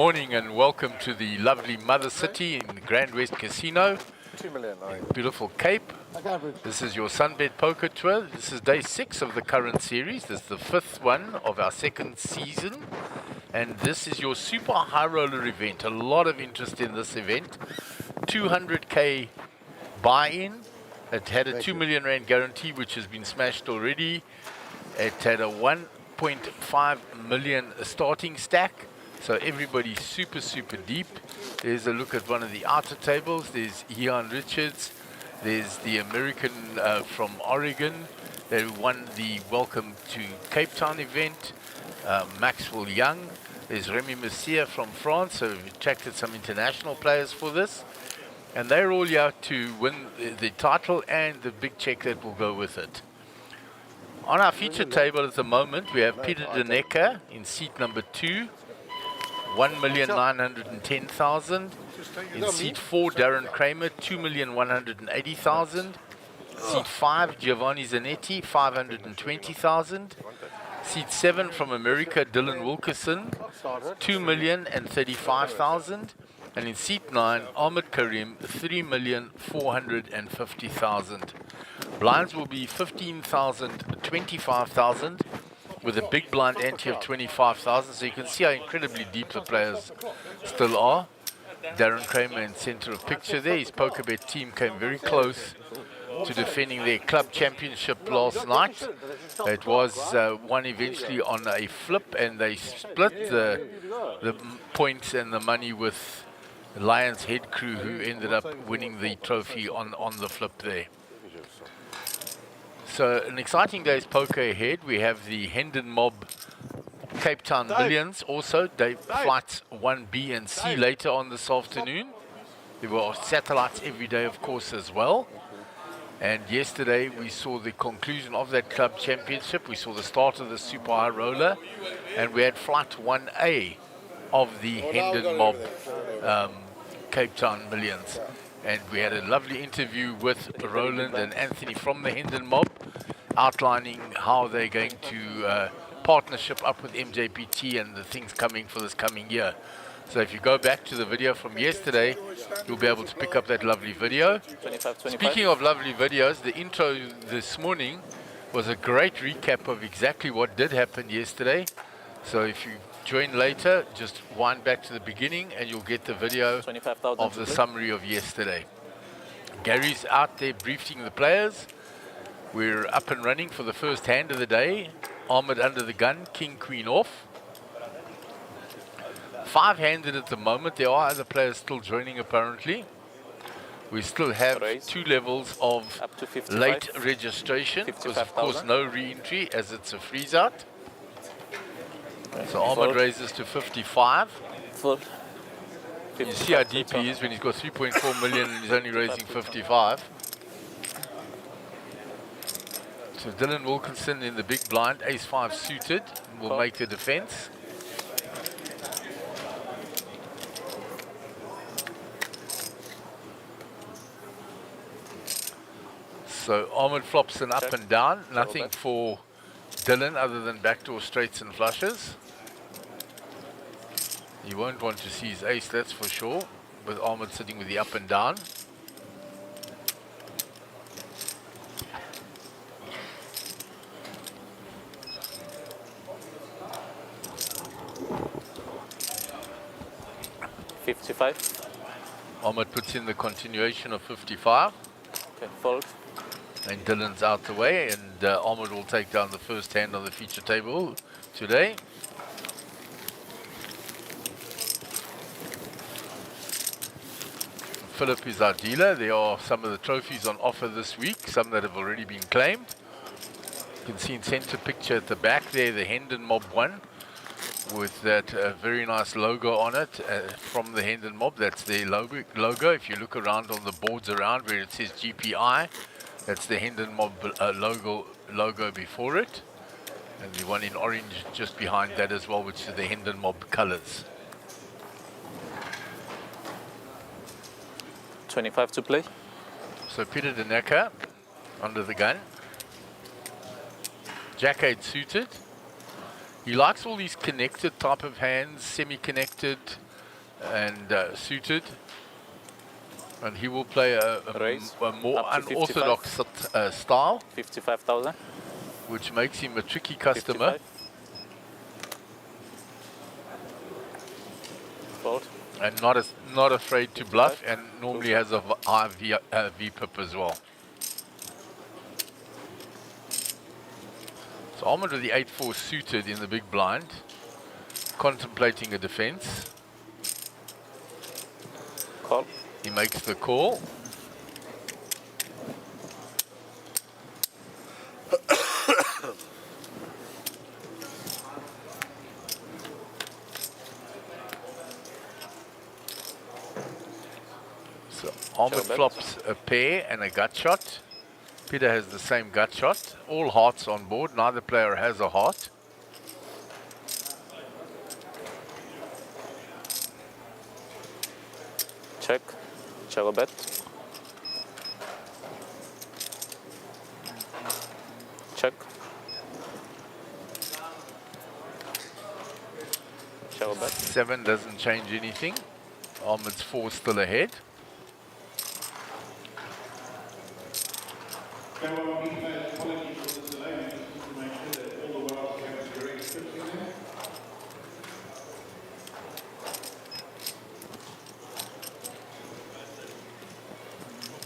morning and welcome to the lovely Mother City in the GrandWest Casino. 2 million. Beautiful Cape. This is your SunBet poker tour. This is day 6 of the current series. This is the 5th one of our 2nd season. And this is your super high roller event. A lot of interest in this event. 200k buy-in. It had a 2 million rand guarantee, which has been smashed already. It had a 1.5 million starting stack. So everybody's super deep. There's a look at one of the outer tables. There's Ian Richards. There's the American from Oregon. They won the Welcome to Cape Town event. Maxwell Young. There's Remy Messier from France. So we've attracted some international players for this. And they're all here to win the title and the big check that will go with it. On our feature table at the moment, we have Peter De Necker in seat number 2. 1,910,000. In seat 4, Darren Kramer, 2,180,000. Seat 5, Giovanni Zanetti, 520,000. Seat 7 from America, Dylan Wilkerson, 2,035,000. And in seat 9, Ahmed Karim, 3,450,000. Blinds will be 15,000, 25,000. With a big blind ante of 25,000, so you can see how incredibly deep the players still are. Darren Kramer in center of picture there. His PokerBet team came very close to defending their club championship last night. It was won eventually on a flip, and they split the points and the money with Lions Head Crew, who ended up winning the trophy on the flip there. So an exciting day's poker ahead. We have the Hendon Mob Cape Town Millions also, flights 1B and C later on this afternoon. There were satellites every day, of course, as well. And yesterday we saw the conclusion of that club championship. We saw the start of the Super High Roller, and we had flight 1A of the Hendon Mob Cape Town Millions. And we had a lovely interview with Roland and Anthony from the Hendon Mob, outlining how they're going to partnership up with MJPT and the things coming for this coming year. So if you go back to the video from yesterday, you'll be able to pick up that lovely video. 25. Speaking of lovely videos, the intro this morning was a great recap of exactly what did happen yesterday. So if you join later, just wind back to the beginning and you'll get the video of the summary of yesterday. Gary's out there briefing the players. We're up and running for the first hand of the day. Ahmed under the gun, king, queen off. 5-handed at the moment. There are other players still joining apparently. We still have 2 levels of late registration because of course no re-entry as it's a freeze out. So Ahmed raises to 55. You see how deep he is when he's got 3.4 million and he's only raising 55. So Dylan Wilkinson in the big blind, ace-5 suited, will make the defense. So Ahmed flops an up and down, nothing for Dylan other than backdoor straights and flushes. You won't want to see his ace, that's for sure, with Ahmed sitting with the up and down. Ahmed puts in the continuation of 55. Okay, fold. And Dylan's out the way, and Ahmed will take down the first hand on the feature table today. Philip is our dealer. There are some of the trophies on offer this week, some that have already been claimed. You can see in center picture at the back there, the Hendon Mob one, with that very nice logo on it from the Hendon Mob. That's their logo. If you look around on the boards around where it says GPI, that's the Hendon Mob logo before it. And the one in orange just behind that as well, which is the Hendon Mob colors. 25 to play. So Peter De Necker under the gun. Jack-8 suited. He likes all these connected type of hands, semi-connected, and suited. And he will play a more up to unorthodox style, 55,000. which makes him a tricky customer. 55. Fold. And not afraid to bluff, and normally has a high VPIP as well. So Ahmed with the 8-4 suited in the big blind, contemplating a defense. Call. He makes the call. So Ahmed flops a pair and a gut shot. Peter has the same gut shot. All hearts on board. Neither player has a heart. Check. Show bet. Check. Show bet. 7 doesn't change anything. Ahmed's 4 still ahead.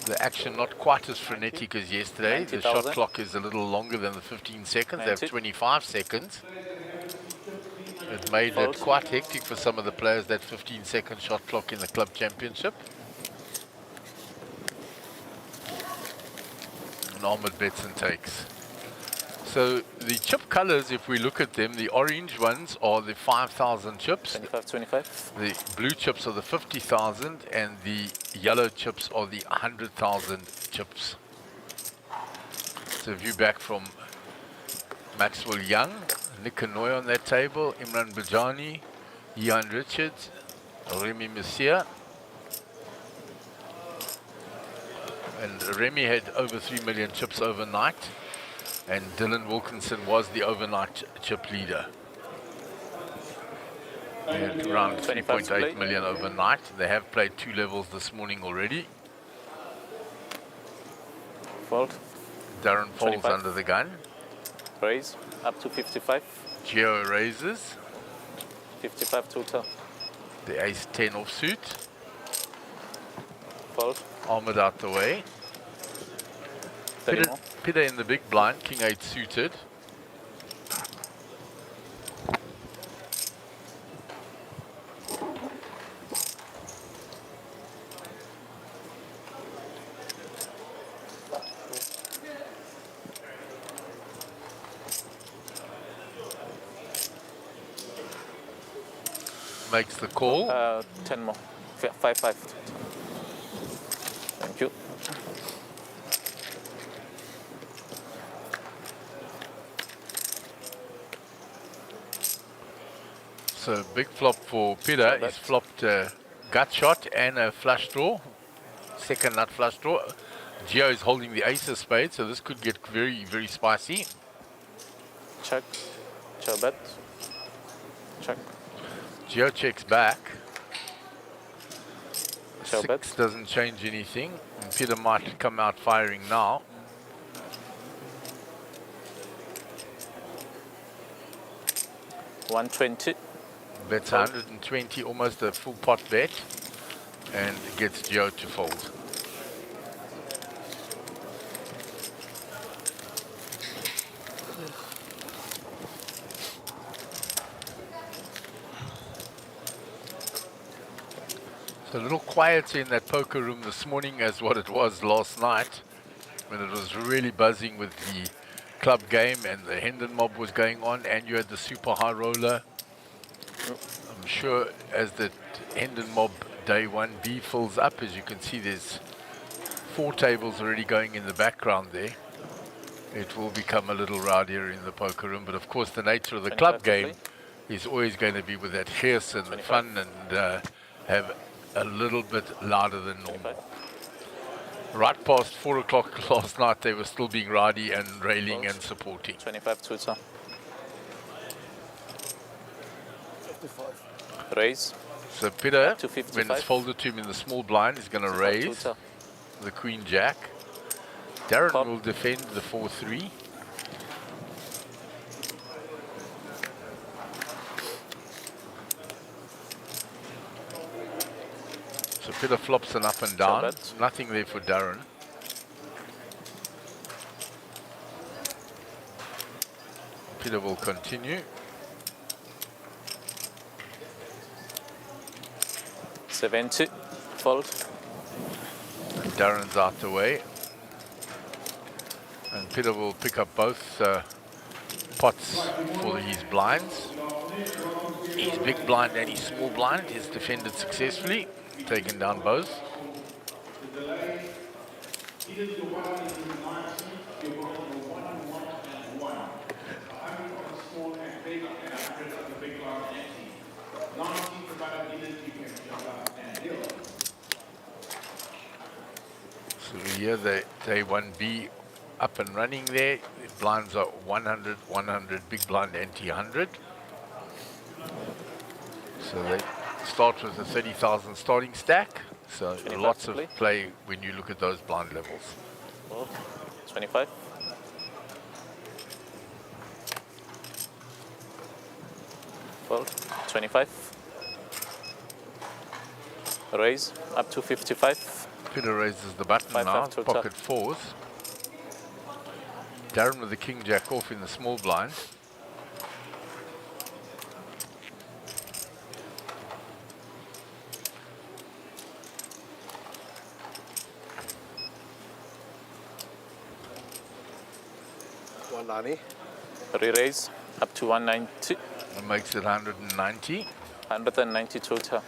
The action not quite as frenetic as yesterday. The shot clock is a little longer than the 15 seconds. They have 25 seconds. It made it quite hectic for some of the players, that 15-second shot clock in the club championship. And Ahmed bets and takes. So the chip colors, if we look at them, the orange ones are the 5,000 chips. 25. The blue chips are the 50,000, and the yellow chips are the 100,000 chips. So view back from Maxwell Young, Nick Kanoy on that table, Imran Bajani, Ian Richards, Remy Messier. And Remy had over 3 million chips overnight. And Dylan Wilkinson was the overnight chip leader. They had around 3.8 million overnight. They have played 2 levels this morning already. Fold. Darren folds under the gun. Raise up to 55. Geo raises. 55 total. The ace 10 offsuit. Fold. Ahmed out the way. Peter in the big blind, king 8 suited. Makes the call. 10 more. 5. Thank you. So big flop for Peter. He's flopped a gut shot and a flush draw. Second nut flush draw. Geo is holding the ace of spades, so this could get very, very spicy. Check. Show bet. Check. Geo checks back. Show 6 bet. doesn't change anything. And Peter might come out firing now. $120. Bets 120, almost a full pot bet, and gets Geo to fold. So a little quieter in that poker room this morning as what it was last night, when it was really buzzing with the club game and the Hendon mob was going on, and you had the super high roller. I'm sure as the Hendon mob day 1B fills up, as you can see there's 4 tables already going in the background there. It will become a little rowdier in the poker room, but of course the nature of the club game is always going to be with that gears and the fun, and have a little bit louder than normal. Right past 4 o'clock last night, they were still being rowdy and railing and supporting. 25 Twitter. Raise. So Peter, to when it's 55. folded to him in the small blind, is going to raise Tuta. the Queen Jack. Darren Call. will defend the 4-3. So Peter flops an up and down. bet. Nothing there for Darren. Peter will continue. 70. Fold. And Darren's out the way. And Peter will pick up both pots for his blinds. His big blind and his small blind is defended successfully, taken down both. So here day 1B up and running there. The blinds are 100, 100, big blind anti-100. So they start with a 30,000 starting stack. So 25 lots to of play. play when you look at those blind levels. Fold. 25. Fold. 25. Raise up to 55. Peter raises the button 5-5 now, total. pocket fours. Darren with the king jack off in the small blind. Re-raise up to 190. And makes it 190. 190 total.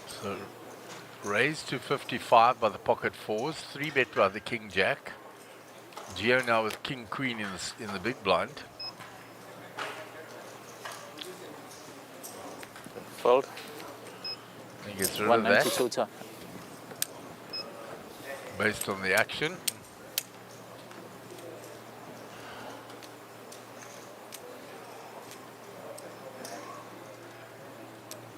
So raised to 55 by the pocket fours, 3-bet by the king jack. Geo now with king queen in the big blind. Fold. He gets rid of 190 that total. based on the action.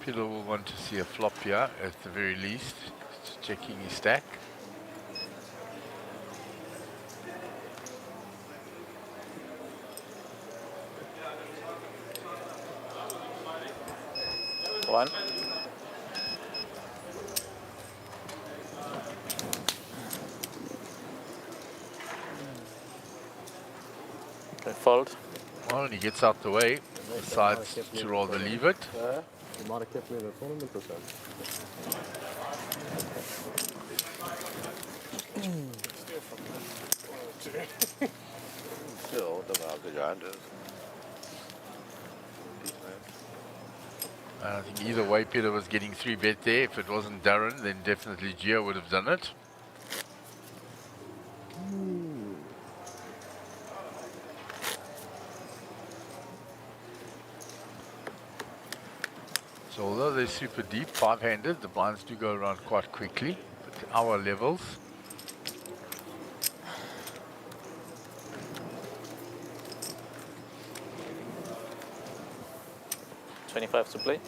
Peter will want to see a flop here at the very least, just checking his stack. One. Fold. Well, and he gets out the way, decides to rather leave it. You might have kept me in the tournament or something. Still, doesn't know how good your hand is. I think either way Peter was getting 3-bet there. If it wasn't Darren, then definitely Gio would have done it. So although they're super deep, 5-handed, the blinds do go around quite quickly. But our levels, $25 to play.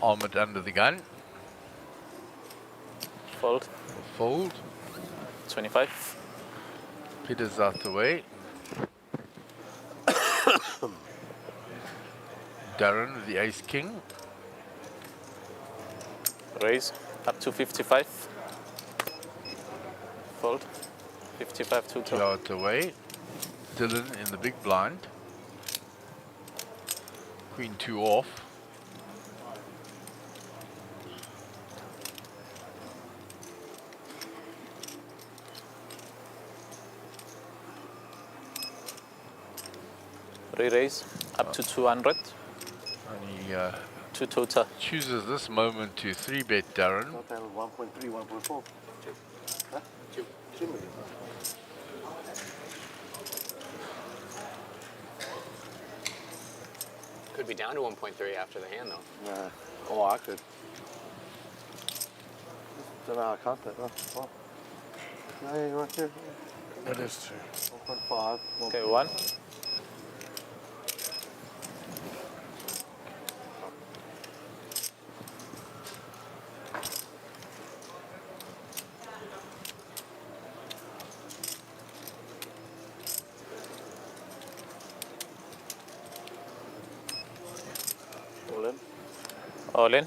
armored under the gun, Fold. fold. 25. Peter's out the way. Darren with the ace king. Raise up to 55. Fold. 55 to Two out the way. Dylan in the big blind. Queen 2 off. Re-raise up to 200. And he Two total. chooses this moment to 3-bet Darren. Okay, 1.3, 1.4. Huh? 2 million. Could be down to 1.3 after the hand, though. Nah. Oh, I could. Don't know how I caught that. Oh, well. No, right there. It is 2. 1.5. Okay, 1. All in. All in.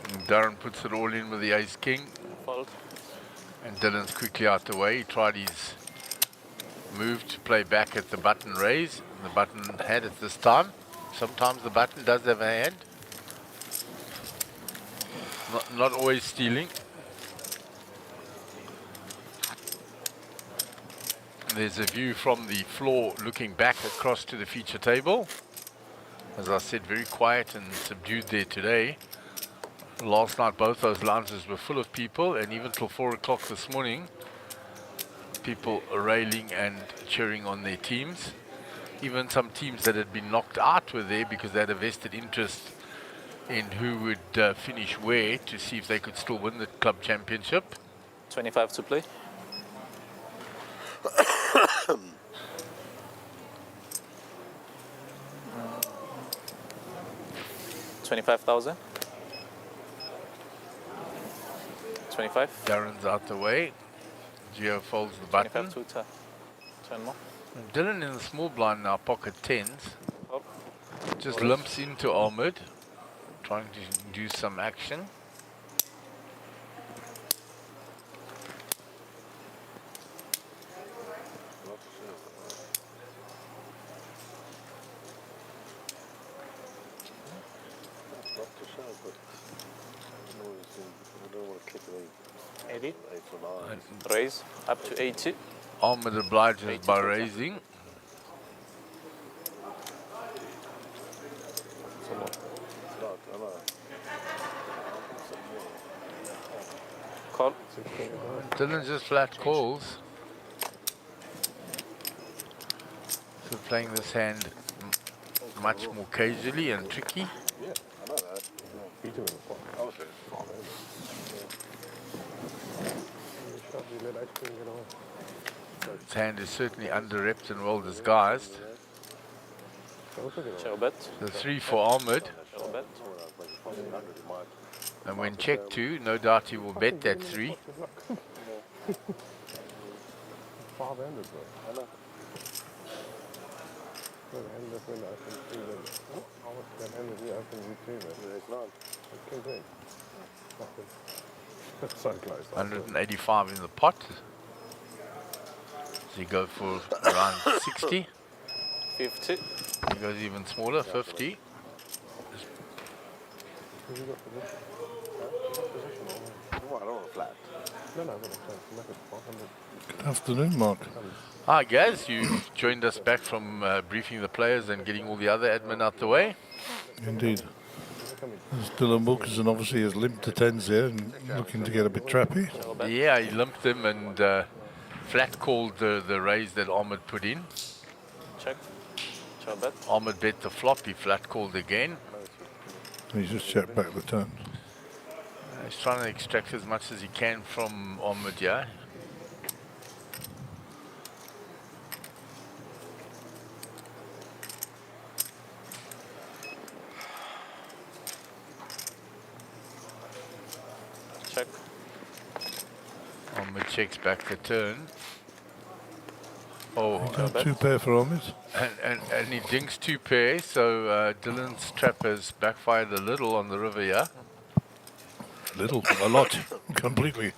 And Darren puts it all in with the ace king. Fold. And Dylan's quickly out the way. He tried his move to play back at the button raise. The button had it this time. Sometimes the button does have a hand. Not always stealing. There's a view from the floor looking back across to the feature table. As I said, very quiet and subdued there today. Last night both those lounges were full of people, and even till 4 o'clock this morning, people railing and cheering on their teams. Even some teams that had been knocked out were there because they had a vested interest in who would finish where to see if they could still win the club championship. 25 to play. $25,000. 25. Darren's out the way. Gio folds the button. 25 to 10 more. And Dylan in the small blind now, pocket tens. Oh. Just limps into Ahmed, trying to do some action. Raise up to 80. Ahmed obliges by raising. Call. Dylan just flat calls. So playing this hand much more casually and tricky. Yeah, I know that. You do in the pot. I was there. You let ice cream get away. His hand is certainly under-repped and well disguised. Show bet. The 3 for Ahmed. Show bet. And when checked to, no doubt he will bet that 3. 500, bro. I know. And that's when I can see them. How much that end is open you too, man? It's not. It's complete. That's so close. 185 in the pot. So you go for around 60. 50. He goes even smaller, 50. Oh, I don't want a flat. No, but it's make it 500. Good afternoon, Mark. Hi guys, you've joined us back from briefing the players and getting all the other admin out the way. Indeed. There's Dylan Wilkinson obviously has limped to tens there and looking to get a bit trappy. Yeah, he limped them and flat called the raise that Ahmed put in. Check. Show bet. Ahmed bet the flop, he flat called again. He's just checked back the turn. He's trying to extract as much as he can from Ahmed, yeah. Check. Ahmed checks back the turn. Oh, Got 2 pair for Ahmed. and he dinks 2 pairs, so Dylan's trap has backfired a little on the river, yeah. Little, a lot, completely.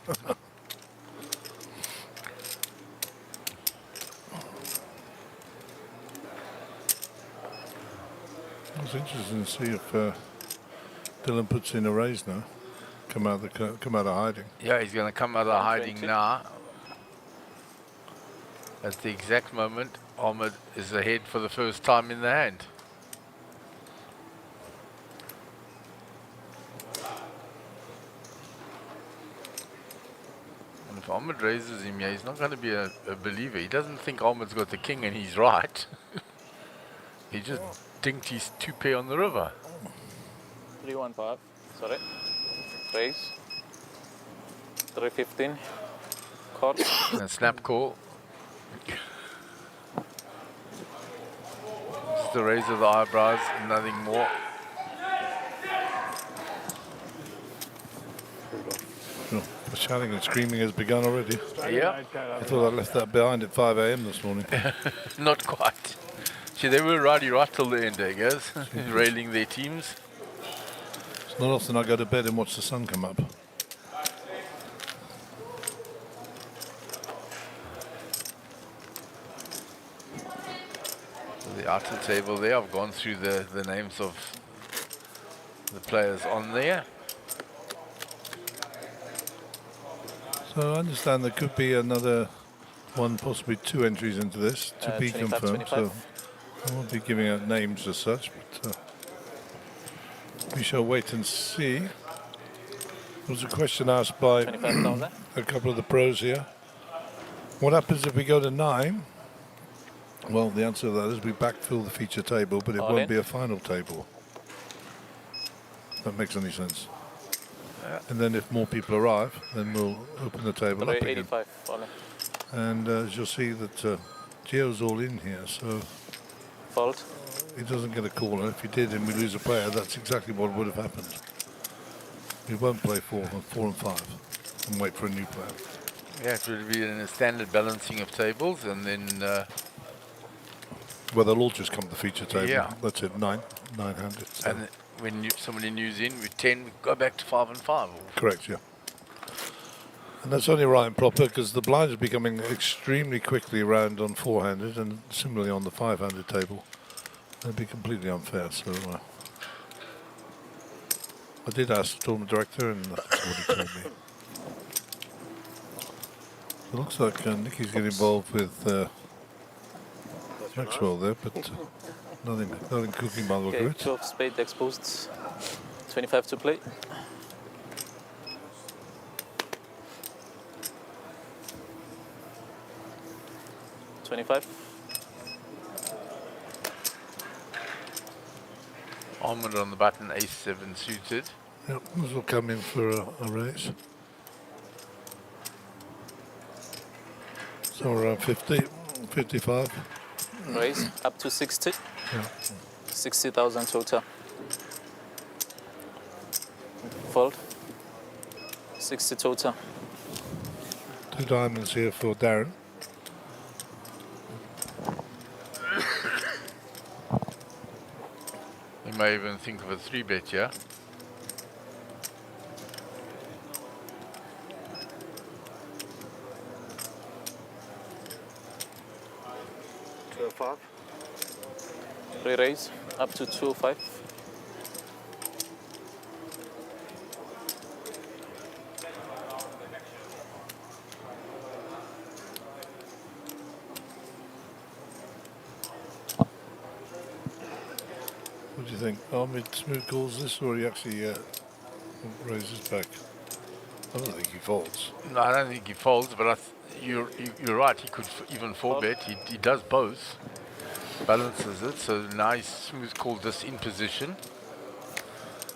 It's interesting to see if Dylan puts in a raise now. Come out of hiding. Yeah, he's going to come out of hiding now. At the exact moment, Ahmed is ahead for the first time in the hand. And if Ahmed raises him, yeah, he's not going to be a believer. He doesn't think Ahmed's got the king and he's right. He just dinked his 2 pair on the river. 315. Sorry. Raise. 315. Call. And snap call. Just the raise of the eyebrows, nothing more. Sure. The shouting and screaming has begun already. Yeah, I thought I left that behind at 5 a.m. this morning. not quite. See, they were rowdy right till the end, I guess, railing their teams. It's not often I go to bed and watch the sun come up. The outer table there, I've gone through the names of the players on there. So I understand there could be another one, possibly 2 entries into this to be 25, confirmed. 25. So I won't be giving out names as such, but we shall wait and see. There was a question asked by 25,000. a couple of the pros here. What happens if we go to 9? Well, the answer to that is we backfill the feature table, but it All won't in. be a final table. If that makes any sense. And then if more people arrive, then we'll open the table up again. 85. All in. And as you'll see that Gio's all in here, so Fold. he doesn't get a call. And if he did and we lose a player, that's exactly what would have happened. We won't play 4 and 5 and wait for a new player. Yeah, it would be in a standard balancing of tables, and then Well, they'll all just come to the feature table. Yeah. That's it, 9 handed. So. and when somebody new's in with 10, we go back to 5 and 5. Correct, yeah. And that's only right and proper because the blinds are becoming extremely quickly round on 4-handed and similarly on the 5-handed table. That'd be completely unfair. So I did ask the tournament director, and that's what he told me. It looks like Nicky's getting involved with Maxwell there, but nothing cooking by the look Okay, of it. 12 spade exposed. 25 to play. Almond on the button, ace-7 suited. Yep, this will come in for a raise. So around 50, 55. Raise up to 60. Yeah. 60,000 total. Fold. 60 total. 2 diamonds here for Darren. You may even think of a 3-bet, yeah? Re-raise up to 205. What do you think? Ahmed smooth calls this, or he actually raises back? I don't think he folds. No, I don't think he folds, but you're right. He could even 4-bet. He does both. Balances it. So now he's smooth called this in position.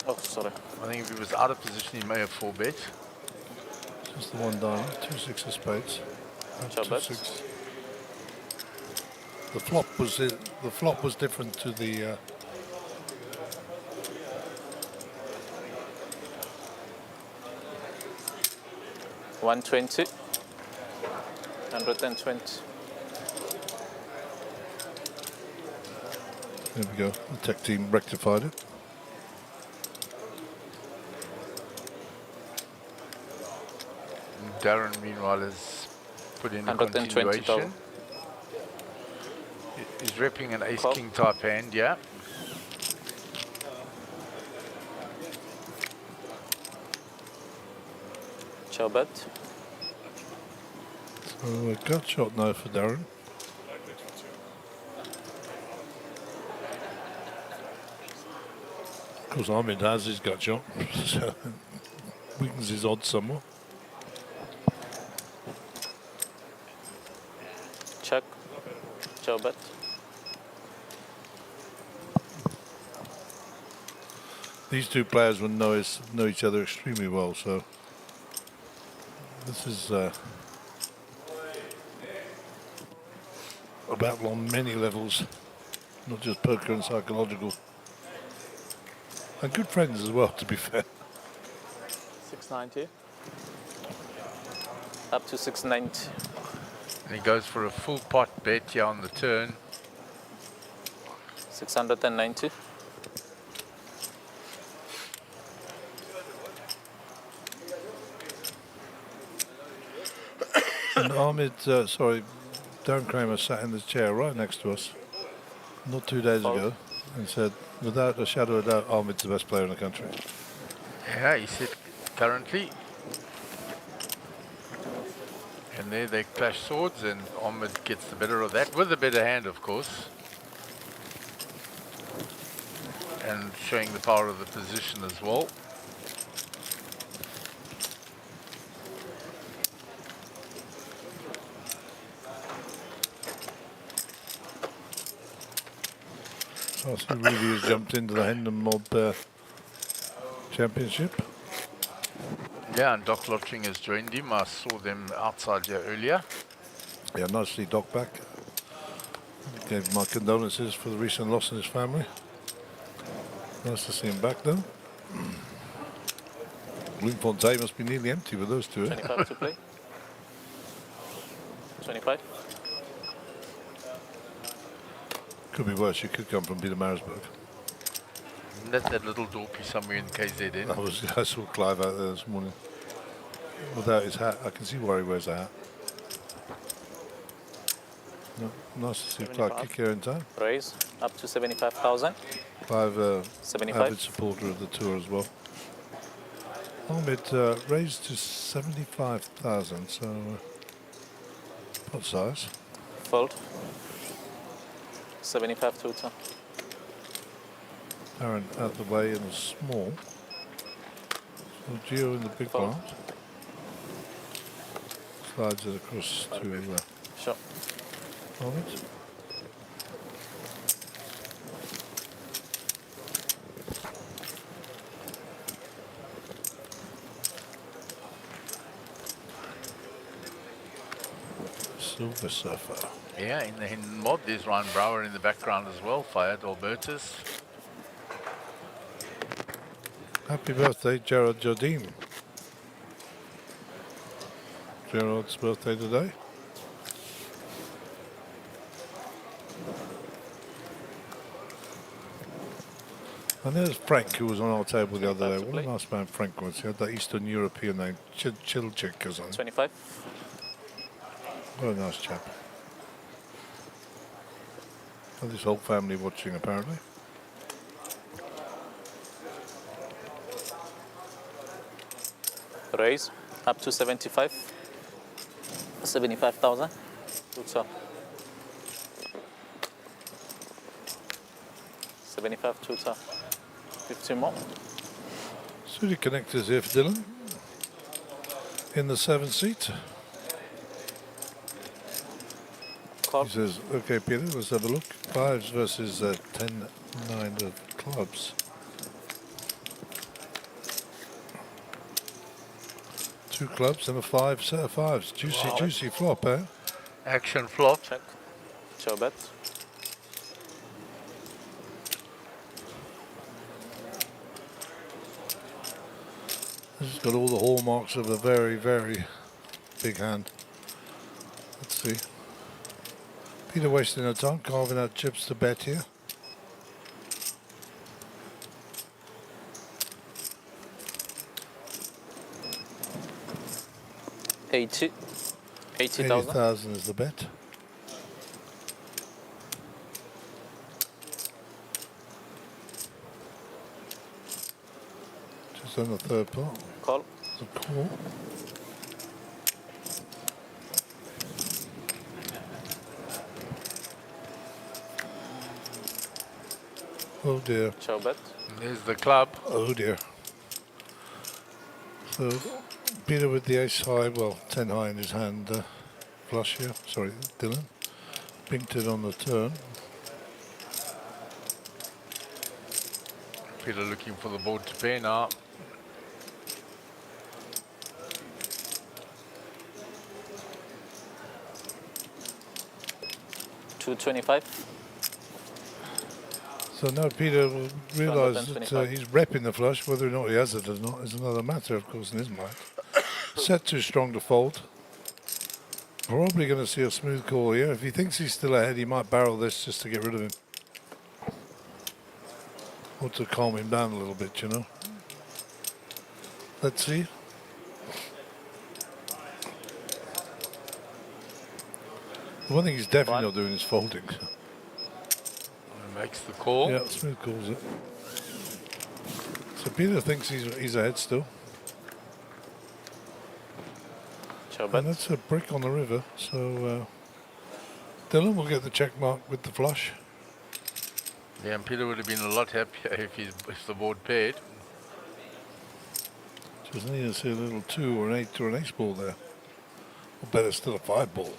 Oh, sorry. I think if he was out of position, he may have 4-bet. Just the 1 diamond, 2 6 of spades. Chop bet. 6. The flop was different to the. 120. 120. There we go. The tech team rectified it. Darren, meanwhile, has put in a 120,000. continuation. He's repping an Call. ace-king type hand, yeah. Chop bet. So a gut shot now for Darren. Of course, Ahmed has his gut shot, so weakens his odds somewhat. Check. Chop bet. These two players will know each other extremely well, so this is a battle on many levels, not just poker and psychological. And good friends as well, to be fair. 690. Up to 690. And he goes for a full pot bet here on the turn. 690. And Ahmed, sorry, Darren Kramer sat in the chair right next to us not 2 days ago and said, without a shadow of a doubt, Ahmed's the best player in the country. Yeah, he said currently. And there they clash swords, and Ahmed gets the better of that with a better hand, of course. And showing the power of the position as well. I see Rudy has jumped into the Hendon Mob Championship. Yeah, and Doc Lotching has joined him. I saw them outside here earlier. Yeah, nice to see Doc back. Gave my condolences for the recent loss in his family. Nice to see him back though. Bloemfontein must be nearly empty with those two. 25 to play. 25. Could be worse. You could come from Peter Marisburg. Isn't that little dorpy somewhere in KZN? I saw Clive out there this morning without his hat. I can see why he wears a hat. No, nice to see Clive 75. kick here in time. Raise up to 75,000. Clive, 75. avid supporter of the tour as well. Ahmed raised to 75,000, so pot size. Fold. 75 total. Aaron out the way in the small. So Gio in the big Fold. blind. Slides it across to Sure. Ahmed. Silver Surfer. Yeah, in the Hendon Mob, there's Ryan Brower in the background as well. Fired Albertus. Happy birthday, Gerard Jardine. Gerard's birthday today. And there's Frank, who was on our table the other day. What a nice man Frank was. He had that Eastern European name, Chilchik or something. 25. What a nice chap. And this whole family watching, apparently. Raise up to 75. 75,000. Total. 75 total. 15 more. So the connectors here for Dylan. In the 7th seat. Call. He says, okay, Peter, let's have a look. Fives versus 10-9 of clubs. Two clubs and a five set of fives. Juicy, juicy flop, eh? Action flop. Check. Show bet. This has got all the hallmarks of a very, very big hand. Let's see. Peter wasting no time, carving out chips to bet here. $80,000. 80,000 is the bet. Just on the third pot. Call. It's a call. Oh dear. Show bet. There's the club. Oh dear. So Peter with the ace high, well, 10 high in his hand, flush here. Sorry, Dylan. Pinked it on the turn. Peter looking for the board to pair now. 225. So now Peter will realise that 225. he's repping the flush. Whether or not he has it or not is another matter, of course, in his mind. Set too strong to fold. Probably going to see a smooth call here. If he thinks he's still ahead, he might barrel this just to get rid of him. Or to calm him down a little bit, you know. Let's see. The one thing he's definitely not doing is folding. Makes the call. Yeah, smooth calls it. So Peter thinks he's ahead still. Show And bet. that's a brick on the river. So Dylan will get the check mark with the flush. Yeah, and Peter would have been a lot happier if the board paired. Just need to see a little 2 or an 8 or an ace ball there. Or better still, a 5 ball.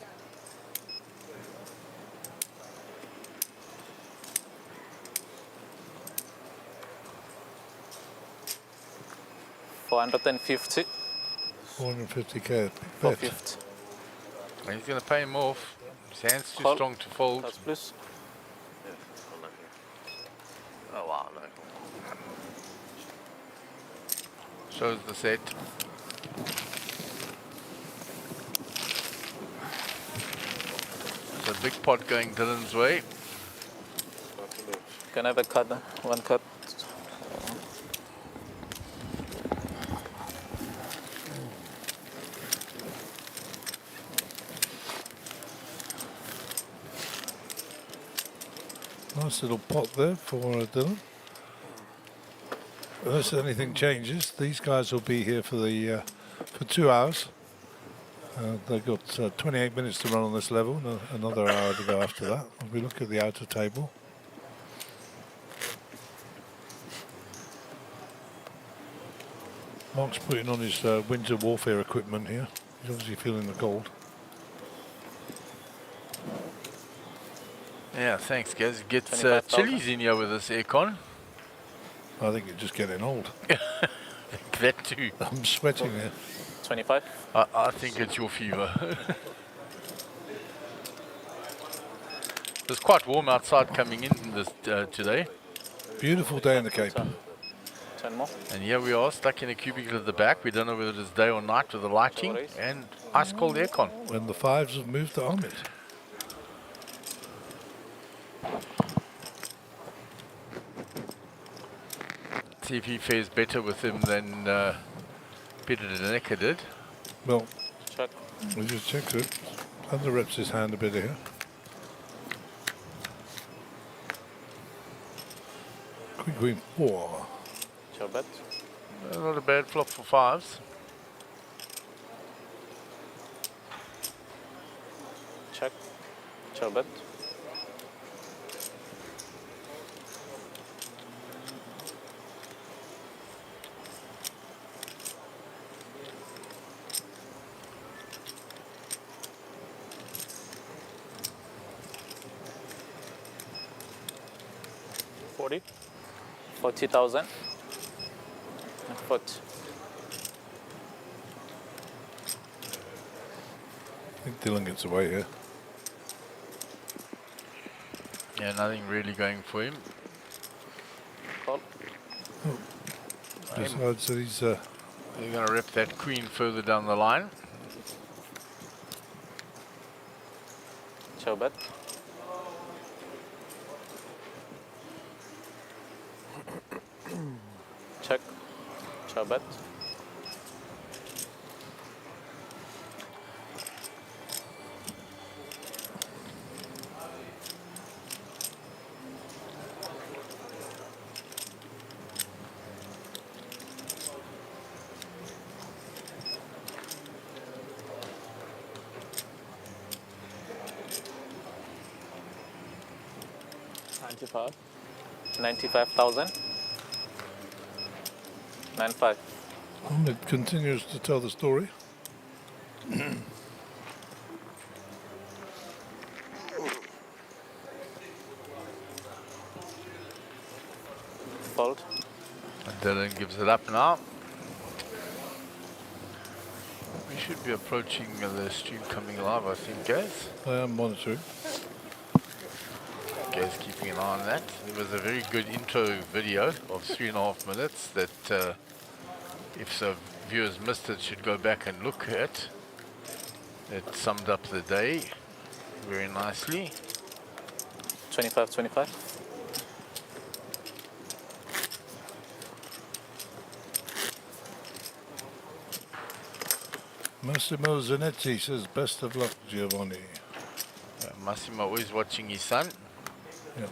$450. 450k. Big bet. 450. And he's going to pay him off. His hand's too Call. strong to fold. That's plus. Oh, wow, no. Shows the set. It's a big pot going Dylan's way. Can I have a cut? One cut. Nice little pot there for Dylan. Unless anything changes, these guys will be here for the for 2 hours. They've got 28 minutes to run on this level, another hour to go after that. If we look at the outer table. Mark's putting on his winter warfare equipment here. He's obviously feeling the cold. Yeah, thanks, guys. Gets 25,000. chilies in here with this aircon. I think you're just getting old. That too. I'm sweating here. 25. I think it's your fever. It's quite warm outside coming in this today. Beautiful day in the Cape. 10 more. And here we are stuck in a cubicle at the back. We don't know whether it's day or night with the lighting and ice cold aircon. When the 5s have moved to Ahmed. See if he fares better with him than Peter Denecker did. Well, Check. we just checked it. Under reps his hand a bit here. Queen 4. Show bet. Not a bad flop for 5s. Check. Show bet. $40,000. Foot. I think Dylan gets away here. Yeah, nothing really going for him. Call. Decides that he's You're going to rep that queen further down the line. Show bet. Check. Show bet. $95,000. 95. Ahmed continues to tell the story. Fold. And Dylan gives it up now. We should be approaching the stream coming live, I think, guys. I am monitoring. Guy's keeping an eye on that. It was a very good intro video of 3.5 minutes that if so viewers missed it should go back and look at. It summed up the day very nicely. 25, 25. Massimo Zanetti says, best of luck, Giovanni. Massimo always watching his son. Yep.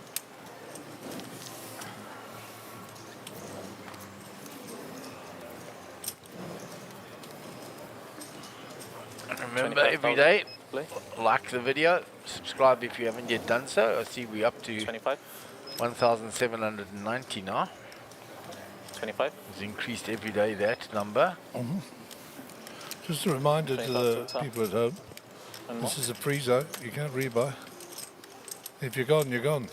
And remember, every day, Play. like the video, subscribe if you haven't yet done so. I see we're up to 25, 1,790 now. 25. It's increased every day, that number. Just a reminder to 25 the total. people at home, One more. this is a freeze-out. You can't rebuy. If you're gone, you're gone.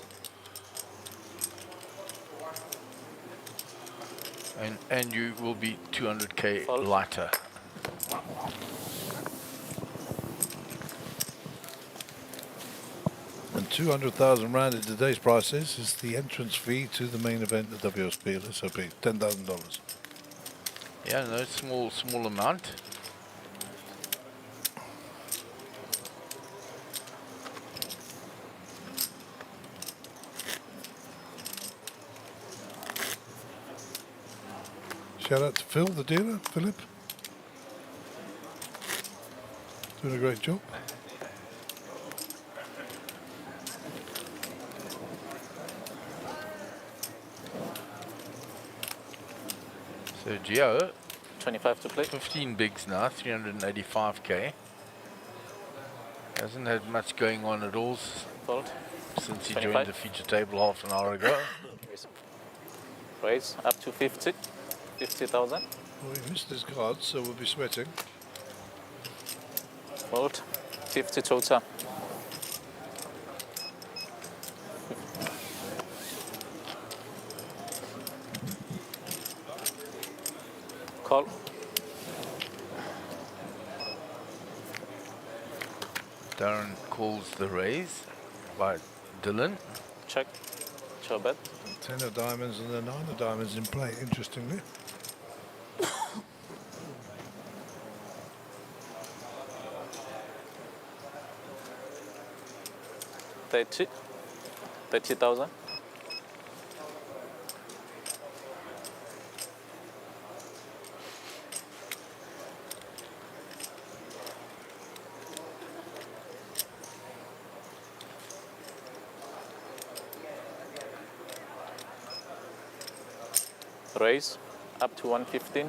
And you will be 200k Fold. lighter. And 200,000 rand at today's prices is the entrance fee to the main event at WSP SOP, $10,000. Yeah, no small amount. Shout out to Phil, the dealer, Philip. Doing a great job. So Gio, 25 to play. 15 bigs now, 385k. Hasn't had much going on at all Fold. since he 25. joined the feature table half an hour ago. Raise up to 50. 50,000. Well, we missed his card, so we'll be sweating. Fold. 50 total. Call. Darren calls the raise by Dylan. Check. Show bet. 10 of diamonds and the 9 of diamonds in play, interestingly. $30,000. Raise up to 115.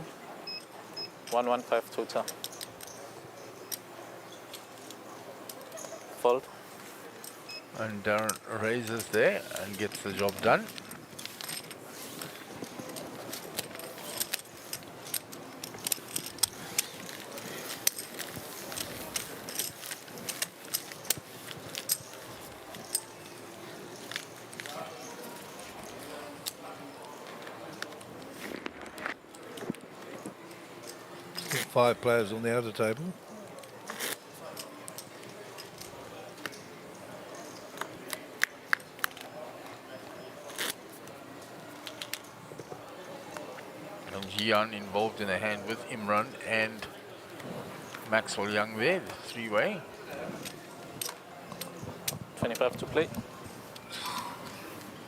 115 total. Fold. And Darren raises there and gets the job done. Still 5 players on the outer table. Gian involved in a hand with Imran and Maxwell Young there, the three-way. 25 to play.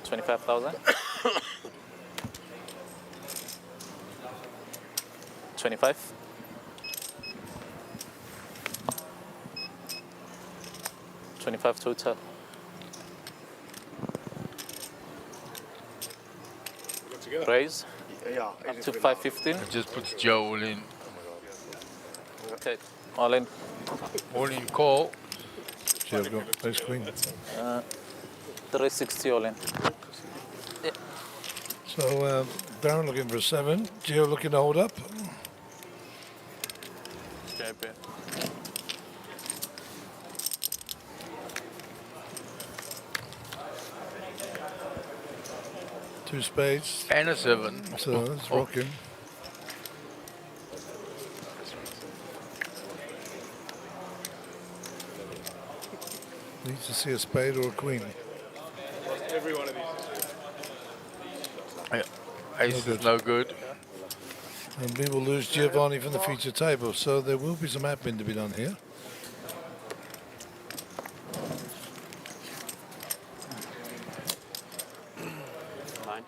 25,000. 25. 25 total. Raise Yeah. up to 515. It just puts Joe all in. Okay, all in. All in call. Gee, I've got ace queen. 360 all in. So Darren looking for a 7. Gio looking to hold up. JP. Two spades. And a 7. So it's rocking. Needs to see a spade or a queen. Every one of these is Ace is no good. And we will lose Giovanni from the feature table, so there will be some admin to be done here. Nine.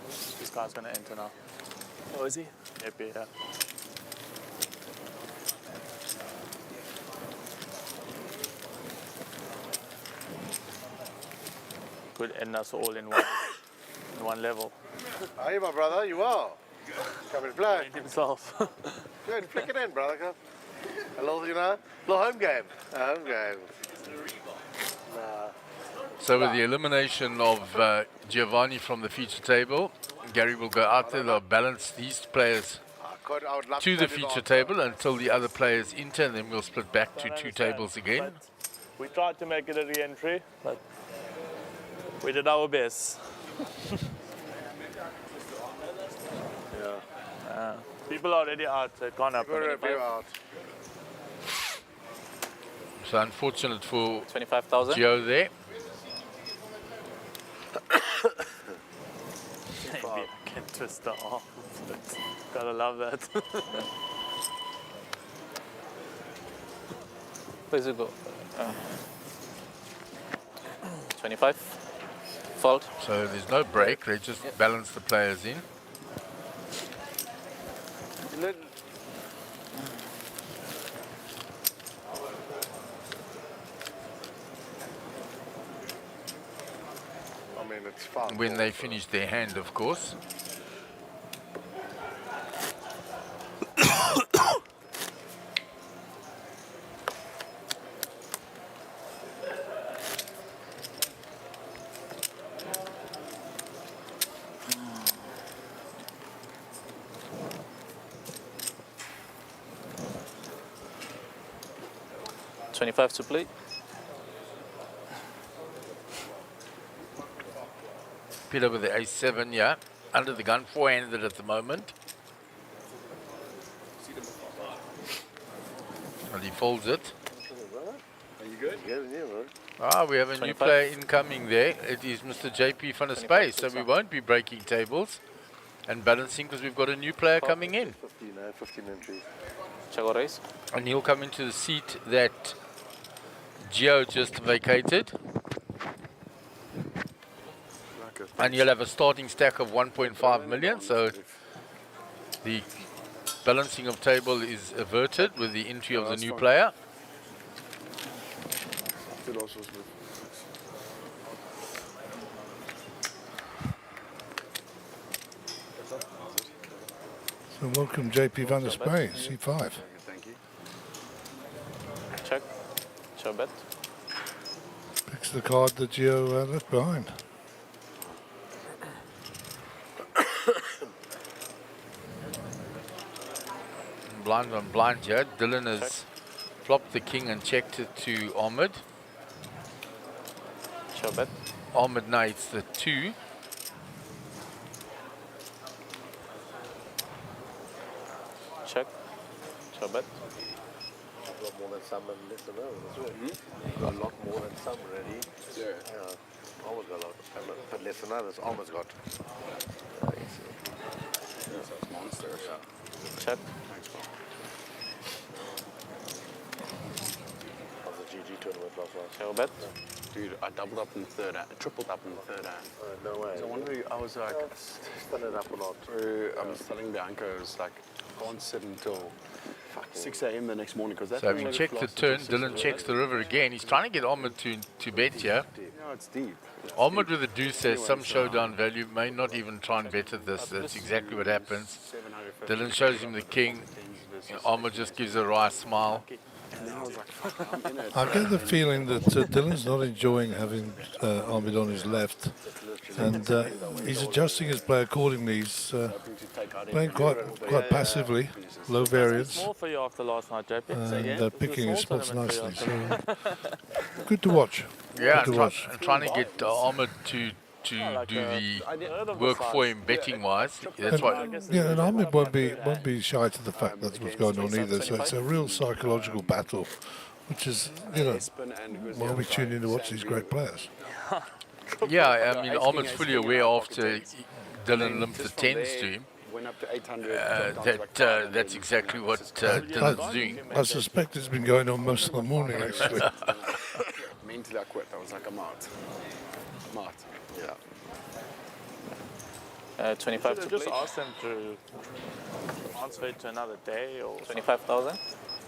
This guy's going to enter now. Oh, is he? Yep, yeah. Could end us all in one level. Hey, my brother, you are. Come and play. Himself. Go and flick it in, brother. Come. A little, you know, little home game. A home game. So with the elimination of Giovanni from the feature table, Gary will go out there. They'll balance these players I would love to the take it feature on. table until the other players enter, and then we'll split back to two tables again. We tried to make it a re-entry, but we did our best. People are already out, so it can't happen. We're a few out. So unfortunate for 25,000. Gio there. Maybe I can twist the arm. Gotta love that. Where's it go? 25. Fault. So there's no break. They just balance the players in. I mean, it's fun. When they finish their hand, of course. $25 to play. Peter with the ace-7, yeah. Under the gun, four-handed at the moment. And he folds it. Are you good? Yeah, yeah, bro. Ah, we have a new 25. player incoming there. It is Mr. JP van der Space, so we won't be breaking tables and balancing because we've got a new player coming in. 15 entries. Check or raise. And he'll come into the seat that Gio just vacated. And you'll have a starting stack of 1.5 million, so the balancing of table is averted with the entry of the new player. So welcome JP van der Spey, C5. Thank you. Check. Show bet. Picks the card that Gio left behind. Blind on blind here. Dylan has flopped the king and checked it to Ahmed. Show bet. Ahmed knights the 2. Check. Show bet. Got more than some and less than others as well. Got a lot more than some already. Yeah. Almost got a lot, but less than others. Almost got. Monsters. Check. How's the GG tournament last night? Show bet. Dude, I doubled up in the third hand, tripled up in the third hand. No way. So I wonder, I was like, Stand it up or not? I was telling Bianca, I was like, I can't sit until 6 a.m. the next morning because that's So having checked the turn, Dylan checks the river again. He's trying to get Ahmed to bet here. No, it's deep. Ahmed with the deuce says some showdown value, may not even try and bet at this. That's exactly what happens. Dylan shows him the king. Ahmed just gives a wry smile. And then I was like, fuck, I'm in it. I get the feeling that Dylan's not enjoying having Ahmed on his left, and he's adjusting his play accordingly. He's playing quite passively, low variance, More for you after last night, JP. and picking his spots nicely. So good to watch. Yeah, Good to watch. and trying to get Ahmed to do the work for him betting wise. That's why. Yeah, and Ahmed won't be shy to the fact that's what's going on either. So it's a real psychological battle, which is, you know, why we tune in to watch these great players. Yeah, I got mean, ace, king, Ahmed's ace, fully king in aware our after pocket tens. Dylan limped the Just from tens there, to him went up to 800, dropped down to like that 500, that's exactly you know, what it's just Dylan's doing. I suspect it's been going on most of the morning, actually. mentally I quit. I was like, I'm out. I'm out. Yeah. 25 to Should have just play. asked them to transfer it to another day or something. 25,000. I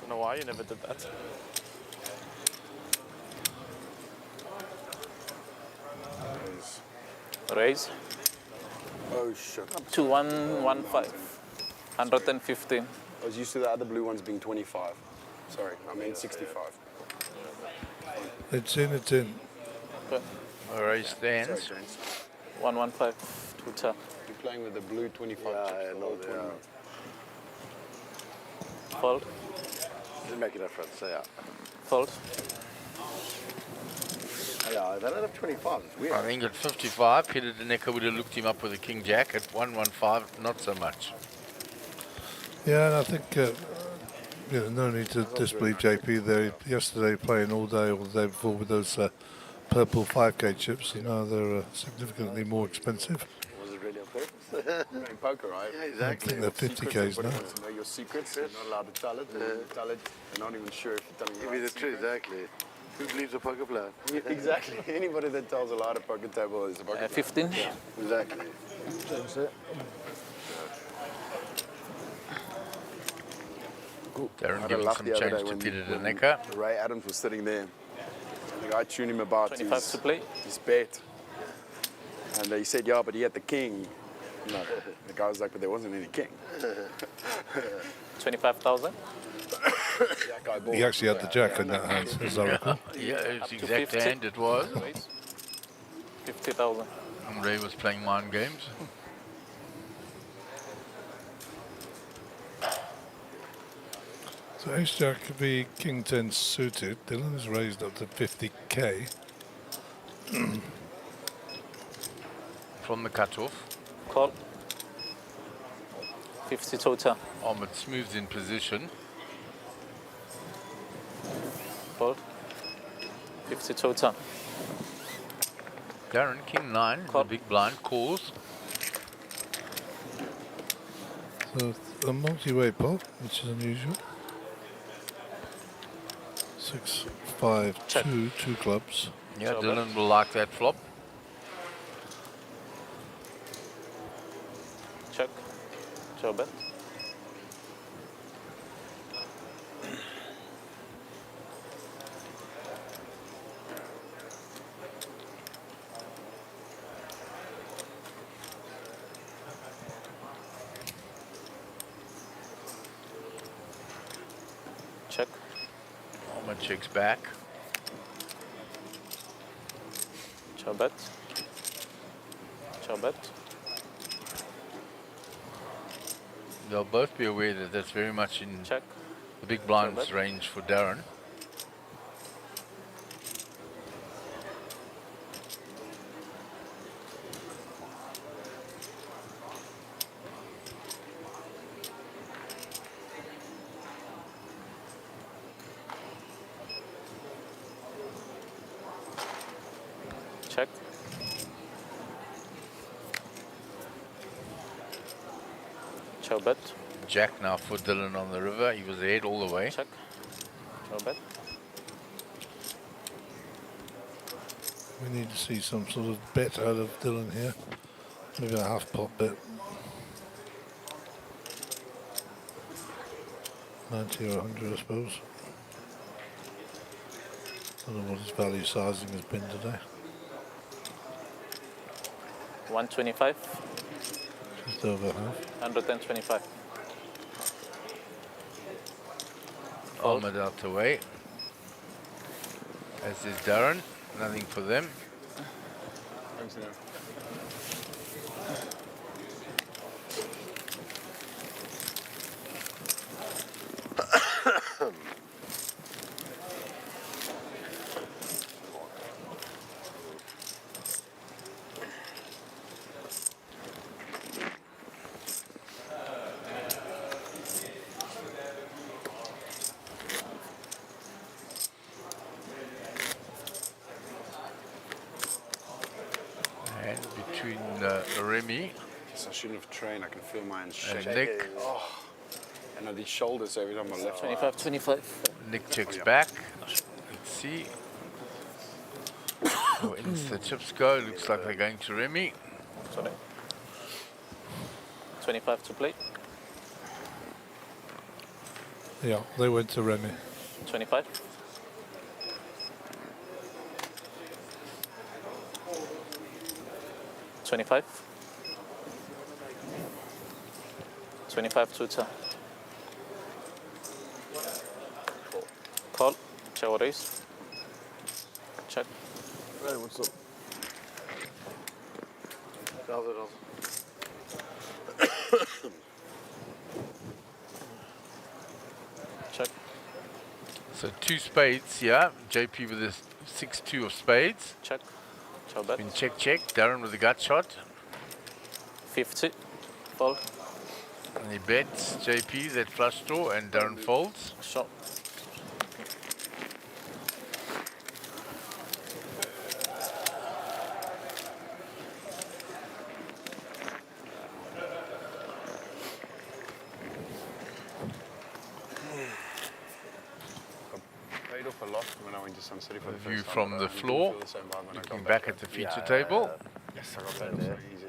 don't know why you never did that. Raise. Oh shit. 2115. 115. I was used to the other blue ones being 25. Sorry, I meant 65. It's in, it's in. All right, stands. Sorry, James. 115. Tuta. You're playing with the blue 25 Yeah, chips I the know whole they tournament. Fold. Didn't make a difference, yeah. Fold. Yeah, they don't have 25. It's weird. I think at 55, Peter Denecker would have looked him up with a king jack. At 115, not so much. Yeah, and I think no need to disbelieve JP there. Yesterday playing all day or the day before with those purple 5k chips. They're significantly more expensive. Was it really on purpose? You're in poker, right? Yeah, I exactly. think they're 50k's Everybody now. wants to know your secrets. You're not allowed to tell it. And when you tell it, you're not even sure if you're telling Give the me right the truth, secret. exactly. Who believes a poker player? Exactly. Anybody that tells a lie at a poker table is a poker player. 15. Exactly. Darren I had a giving laugh some the other change day to when Peter Denecker. Ray Adams was sitting there. And the guy tuned him about 25 to play. his bet. And he said, yeah, but he had the king. No, the guy was like, but there wasn't any king. 25,000. That guy bought. He actually had the jack in that hand, as I recall. Yeah, it's Up to exact 50. hand it was. Raise. 50,000. And Ray was playing mind games. So ace jack could be king 10 suited. Dylan is raised up to 50k. From the cutoff, Call. 50 total. Ahmed smooths in position. Fold. 50 total. Darren, king 9, the Call. big blind, calls. So a multi-way pot, which is unusual. 6, 5, Check. 2, 2 clubs. Yeah, So Dylan will like that flop. Check. Show bet. Check. Ahmed checks back. Show bet. Show bet. They'll both be aware that that's very much in Check. the big blinds bet. range for Darren. Check. Show bet. Jack now for Dylan on the river. He was ahead all the way. Check. Show bet. We need to see some sort of bet out of Dylan here. Maybe a half pot bet. 90 or 100, I suppose. I don't know what his value sizing has been today. 125. Just over half. 125. Ahmed out the way. As is Darren. Nothing for them. Thanks, Darren. Remy. Guess I shouldn't have trained. I can feel mine And shaking. Nick. And these shoulders every time I lift. 25, 25. Nick checks back. Let's see. Where the chips go. Looks like they're going to Remy. Sorry. 25 to play. Yeah, they went to Remy. 25. 25. 25 to turn. Call. Show raise. Check. Hey, what's up? Check. So 2 spades, yeah. JP with a 6-2 of spades. Check. Show bet. Been check. Darren with the gut shot. 50. Fold. And he bets JP that flush draw and Darren folds. Shot. Paid off a lot when I went to Sun City for the View first time. from but I the didn't floor. feel the same vibe when I Looking got back at the feature table. Yes, I got paid off so easy.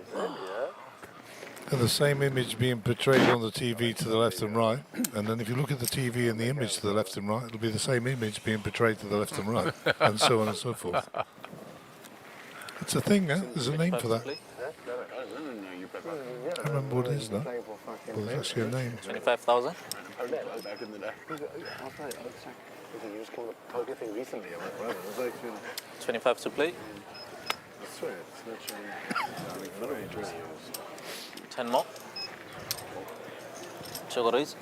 And the same image being portrayed on the TV to the left and right. And then if you look at the TV and the image to the left and right, it'll be the same image being portrayed to the left and right. And so on and so forth. It's a thing, huh? There's a name for that. I didn't know you played back. I can't remember what it is now. Well, there's actually a name. 25,000. Back in the day. You just came up poker thing recently. I went, well, it was like, 25 to play. I swear, it's literally 10 more. Show raise.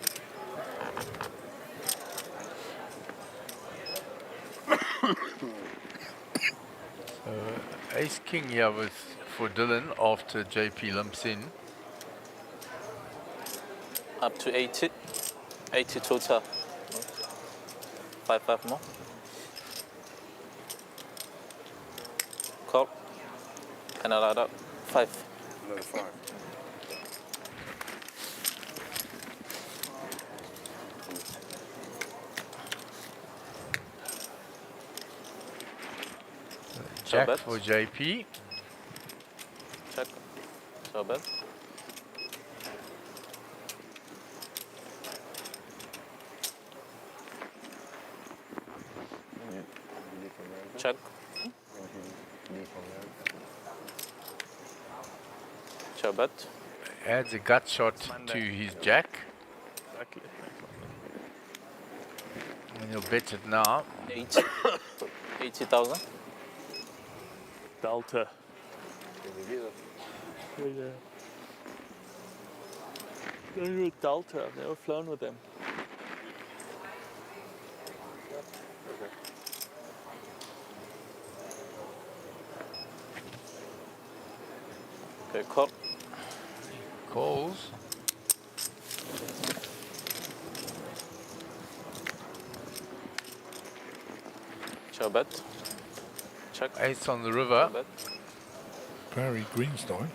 Ace King here with for Dylan after JP limps in. Up to 80. 80 total. 5 more. Call. And I'll add up 5. Another 5. Jack bet. for JP. Check. So bet. Check. Show bet. Adds a gut shot to his jack. Exactly. And he'll bet it now. 80. 80,000. Delta. Yeah. They're a Delta. I've never flown with them. Okay, call. Calls. Show bet. Check. Ace on the river. Bet. Barry Greenstein.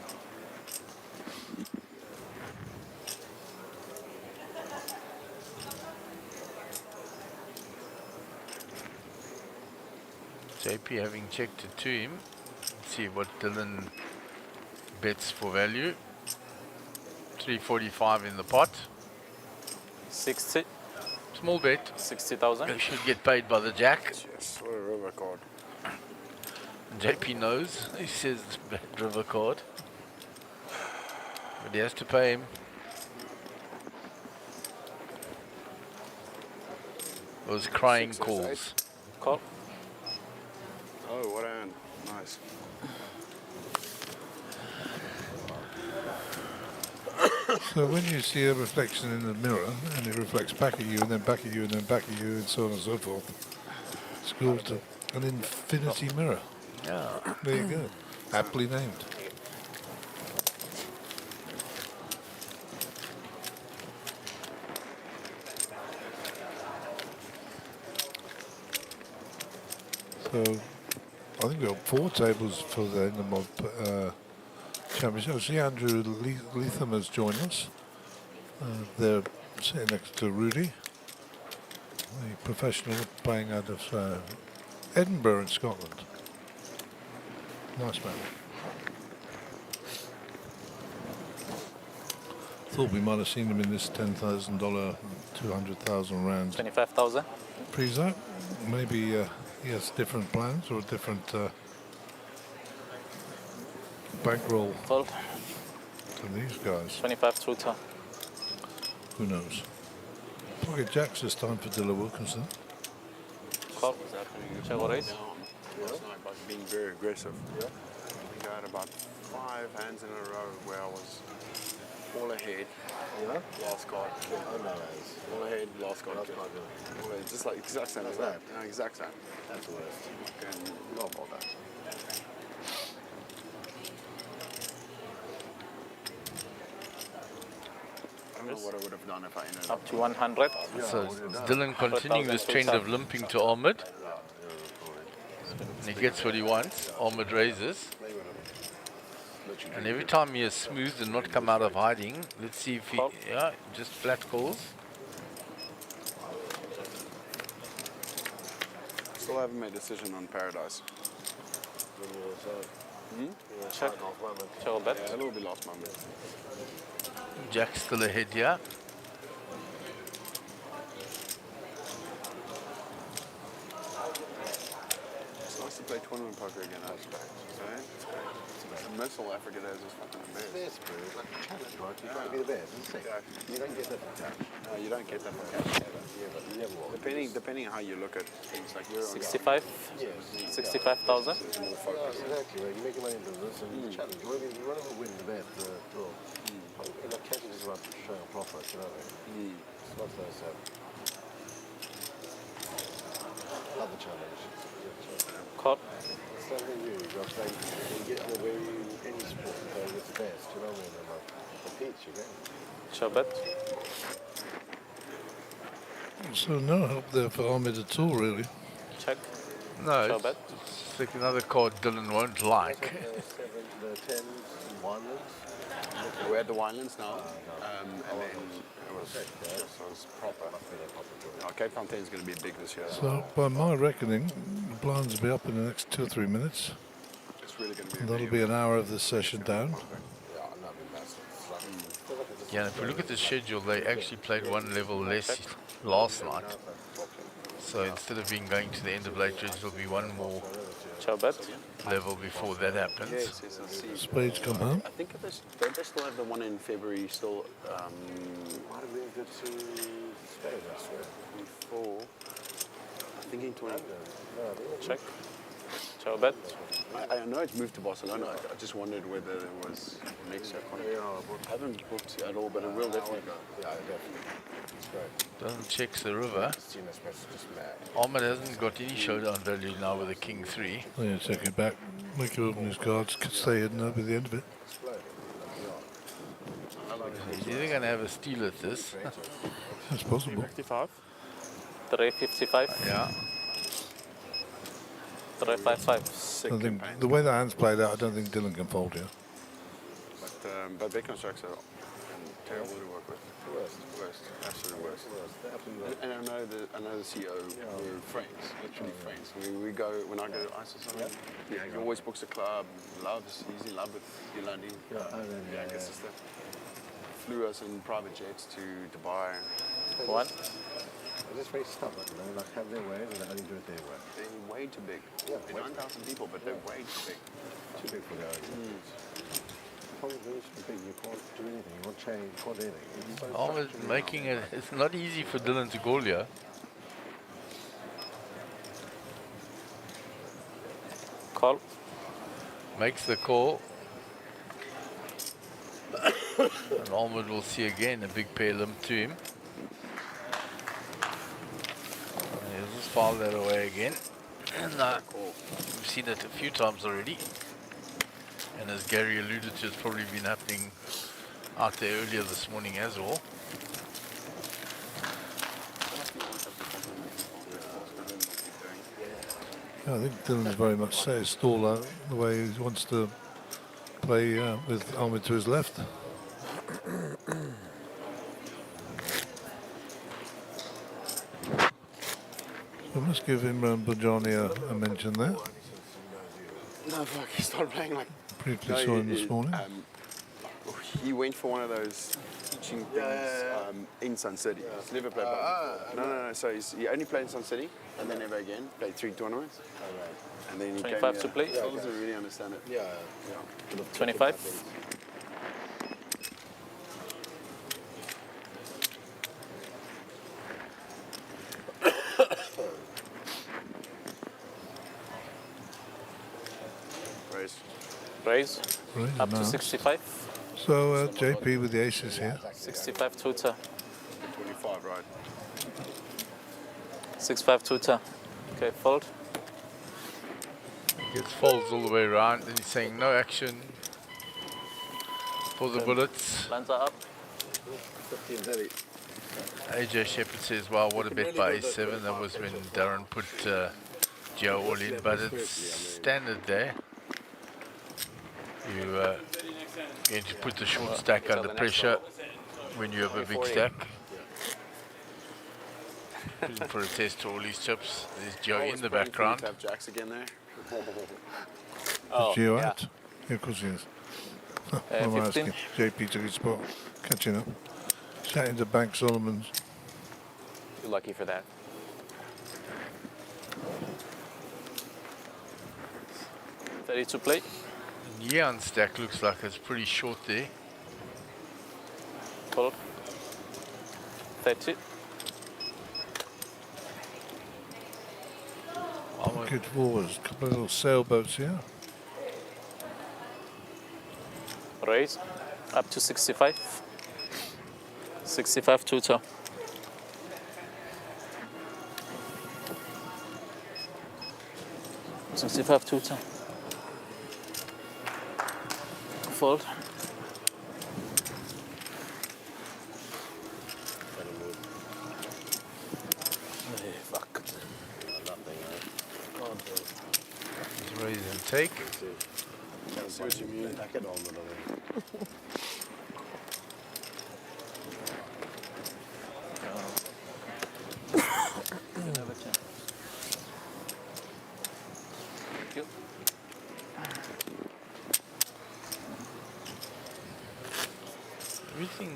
JP having checked it to him. Let's see what Dylan bets for value. 345 in the pot. 60. Small bet. 60,000. You should get paid by the jack. Yes, what a river card. JP knows. He says it's bad river card. But he has to pay him. Those crying 6 calls. Call. Oh, what a hand. Nice. So when you see a reflection in the mirror and it reflects back at you and then back at you and then back at you and so on and so forth, it's called an infinity mirror. Yeah. There you go. Aptly named. So I think we've got 4 tables for the end of Championship. I see Andrew Leatham has joined us. They're sitting next to Rudy, the professional playing out of Edinburgh in Scotland. Nice man. Thought we might have seen him in this $10,000, 200,000 rounds. 25,000. FREEZEOUT. Maybe he has different plans or a different bankroll Fold. to these guys. 25 shooter. Who knows? Pocket jacks this time for Dilla Wilkinson. Call. Check or raise. Last night by being very aggressive. Yeah. I think I had about 5 hands in a row where I was all ahead. Yeah? Last card. Oh, no, All ahead, last card. Last card, All ahead, just like exact same as that. Yeah, exact same. that's the worst. And Not about that. I don't know what I would have done if I ended Up to 100. So Dylan continuing this trend of limping to Ahmed. And he gets what he wants. Ahmed raises. And every time he has smoothed and not come out of hiding, let's see if he, yeah, just flat calls. Still haven't made a decision on Paradise. Check. Check or bet. Yeah, a little bit last moment. Jack's still ahead here. It's nice to play tournament poker again, I suppose. The missile Africa does is fucking amazing. Best, bro. It's like a challenge, right? You try to be the best. It's sick. You don't get that from cash. No, you don't get that from cash. Yeah, but you never will. Depending on how you look at things, like you're on 65. Yeah. 65,000. it's more focus. Exactly, right? You're making money in business and it's a challenge. You want to win the bet, draw. You know, cash is just about showing profit, you know what I mean? It's not so sad. Love the challenge. Call. Something new, you got like, you get on where you, any sport, it's the best, you know what I mean? And like, compete, you get. Check bet. So no help there for Ahmed at all, really. Check. No, Check bet. it's like another card Dylan won't like. The 10s, Winelands. We're at the Winelands now, and then it was proper. Cape Town 10 is going to be big this year. So by my reckoning, the blinds will be up in the next 2 or 3 minutes. It's really going to be. And that'll be an hour of this session down. Yeah, and if we look at the schedule, they actually played one level less last night. So instead of going to the end of late ridge, there'll be one more Check bet. level before that happens. Yes, I see. Spades come home. I think don't they still have the one in February still? Why did we go to Spain, I swear? Before, I think in 20. Check. Check bet. I know it moved to Barcelona. I just wondered whether there was next year. I haven't booked at all, but it will definitely go. Yeah, definitely. It's great. Doesn't check the river. Tina's just mad. Ahmed hasn't got any showdown value now with a king 3. Yeah, take it back. Make you open his cards. Could stay hidden up at the end of it. He's either going to have a steal at this. That's possible. 55. 355. Yeah. 355. Sick I think campaign. the way the hands played out, I don't think Dylan can fold here. But big constructs are terrible to work with. Worst, absolute worst. And I know the CEO. We're friends, literally friends. We go when I go to ISIS. He always books a club. He's in love with Yolandi. Yeah, I guess it's that. Flew us in private jets to Dubai. One. They're just very stubborn, you know, like have their way and they only do it their way. They're way too big. Yeah, They're 9,000 people, but they're way too big. Too big for their own. Probably very big, you can't do anything, you can't change, you can't do anything. It's so Ahmed frustrating. making it, it's not easy for Dylan to call here. Call. Makes the call. And Ahmed will see again a big pair limp to him. And he'll just file that away again. And we've seen it a few times already. And as Gary alluded to, it's probably been happening out there earlier this morning as well. Yeah, I think Dylan's very much set his stall out the way he wants to play with Armin to his left. We must give Imran Bujani a mention there. No, fuck, he started playing like... Briefly saw him this morning. He went for one of those teaching things in Sun City. He's never played before. No. So he only played in Sun City and then never again. Played 3 tournaments. And then he 25 came to play? He doesn't really understand it. Yeah. 25. Raise. Right, Up to now. 65. So JP with the aces here. 65 tutor. 25, right? 65 tutor. Okay, fold. Gets folds all the way around, and he's saying no action for the bullets. Lines are up. 15-30. AJ Shepherd says, well, what a bet by A7. That was when Darren put Joe all in, but it's standard there. You going to put the short stack under pressure when you have a big stack. Looking for a test to all these chips. There's Joe in the background. Have jacks again there. Oh, Geo yeah. out. Yeah, of course he is. What am I 15. asking? JP took his spot. Catching up. Chatting to Bank Solomon's. You're lucky for that. Ready to play. Yeon stack looks like it's pretty short there. Fold. 30. Good forwards. Couple of little sailboats here. Raise. Up to 65. 65 tutor. $65 tutor. Fold. Fuck. Nothing, He's raise and take. I see what you mean. I can almost Thank you. Everything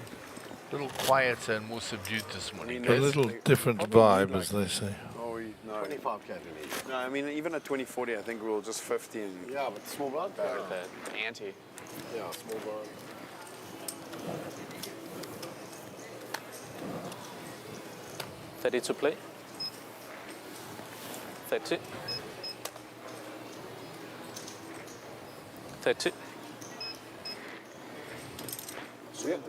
a little quieter and more subdued this morning. A guys. little different vibe, as they say. Oh, no. 25 cat we need. No, I mean, even at 2040, I think we'll just 50 and... Yeah, but small blind. The ante. Yeah, small blind. Ready to play. 30. 30.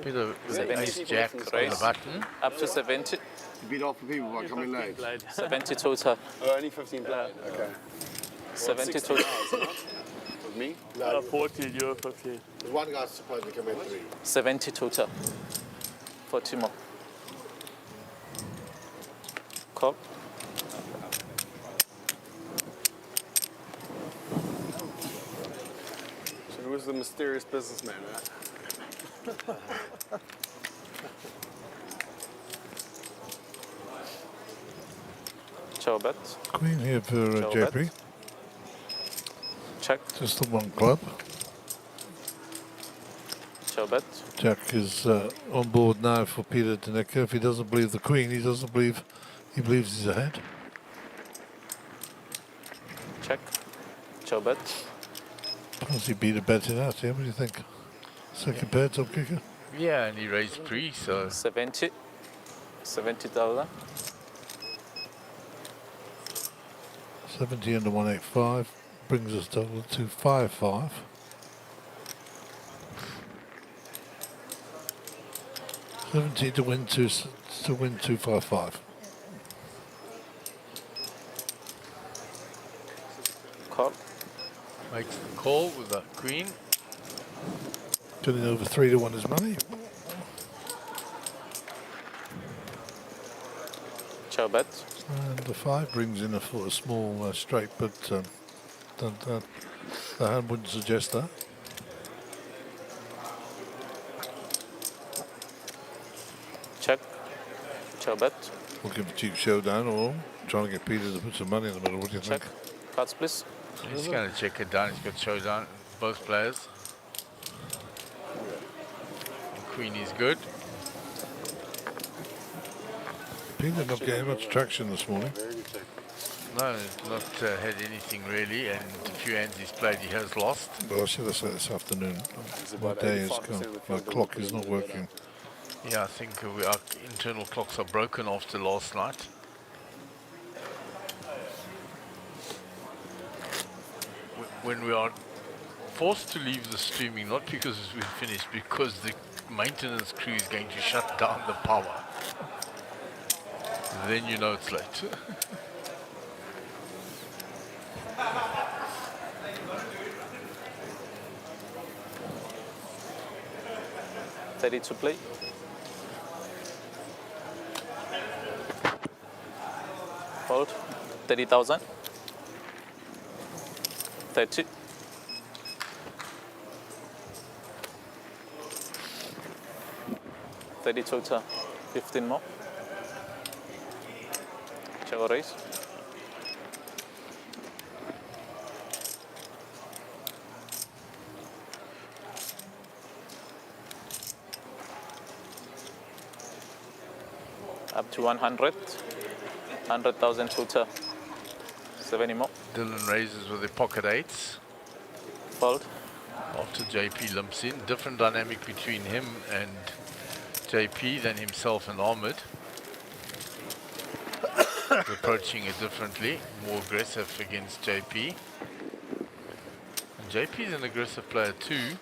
Bit of with an ace jack on the raise. button. Up to 70. You beat off the people by coming late. 70 tutor. Oh, only 15 played. Okay. 70 tutor. With me? No, 14, you're 15. there's one guy's supposed to come in 3. 70 tutor. 40 more. Call. So who was the mysterious businessman, right? Ciao bet. Queen here for Ciao, JP. bet. Check. Just the one club. Ciao bet. Jack is on board now for Peter Denecker. If he doesn't believe the Queen, he doesn't believe, he believes he's ahead. Check. Ciao bet. Perhaps he beat a bet in out here. What do you think? Second pair, top kicker. Yeah, and he raised pre, so 70. $70. 70 under 185 brings us total to 5-5. $70 to win 255. Call. makes the call with the queen. Getting over 3 to 1 his money. Ciao bet. And the 5 brings in a small straight, but the hand wouldn't suggest that. Show bet. Looking for cheap showdown or trying to get Peter to put some money in the middle. What do you Check. think? Cards, please. He's going to check it down. He's got showdown, both players. Queen is good. Peter not getting much traction this morning. Very good check. No, he's not had anything really, and the few hands he's played, he has lost. But I should have said this afternoon. My about day is 85% gone. of the My field clock that is we not put in working. Yeah, I think our internal clocks are broken after last night. When we are forced to leave the streaming, not because we're finished, because the maintenance crew is going to shut down the power. Then you know it's late. Ready to play. Fold. 30,000. 30. 30 total. 15 more. Check or raise. Up to 100. 100,000 total. 70 more. Dylan raises with the pocket eights Fold. after JP limps in. Different dynamic between him and JP than himself and Ahmed. Approaching it differently, more aggressive against JP. And JP is an aggressive player too.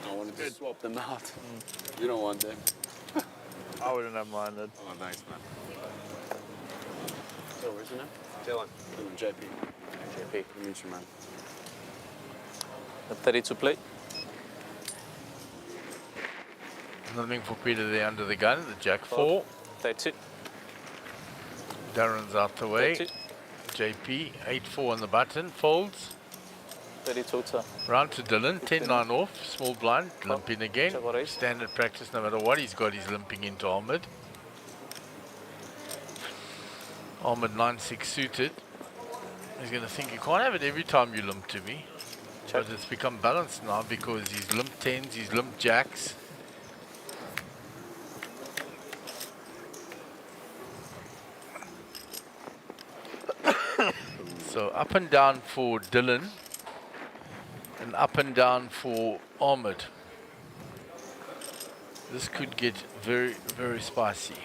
I wanted to swap them out. You don't want them. I wouldn't have minded. Oh, nice, man. So, where's your name? Dylan. JP. JP. Good to meet you, man. 30 to play. Nothing for Peter there under the gun, the Jack 4. 30. Darren's out the way. 30. JP, 8-4 on the button, folds. 30 total. Round to Dylan, 10-9 off, small blind, limp in again. Check or raise. Standard practice, no matter what he's got, he's limping into Ahmed. Ahmed 9-6 suited. He's going to think, you can't have it every time you limp to me. Check. But it's become balanced now because he's limp 10s, he's limp jacks. So up and down for Dylan. And up and down for Ahmed. This could get very, very spicy.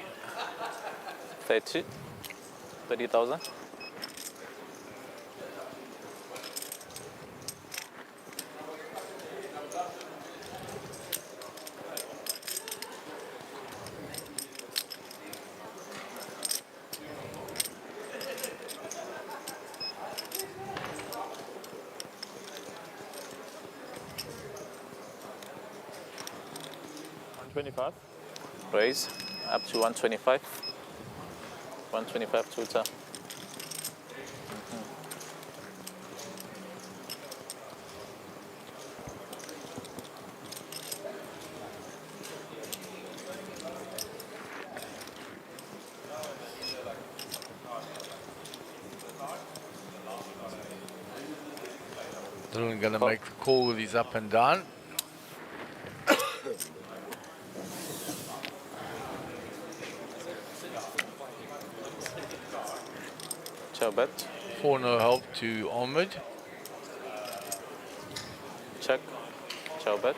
30. 30,000. Raise up to 125. 125 total. Dylan gonna make the call with his up and down. Ciao bet. 4 no help to Ahmed. Check. Ciao bet.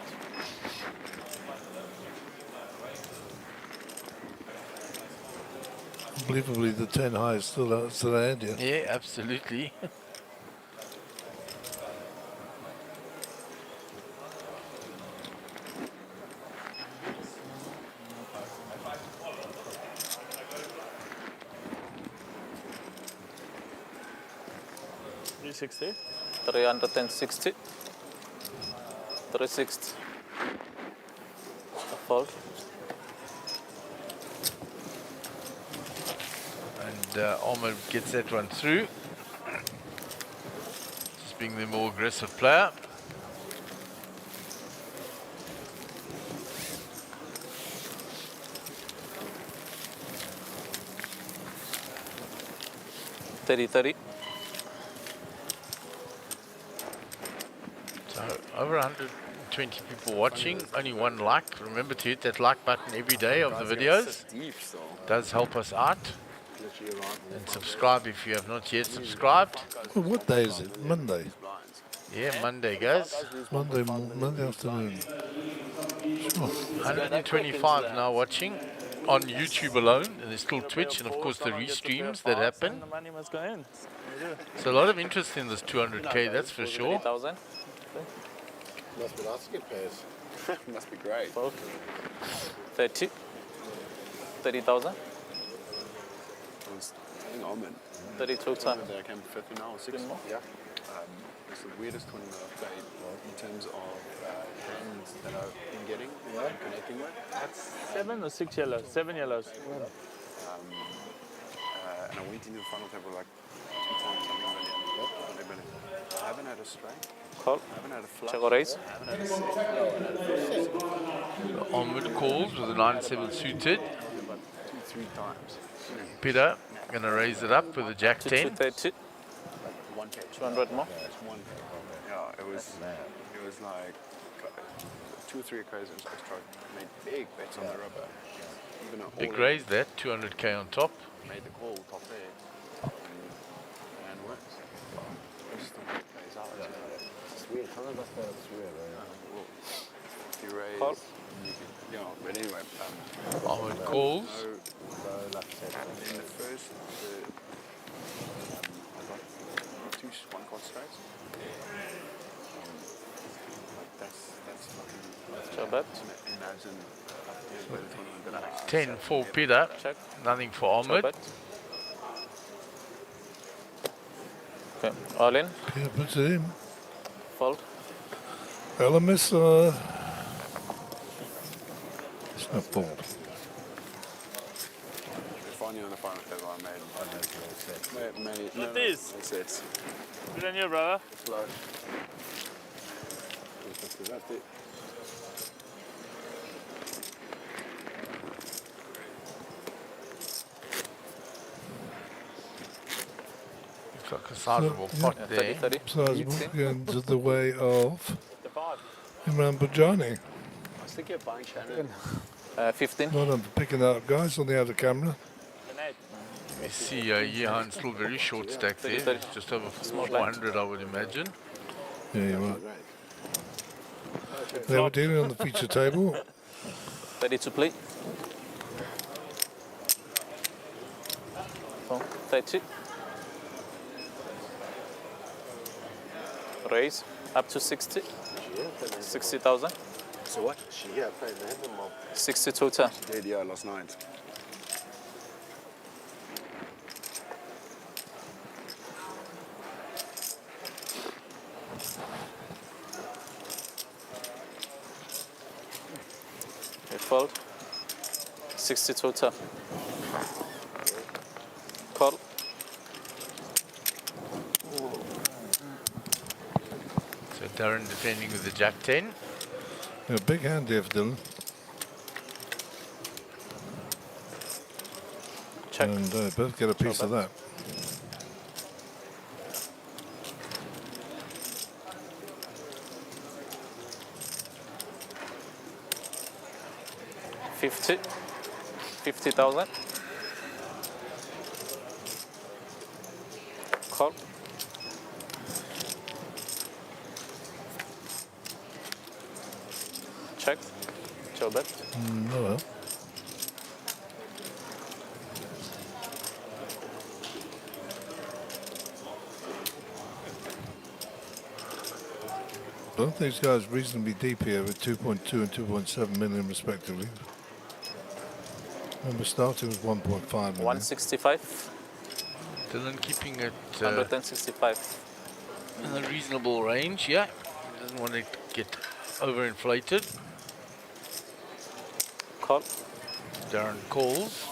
Unbelievably, the 10 high is still ahead, yeah. Yeah, absolutely. $360. 360. 360. A fold. Ahmed gets that one through. Just being the more aggressive player. $30. So over 120 people watching, only one like. Remember to hit that like button every day of the videos. Does help us out. And subscribe if you have not yet subscribed. Well, what day is it? Monday. Yeah, Monday, guys. Monday afternoon. Sure. 125 now watching on YouTube alone, and there's still Twitch and of course the restreams that happen. The money must go in. So a lot of interest in this 200k, that's for sure. 30,000. Must be nice to get pairs. Must be great. 30. 30,000. I think Ahmed. 32 times. I came 50 now or 60. more? Yeah. It's the weirdest tournament I've played in terms of hands that I've been getting and connecting with. That's 7 or 6 yellows? 7 yellows. And I went into the final table like 2 times, something million. I haven't had a strike. Call. I haven't had a flush. Check or raise. I haven't had a set. No, I haven't had a set. Ahmed calls with a 9-7 suited. About 2-3 times. Peter gonna raise it up with a jack 10. 230. 1K. 200 more. It's 1K. Yeah, it was like 2 or 3 occasions I struck, made big bets on the rubber. Even an Big all-in, raise that, 200k on top. made the call top there and wins. Just the way it plays out. It's weird. How does that weird? Well, if you raise, Call. you can, you know, but anyway, Ahmed calls. so So, like I said, in the first, I got 2 1-card strikes. Like that's fucking. Check bet. Imagine where the tournament that I 10 for Peter. Check. Nothing for Check Ahmed. bet. Okay. All in. Yeah, puts it in. Fold. Elemis, it's not fault. Finally on the final table I made. What is? That's it. Good on you, brother. Slow. That's it. Looks like a sizable pot Yeah, there. 30. So I was going to the way of The 5. Imran Bajani. I was thinking of buying Shannon. 15. Well done for picking that up, guys, on the other camera. An 8. We see Yehan still very short stack there. 30. Just over 400, I would imagine. Yeah, you're right. They were dealing on the feature table. 30 to play. 30. Raise up to 60. 60,000. so what? She here playing the hand mob. 62 turn. Did, yeah, last night. We fold. 62 turn. Call. So Darren defending with the jack 10. Yeah, big hand here for Dylan. Check. And both get a piece of that. $50,000. 50,000. Call. Check. Show bet. Oh well. Both these guys reasonably deep here with 2.2 and 2.7 million respectively. Remember starting was 1.5 million. 165. Dylan keeping it 165. in a reasonable range, yeah. He doesn't want to get overinflated. Call. Darren calls.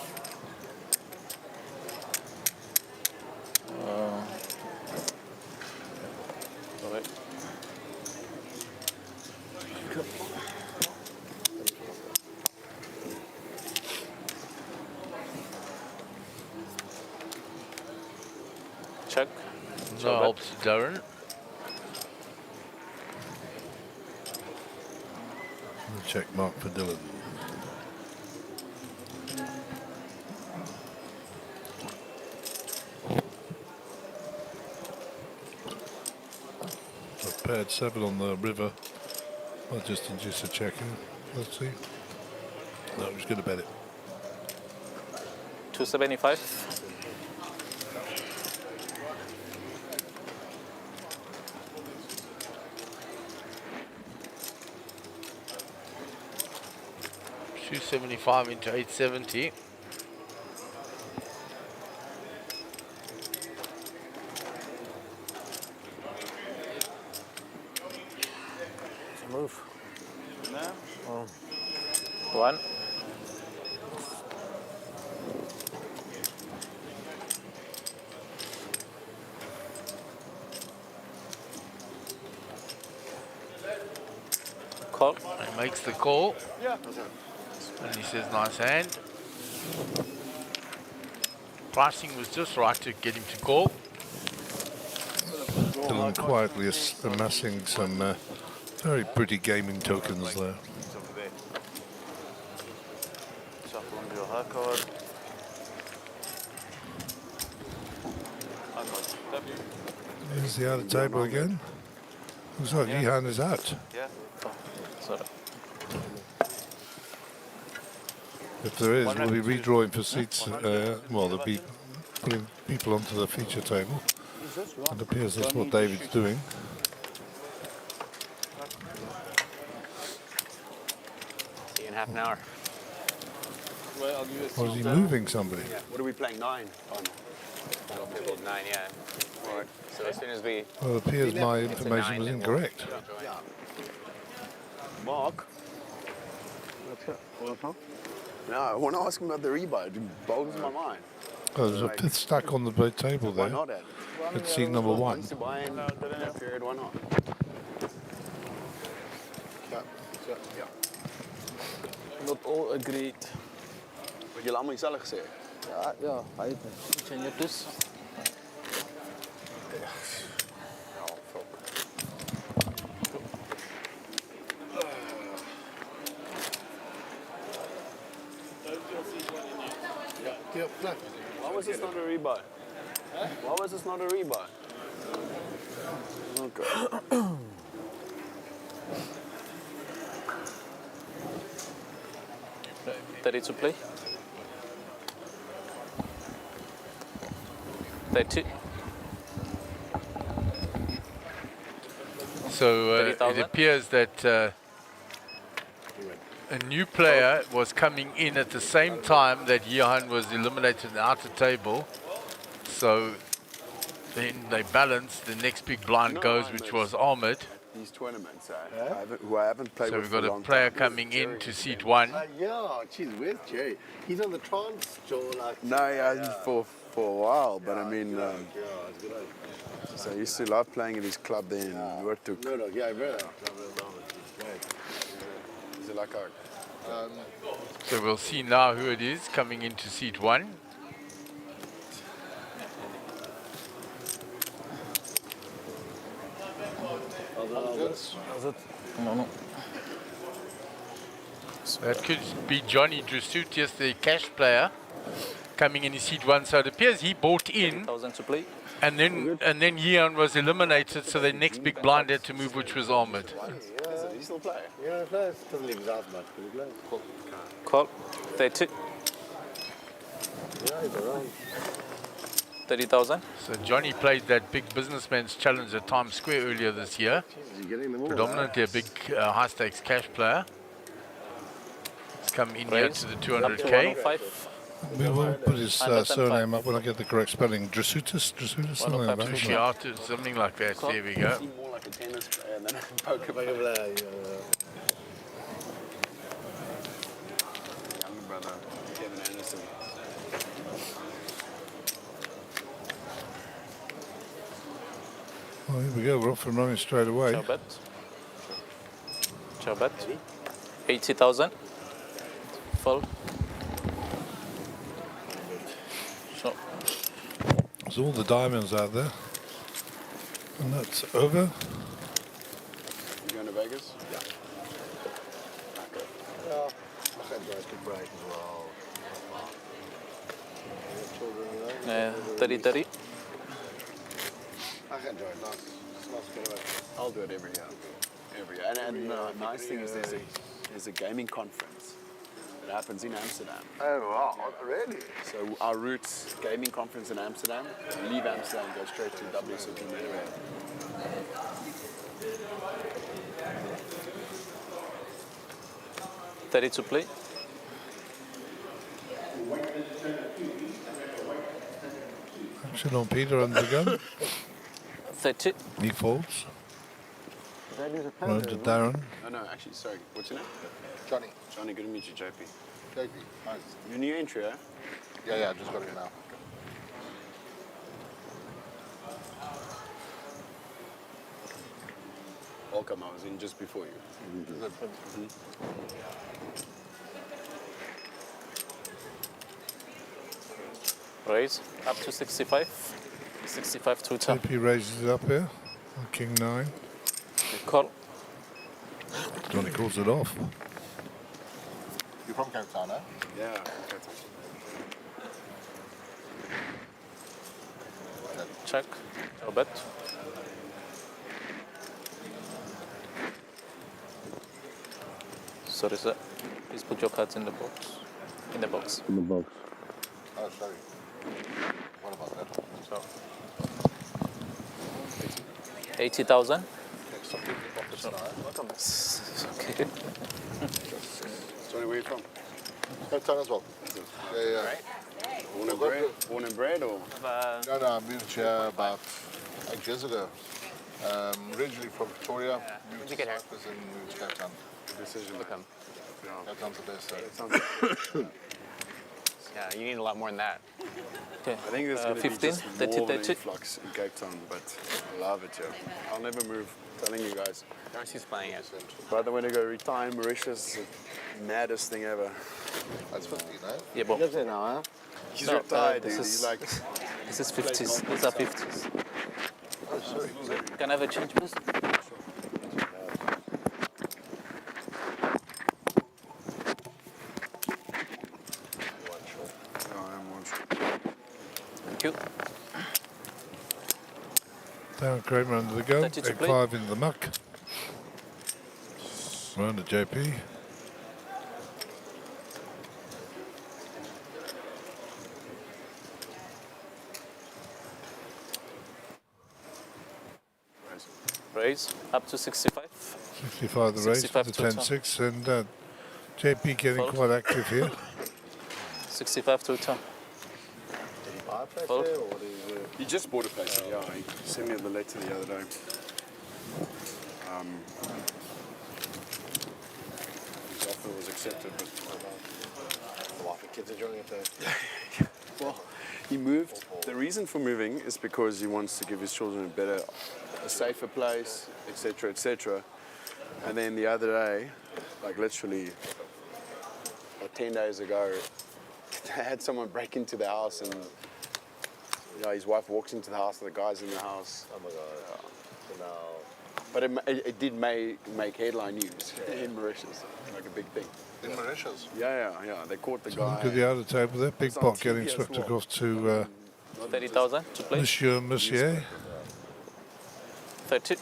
Check. No helps Darren. Check mark for Dylan. A paired 7 on the river. I'll just induce a check here. Let's see. No, I'm just going to bet it. 275. $275 into 870. Move. One. Call. He makes the call. Yeah. And he says, nice hand. Pricing was just right to get him to call. Dylan quietly amassing some very pretty gaming tokens there. Shuffle into your high card. Here's the outer table again. Looks like Yihan is out. Yeah. Sorry. If there is, we'll be redrawing for seats. Well, they'll be putting people onto the feature table. It appears that's what David's doing. See you in half an hour. Or is he moving somebody? What are we playing? 9? That'll table 9, yeah. Right. So as soon as we Well, it appears my information was incorrect. Mark? No, I want to ask him about the rebuy. It boggles my mind. Oh, there's a fifth stack on the table Why there. not, Ed? It's seat number 1. Wants to buy in that period, why not? Yeah. Not all agreed. Wat jullie allemaal gezellig gezegd. Ja, hij heeft Zijn je dus? Ja, fuck. Yep, flat. Why was this not a rebuy? Why was this not a rebuy? Okay. 30 to play. 30. So it 30,000? appears that a new player was coming in at the same time that Johan was eliminated in the outer table. So then they balanced. The next big blind goes, which was Ahmed. These tournaments, who I haven't played So with we've for got a a long player time. coming in to seat 1. Yeah, geez, where's Jerry? He's on the trans show, like. No, yeah, for a while, but I mean, Yeah, it's good. so I used to love playing at his club then. Where to? No, yeah, I read that. Is it like a? So we'll see now who it is coming into seat 1. That could be Johnny Drusutius, the cash player, coming in seat 1. So it appears he bought in, 1000 to play. and then Yian was eliminated. So the next big blind had to move, which was Ahmed. Is he still playing? Yeah, he plays. Doesn't leave his house much, but he plays. Call. 30. Yeah, he's around. 30,000. So Johnny played that big businessman's challenge at Times Square earlier this year. He's getting them all. Predominantly a big high stakes cash player. He's come in here Raise. to the Up to 200k. 105. We will put his 105. surname up when I get the correct spelling. Drasutis, something like that. isn't it? Drusutius, something like that. There we go. Seem more like a tennis player than a poker Like a player. player, yeah. Younger brother, Kevin Anderson. Well, here we go. We're off and running straight away. Ciao bet. Ciao bet. 80,000. Full. So There's all the diamonds out there. And that's over. You going to Vegas? Yeah. Okay. Well, I had guys could break as well. Children, you know. 30-30. I can enjoy it. Nice. It's nice to get away. I'll do it every year. Every year. And the nice thing is there's a gaming conference that happens in Amsterdam. Oh, wow. Really? So our routes, gaming conference in Amsterdam, leave Amsterdam, go straight to WSOP main event. 30 to play. Action on Peter under the gun. 30. He folds. That is a Round to Darren. No, actually, sorry. What's your name? Johnny. Johnny, good to meet you, JP. JP. Nice. Your new entry, eh? Yeah, I've just got it now. Welcome, I was in just before you. Good. Raise up to 65. 65 to turn. JP raises it up here. On King 9. Call. Johnny calls it off. You're from Cape Town, eh? Yeah, okay. Check. Or bet. Sorry, sir. Please put your cards in the box. In the box. In the box. Oh, sorry. What about that? So. 80,000. Something pockets now, eh? Welcome. Okay. Johnny, where are you from? Cape Town as well. Yeah. Born and bred or? No, I moved here about 8 years ago. Originally from Victoria. Moved to Cyprus and moved to Cape Town. Good decision. Welcome. Cape Town's the best. Yeah, you need a lot more than that. Okay. I think there's going to 15, be just 30, more of an 30. influx in Cape Town, but I love it here. I'll never move, telling you guys. Darcy's playing it. Brother, when I go retire in Mauritius, it's the maddest thing ever. That's 15, eh? Yeah, Bob. Lives there now, huh? He's No, retired, this dude. is- He's like, This is 50s. These are 50s. Oh, sorry. Can I have a change, please? I'm one shot. Thank you. Darren Kramer under the gun. 30 to Egg play. 5 in the muck. Round to JP. Raise up to 65. 65 the race. 65 The to 10-6. And JP getting Fold. quite active here. 65 to turn. Buy a place Fold. there, or what is it? He just bought a place, yeah. He sent me the letter the other day. His offer was accepted, but The wife and kids enjoying it there. well, he moved. The reason for moving is because he wants to give his children a safer place, etc., etc. And then the other day, like literally 10 days ago, they had someone break into the house, and his wife walks into the house, and the guy's in the house. Oh my God. So now, But it did make headline news in Mauritius, like a big thing. in Mauritius. Yeah. They caught the So guy. look at the outer table there. Big It's on pot TV getting as swept well. across to 30,000 to play. Monsieur. 30.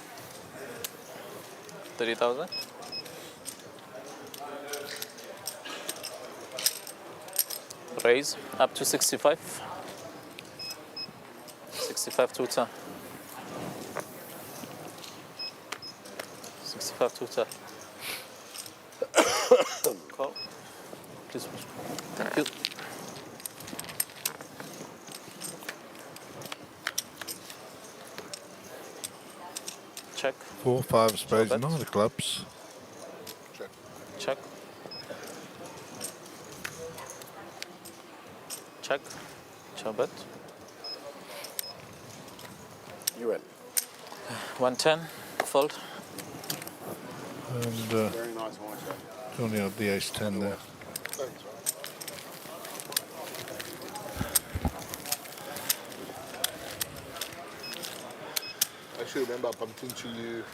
30,000. Raise up to 65. 65 to turn. 65 to turn. Call. Please. Thank you. Check. 4, 5 spades, bet. 9 of clubs. Check. Check. Check bet. You win. 110. Fold. And Very nice one, Joe. Johnny had the ace 10 there. Thanks, man. actually remember I bumped into you.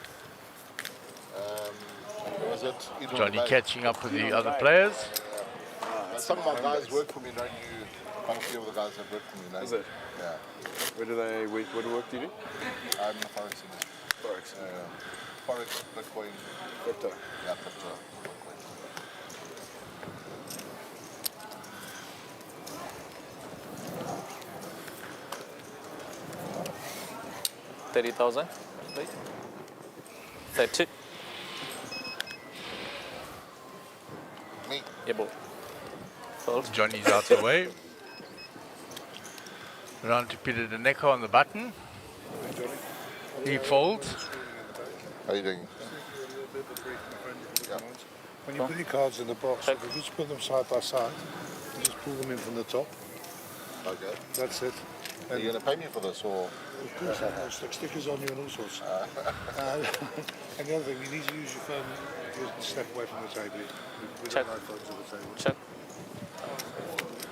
Was it? Eaton on Johnny the Bay. catching up with the other players. And some of my guys work for me, don't you? Quite a few of the guys that work for me, know. Is it? Yeah. What work do you do? I'm in the Forex industry. Forex. Forex, Bitcoin, Crypto. yeah, crypto. Bitcoin. 30,000. Right? 30. Me. Yeah, bro. Fold. Johnny's out the way. Round to Peter the Necker on the button. He folds. How are you doing? When you put your cards in the box, Check. if you just put them side by side, you just pull them in from the top. Okay. That's it. Are you going to pay me for this, or? Of course, I'll stick stickers on you and all sorts. And the other thing, you need to use your phone. You can step away from the table. We Check. don't like phones at the table. Check.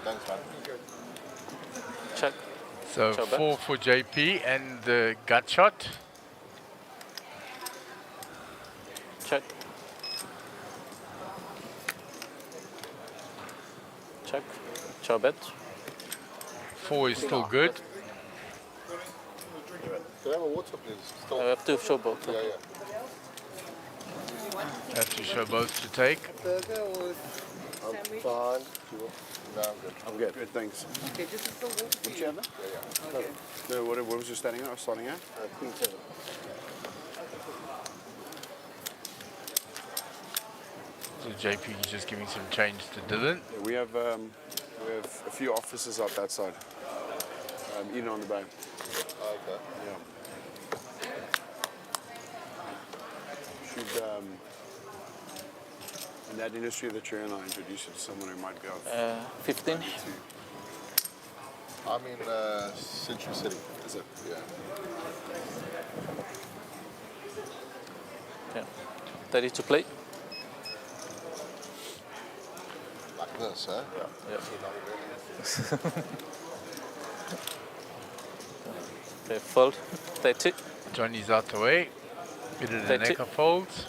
Thanks, man. Check. So Show bet. 4 for JP and the gut shot. Check. Check. Show bet. 4 is still good. Can I have a water, please? Still. I have to show both. Yeah. Have to show both to take. I'm fine. No, I'm good. I'm good. Good, thanks. Okay, this is the water. What you have there? Okay. No, what was you starting at? Queen 7. So JP is just giving some change to Dylan. Yeah, we have a few offices out that side. Eaton on the Bay. Okay. Yeah. Should in that industry that you're in, I'll introduce you to someone who might be of 15. I'm in Century City. Is it? Yeah. Yeah. 30 to play. Like this, huh? Yeah. Okay, fold. 30. Johnny's out the way. Peter the 30. Necker folds.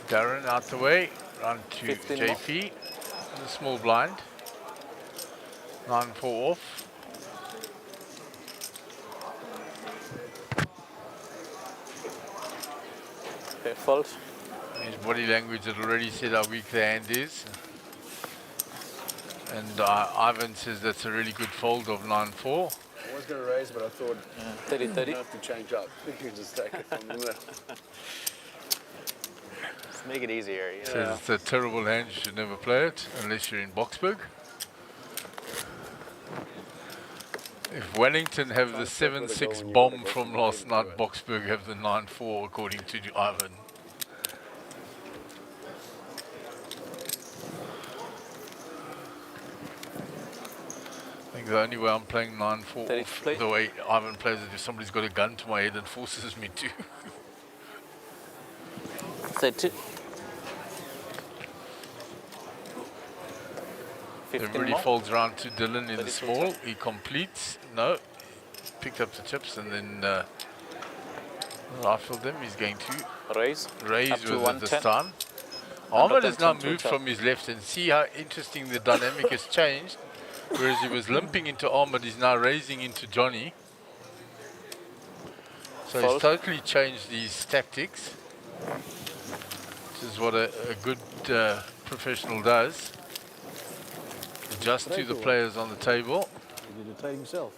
Darren out the way. Round to 15 JP. The small blind. 9-4 off. Okay, fold. His body language had already said how weak the hand is. And Ivan says that's a really good fold of 9-4. I was going to raise, but I thought 30, 30. I have to change up. You can just take it from there. Let's make it easier. You know? Says it's a terrible hand, you should never play it unless you're in Boxburg. If Wellington have the 7-6 bomb from last night, Boxburg have the 9-4 according to Ivan. I think the only way I'm playing 9-4 Ready to off, play? the way Ivan plays it, if somebody's got a gun to my head and forces me to. 30. 15 Everybody more. folds around to Dylan in the 32 small. He completes. No. Picked up the chips and then rifled them. He's going to Raise. raise Up to with it this 110. time. Ahmed has now 110 moved to from his left and see how interesting the dynamic has changed. Whereas he was limping into Ahmed, he's now raising into Johnny. So he's Fold. totally changed his tactics. This is what a good professional does. Adjust to the players on the table. He did the trading himself.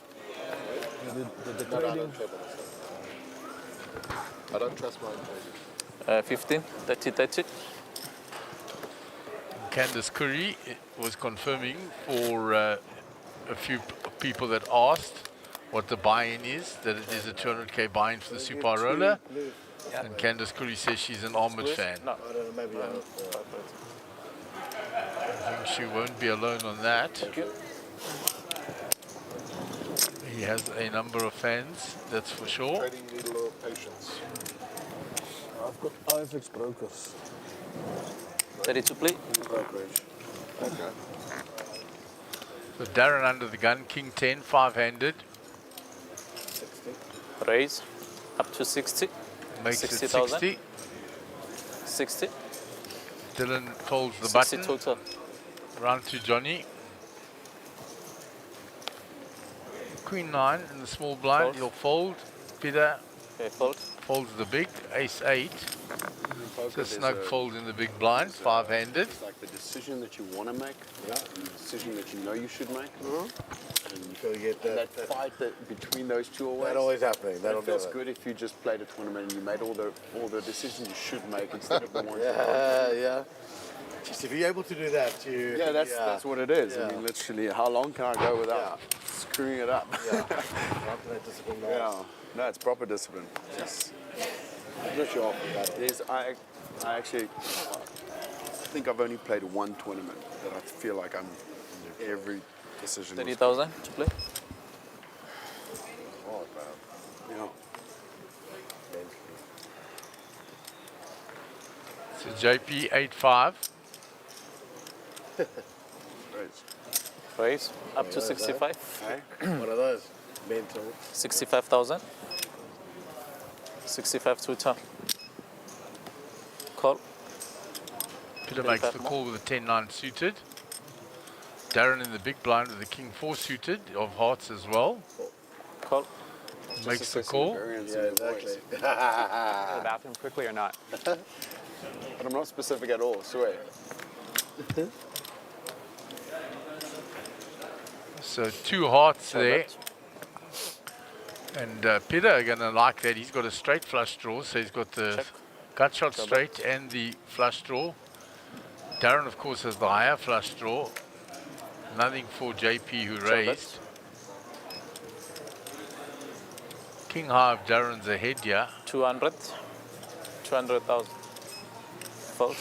He did the No, I trading. don't trade myself. I don't trust my own trading. 15. 30, 30. Candice Curry was confirming for a few people that asked what the buy-in is, that it is a 200k buy-in for the Super Roller. And Candice Curry says she's an Ahmed fan. No. I don't know, maybe I think she won't be alone on that. Thank you. He has a number of fans, that's for sure. trading need a little patience. I've got IFX brokers. 30 to play. Brokerage. Okay. So Darren under the gun, King 10, 5-handed. 60. Raise up to 60. Makes 60,000. it 60. 60. Dylan folds the 60 button. total. Round to Johnny. Queen 9 in the small blind. Fold. He'll fold. Peter Okay, fold. folds the big. Ace 8. Poker, It's a there's snug fold in the big blind. 5-handed. It's like the decision that you want to make, and the decision that you know you should make. And You've got to get and that. that fight that between those two always. That always happening. That'll It feels never. good if you just played a tournament and you made all the decisions you should make instead of the ones. Yeah. Just if you're able to do that, you. Yeah, that's what it is. I Yeah. mean, literally, how long can I go without screwing it up? Yeah. After that discipline, Yeah. No, it's proper discipline. Yes. I'm not sure after that. There's, I actually think I've only played one tournament that I feel like I'm every decision. was- 30,000 to play. Oh, man. Yeah. So JP 8-5. Right. Raise up to Yeah, 65. Hey? One of those. Mental. 65,000. 65 to turn. Call. Peter Very makes the fat call with a 10-9 suited. Darren in the big blind with the King 4 suited of hearts as well. Call. Makes the Just call. variance Yeah, in your voice. exactly. To the bathroom quickly or not? But I'm not specific at all, swear. So 2 hearts Show there. bet. And Peter are going to like that. He's got a straight flush draw, so he's got the Check. gut shot Show straight and the flush draw. Darren, of course, has the higher flush draw. Nothing for JP who bet. raised. King high of Darren's ahead here. 200. 200,000. Fold.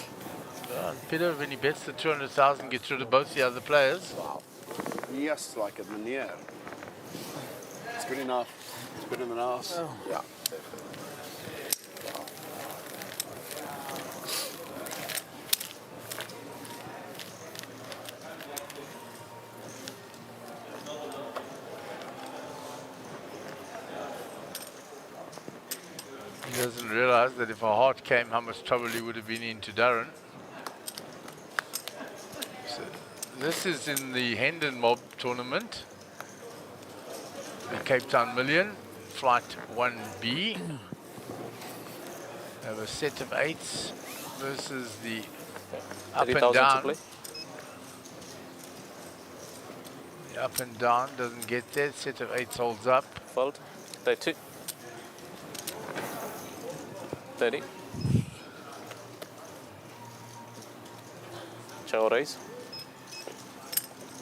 And Peter, when he bets the 200,000, gets rid of both the other players. Yes, like a manier. It's good enough. It's better than ours. Yeah. He doesn't realize that if a heart came, how much trouble he would have been into Darren. So this is in the Hendon Mob tournament. The Cape Town Million, flight 1B. Have a set of 8s versus the up and 30,000 to down. play. The up and down doesn't get there. Set of 8s holds up. Fold. 30. 30. Chow raise.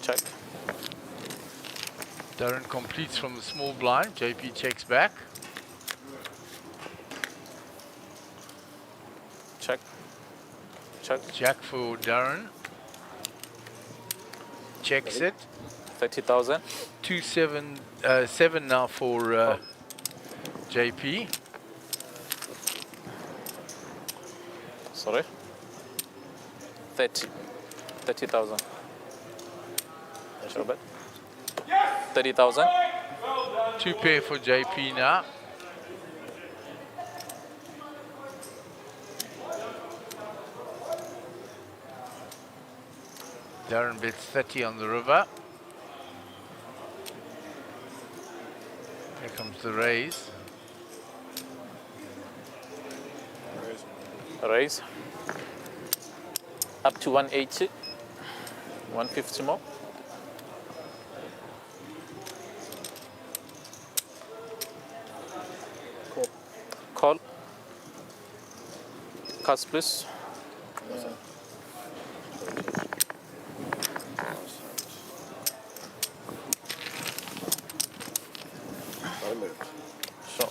Check. Darren completes from the small blind. JP checks back. Check. Check. Jack for Darren. Checks it. 30,000. 7 now for JP. Sorry. 30. 30,000. Show bet. 30,000. 2 pair for JP now. Darren bets 30 on the river. Here comes the raise. Raise. Up to 180. 150 more. Call. Cast please. Sure.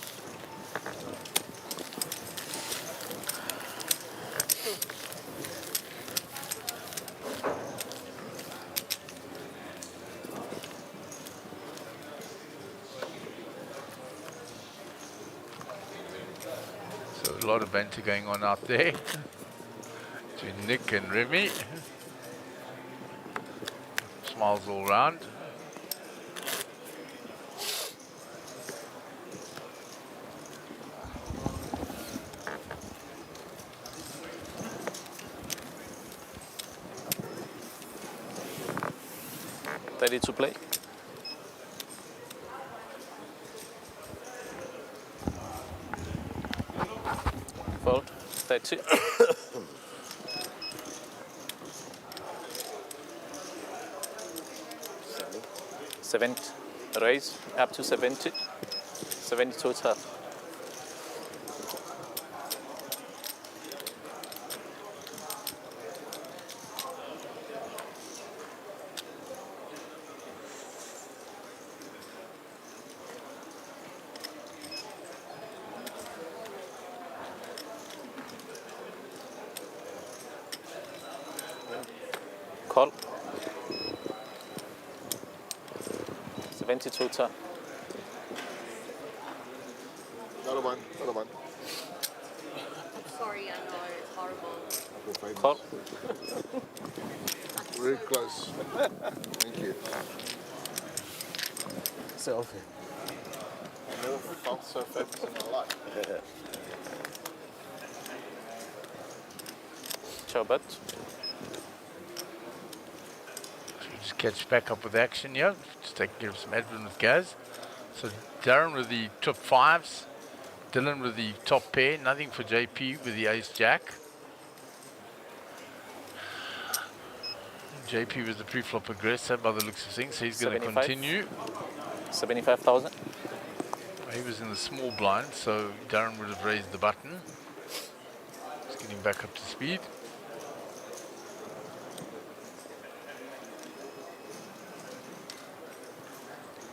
So a lot of banter going on out there between Nick and Remy. Smiles all round. Ready to play. Fold. 30. 70. Raise up to 70. 70 total. Call. 70 total. Another one, another one. Sorry, I know it's horrible. Call. Very close. Thank you. Selfie. I never felt so famous in my life. Showbet. Just catch back up with action here. Just take care of some admin with Gaz. So Darren with the top fives. Dylan with the top pair. Nothing for JP with the ace jack. JP was the pre-flop aggressor by the looks of things, so he's going to 75. continue. 75,000. He was in the small blind, so Darren would have raised the button. Just getting back up to speed.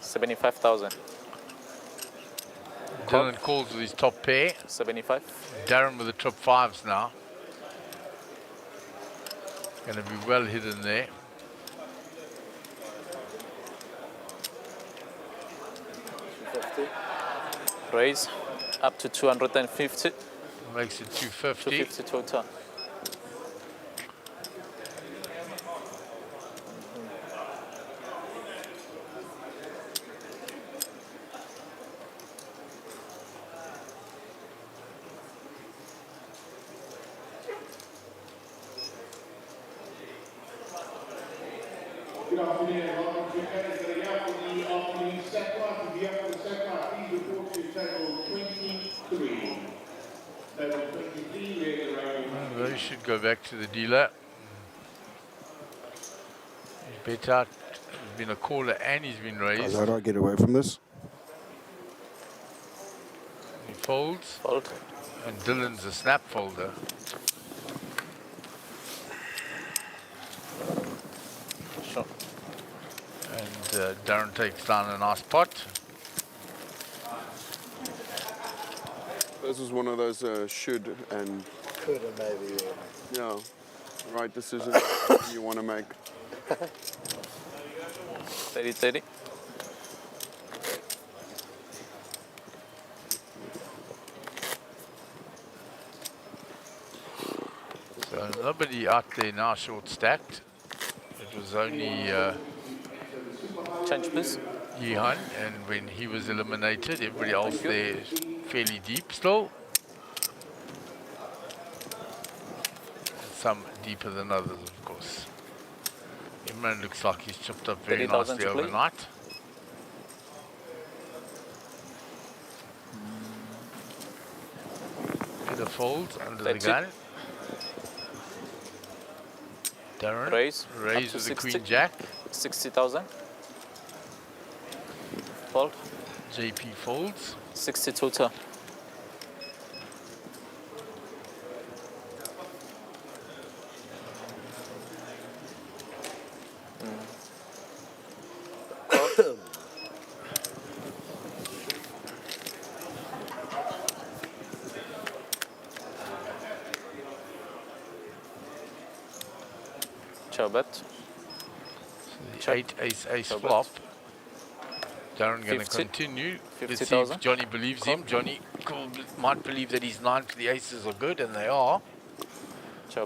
$75,000. Dylan calls with his top pair. 75. Darren with the top fives now. Going to be well hidden there. Raise up to 250. Makes it 250. 250 total. Good afternoon and welcome to Canada. The afternoon satellite. The afternoon satellite, please report to table 23. Table 23, where the row. Well, they should go back to the dealer. He's bet out. He's been a caller and he's been raised. How do I get away from this? He folds. Fold. And Dylan's a snap folder. Sure. And Darren takes down a nice pot. This is one of those should and Could have maybe. yeah, right decision you want to make. 30. So nobody out there now short stacked. It was only Change please. Yehan, and when he was eliminated, everybody else there is fairly deep still. Some deeper than others, of course. Imran looks like he's chopped up very 30,000 nicely to play. overnight. Peter folds under the 30. gun. Darren Raise. Up raised to with the 60. queen jack. 60,000. Fold. JP folds. 60 total. Bet. The Check. 8 ace ace So flop. Darren going to 50. continue. Let's see 50,000. if Johnny believes him. Johnny might believe that his 9 for the aces are good, and they are.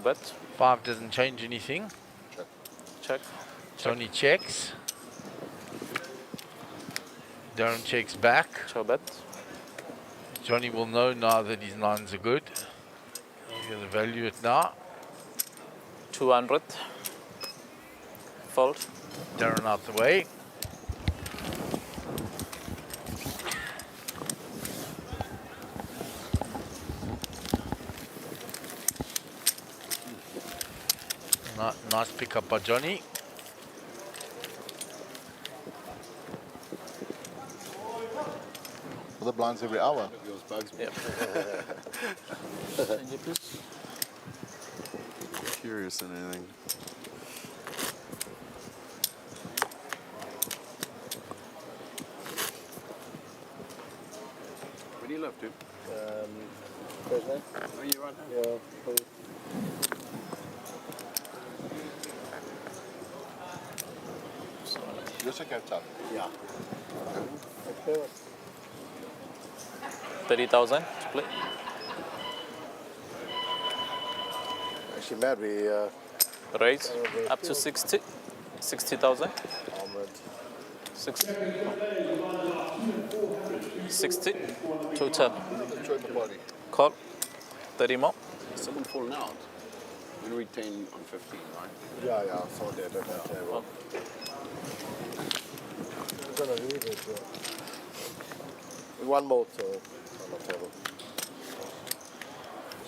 Bet. 5 doesn't change anything. Check. Johnny checks. Darren checks back. Bet. Johnny will know now that his 9s are good. He's going to value it now. 200. Fold. Darren out the way. Nice pick up by Johnny. The blinds every hour. Yours bugs me. Yep. Curious than anything. Where do you live, dude? President? Are you right now? Yeah. You're also Cape Town. Yeah. Okay. 30,000 to play. Actually, Matt, we Raise up to 60. 60,000. armored. 60. 60. Total. Enjoy the party. Call. 30 more. Someone falling out. We retain on 15, right? Yeah, so they don't have table. One more to on the table.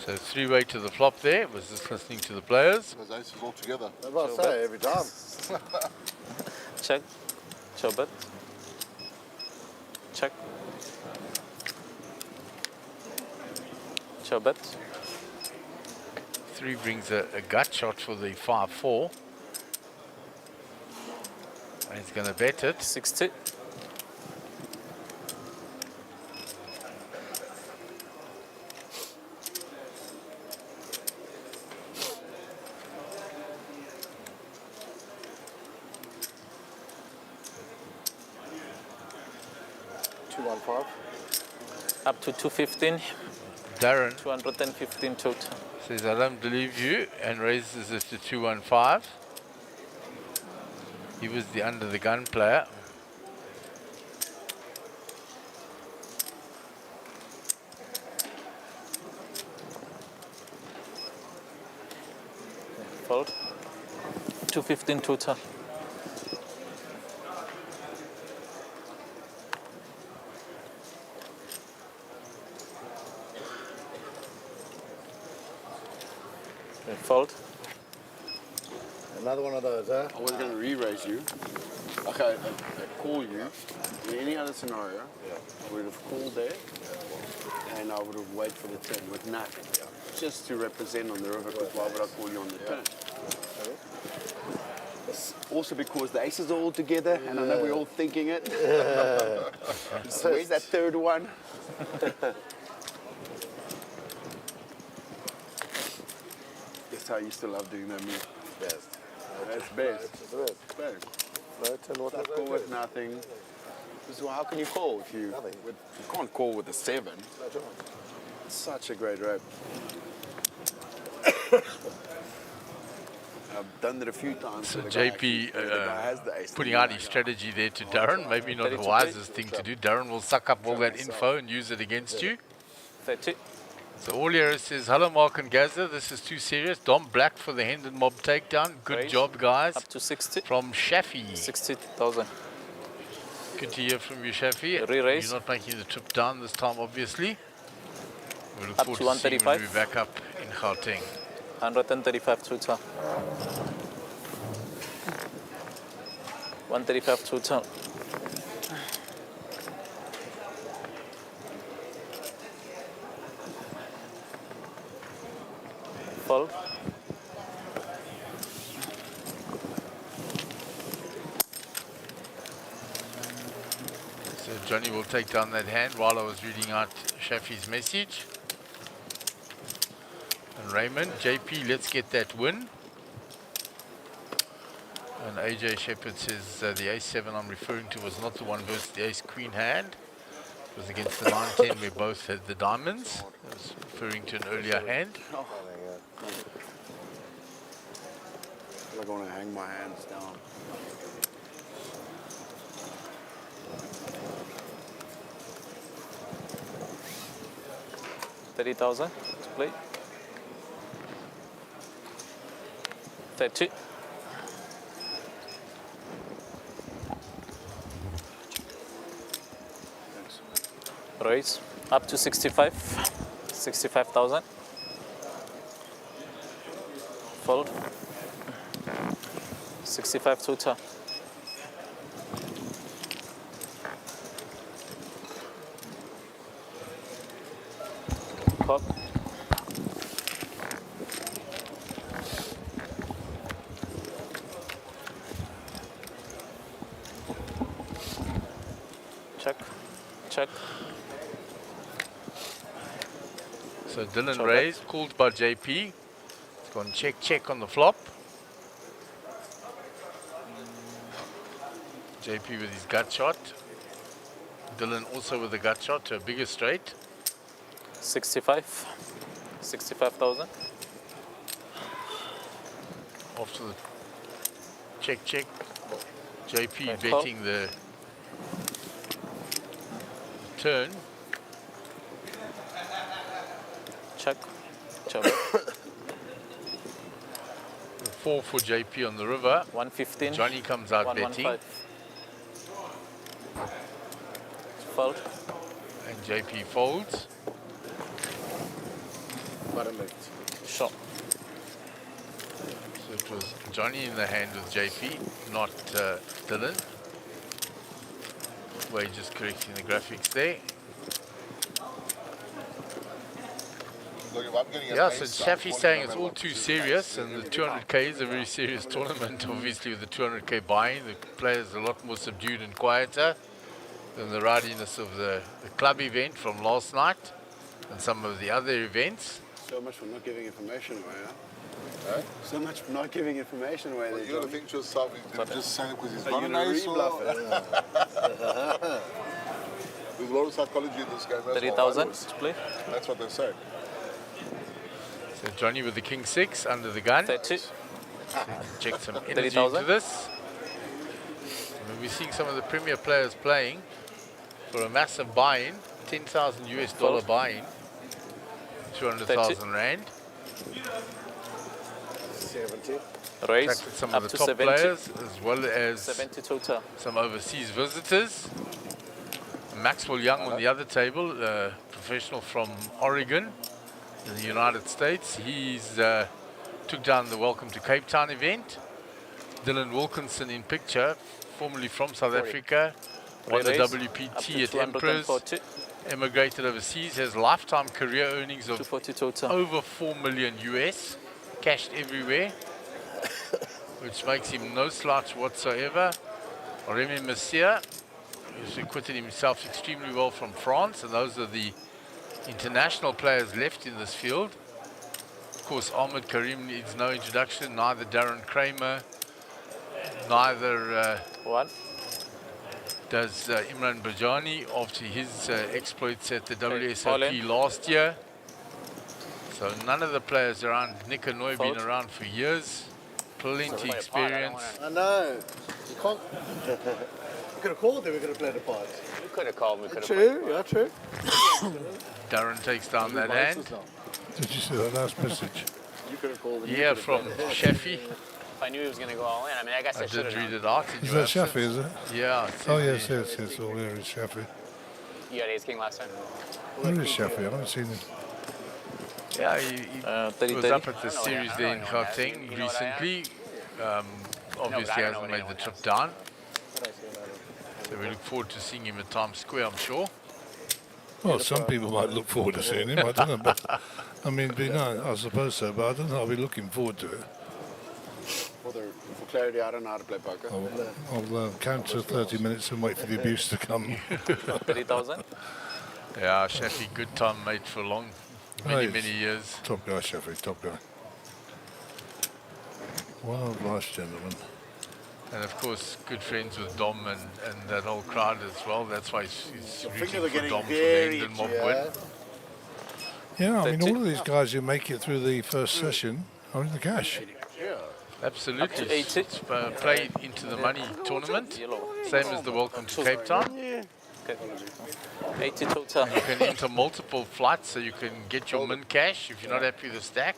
So three-way to the flop there. Was just listening to the players. Those aces all together. I was about to say, every time. Check. Show bet. Check. Show bet. Three brings a gut shot for the 5-4. And he's going to bet it. 60. Up to 215. Darren 215 total. says, I don't believe you, and raises it to 215. He was the under the gun player. Fold. 215 total. Fold. Another one of those, huh? I was going to re-raise you. Okay, I call you. In any other scenario, I would have called there, and I would have waited for the turn with nothing. Just to represent on the river, because why would I call you on the turn? It's also because the aces are all together, and I know we're all thinking it. So where's that third one? That's how I used to love doing that move. Best. That's best. It's the best. Best. No turn, what Call with nothing. So how can you call if you... Nothing. You can't call with a 7. It's such a great rap. I've done it a few times. So where the guy JP actually- where the guy has the ace, putting and out you're his like, strategy there to Darren. Maybe not the 32. wisest thing to do. Darren will suck up all that info and use it against you. 30. So Olier says, hello Mark and Gazza, this is too serious. Dom Black for the Hendon Mob takedown. Good Raise. job, guys. Up to 60. From Shafi. 60,000. Good to hear from you, Shafi. Re-raise. You're not making the trip down this time, obviously. We look Up forward to to seeing you when 135. we're back up in Gauteng. 135 total. 135 total. Fold. So Johnny will take down that hand while I was reading out Shafi's message. And Raymond, JP, let's get that win. And AJ Shepherd says the ace-7 I'm referring to was not the one versus the ace-queen hand. It was against the 9-10 where both had the diamonds. I was referring to an earlier hand. I want to hang my hands down. $30,000 to play. 30. Raise up to 65,000. Fold. 65 total. Call. Check. Check. So Dylan raised, called by JP. It's gone check on the flop. JP with his gut shot. Dylan also with a gut shot to a bigger straight. 65,000. After the check. JP Okay, betting the turn. Check. Check. 4 for JP on the river. 115. Johnny comes out betting. 115. Fold. And JP folds. Shot. So it was Johnny in the hand with JP, not Dylan. We're just correcting the graphics there. Yeah, so Shafi's saying it's all too serious, and the 200k is a very serious tournament. Obviously, with the 200k buy-in, the players are a lot more subdued and quieter than the rowdiness of the club event from last night and some of the other events. So much for not giving information away, huh? So much for not giving information away. Well, you got to think to yourself, he's just saying because he's So not you're an a ace. re-bluffer. There's a lot of psychology in this game. 30,000 to play. That's what they say. So Johnny with the king 6 under the gun. 30. Check some energy 30,000. into this. And we're seeing some of the premier players playing for a massive buy-in, $10,000 US buy-in, 200,000 rand. 70. Raise Attracted some up of the to top 70. players as well as 70 total. some overseas visitors. Maxwell Young on the other table, a professional from Oregon in the United States. He's took down the Welcome to Cape Town event. Dylan Wilkinson in picture, formerly from South Africa, won the Raise up WPT to at Emperors, 240. emigrated overseas, has lifetime career earnings of 240 total. over 4 million US, cashed everywhere, which makes him no slouch whatsoever. Remy Messier, who's acquitted himself extremely well from France, and those are the international players left in this field. Of course, Ahmed Karim needs no introduction, neither Darren Kramer, neither does Imran Bajani after his exploits at the WSOP last year. So none of the players around. Nick Hanoi been around for years, plenty experience. I know. You can't. You could have called them, we could have played a part. You could have called me. True, yeah, true. Darren takes down that hand. Did you see that last message? You could have called them. Yeah, from Shafi. If I knew he was going to go all in, I mean, I guess I I should did have read known. it out in Is your that absence. Shafi, is it? Yeah. it Oh, says yes, there. yes. Oh, there is Shafi. You had ace king last time. Where is Shafi? I haven't seen him. Yeah, he 30, was 30. up at the series there in Gauteng recently. Obviously hasn't made the trip down. So we look forward to seeing him at Times Square, I'm sure. Well, some people might look forward to seeing him. I don't know, but I mean, I suppose so, but I don't know. I'll be looking forward to it. For clarity, I don't know how to play poker. I'll count to 30 minutes and wait for the abuse to come. 30,000. Yeah, Shafi, good time mate for many years. Top guy, Shafi, top guy. Wild life, gentlemen. And of course, good friends with Dom and that whole crowd as well. That's why he's rooting for Dom for the England mob win. Yeah, I mean, all of these guys who make it through the first session are in the cash. Absolutely. Up to 80. It's played into the money tournament, same as the Welcome to Cape Town. Okay. 80 total. You can enter multiple flights, so you can get your min cash if you're not happy with the stack.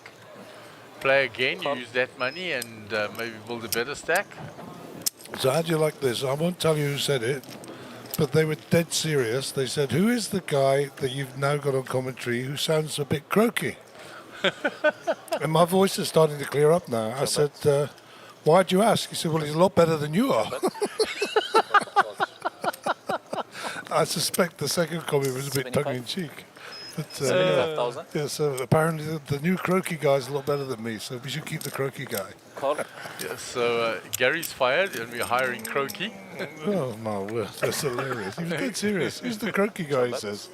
Play again, you use that money and maybe build a better stack. So how do you like this? I won't tell you who said it, but they were dead serious. They said, "Who is the guy that you've now got on commentary who sounds a bit croaky?" And my voice is starting to clear up now. I said, "Why'd you ask?" He said, "Well, he's a lot better than you are." I suspect the second comment was a bit tongue-in-cheek. But, 75,000. yeah, so apparently the new croaky guy's a lot better than me, so we should keep the croaky guy. Call. Yeah, so Gary's fired and we're hiring Croaky. Oh, my word, that's hilarious. He was dead serious. Who's the croaky guy, he says?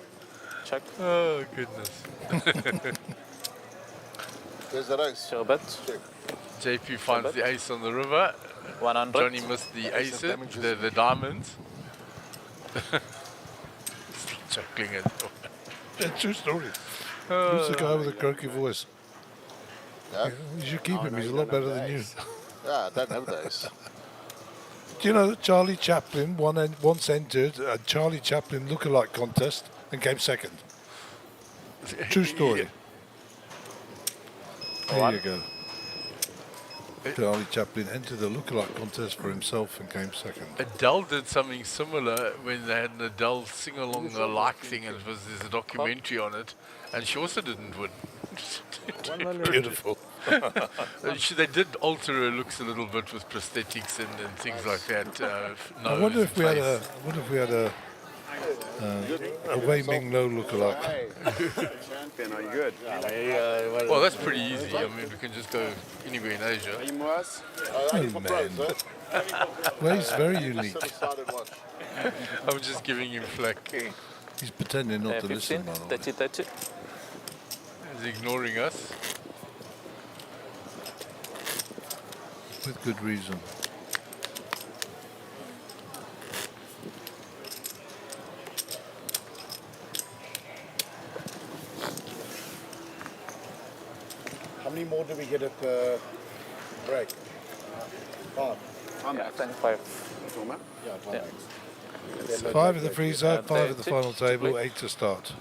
Check. Oh, goodness. There's the race. Show bet. JP finds the ace on the river. 100. Johnny missed the aces, the diamonds. Still chuckling at Yeah, true story. Who's the guy with the croaky voice? Yeah, You should keep him. He's a lot better than you. yeah, I don't have those. Do you know that Charlie Chaplin once entered a Charlie Chaplin lookalike contest and came second? True story. There you go. Charlie Chaplin entered a lookalike contest for himself and came second. Adele did something similar when they had an Adele sing-along like thing, and there's a documentary on it, and she also didn't win. Beautiful. They did alter her looks a little bit with prosthetics and things like that. I wonder if we had a Wei Ming Lo lookalike. Champion, are you good? Well, that's pretty easy. I mean, we can just go anywhere in Asia. Are you Moaz? Oh, man. Wei's very unique. I'm just giving him flack. He's pretending not to 15. listen, by the way. 30, 30. He's ignoring us. With good reason. How many more do we get at the break? 5. Yeah, 25. Format? Yeah, 5. 5 at the freeze out, 5 at the 30. final table, 8 to start.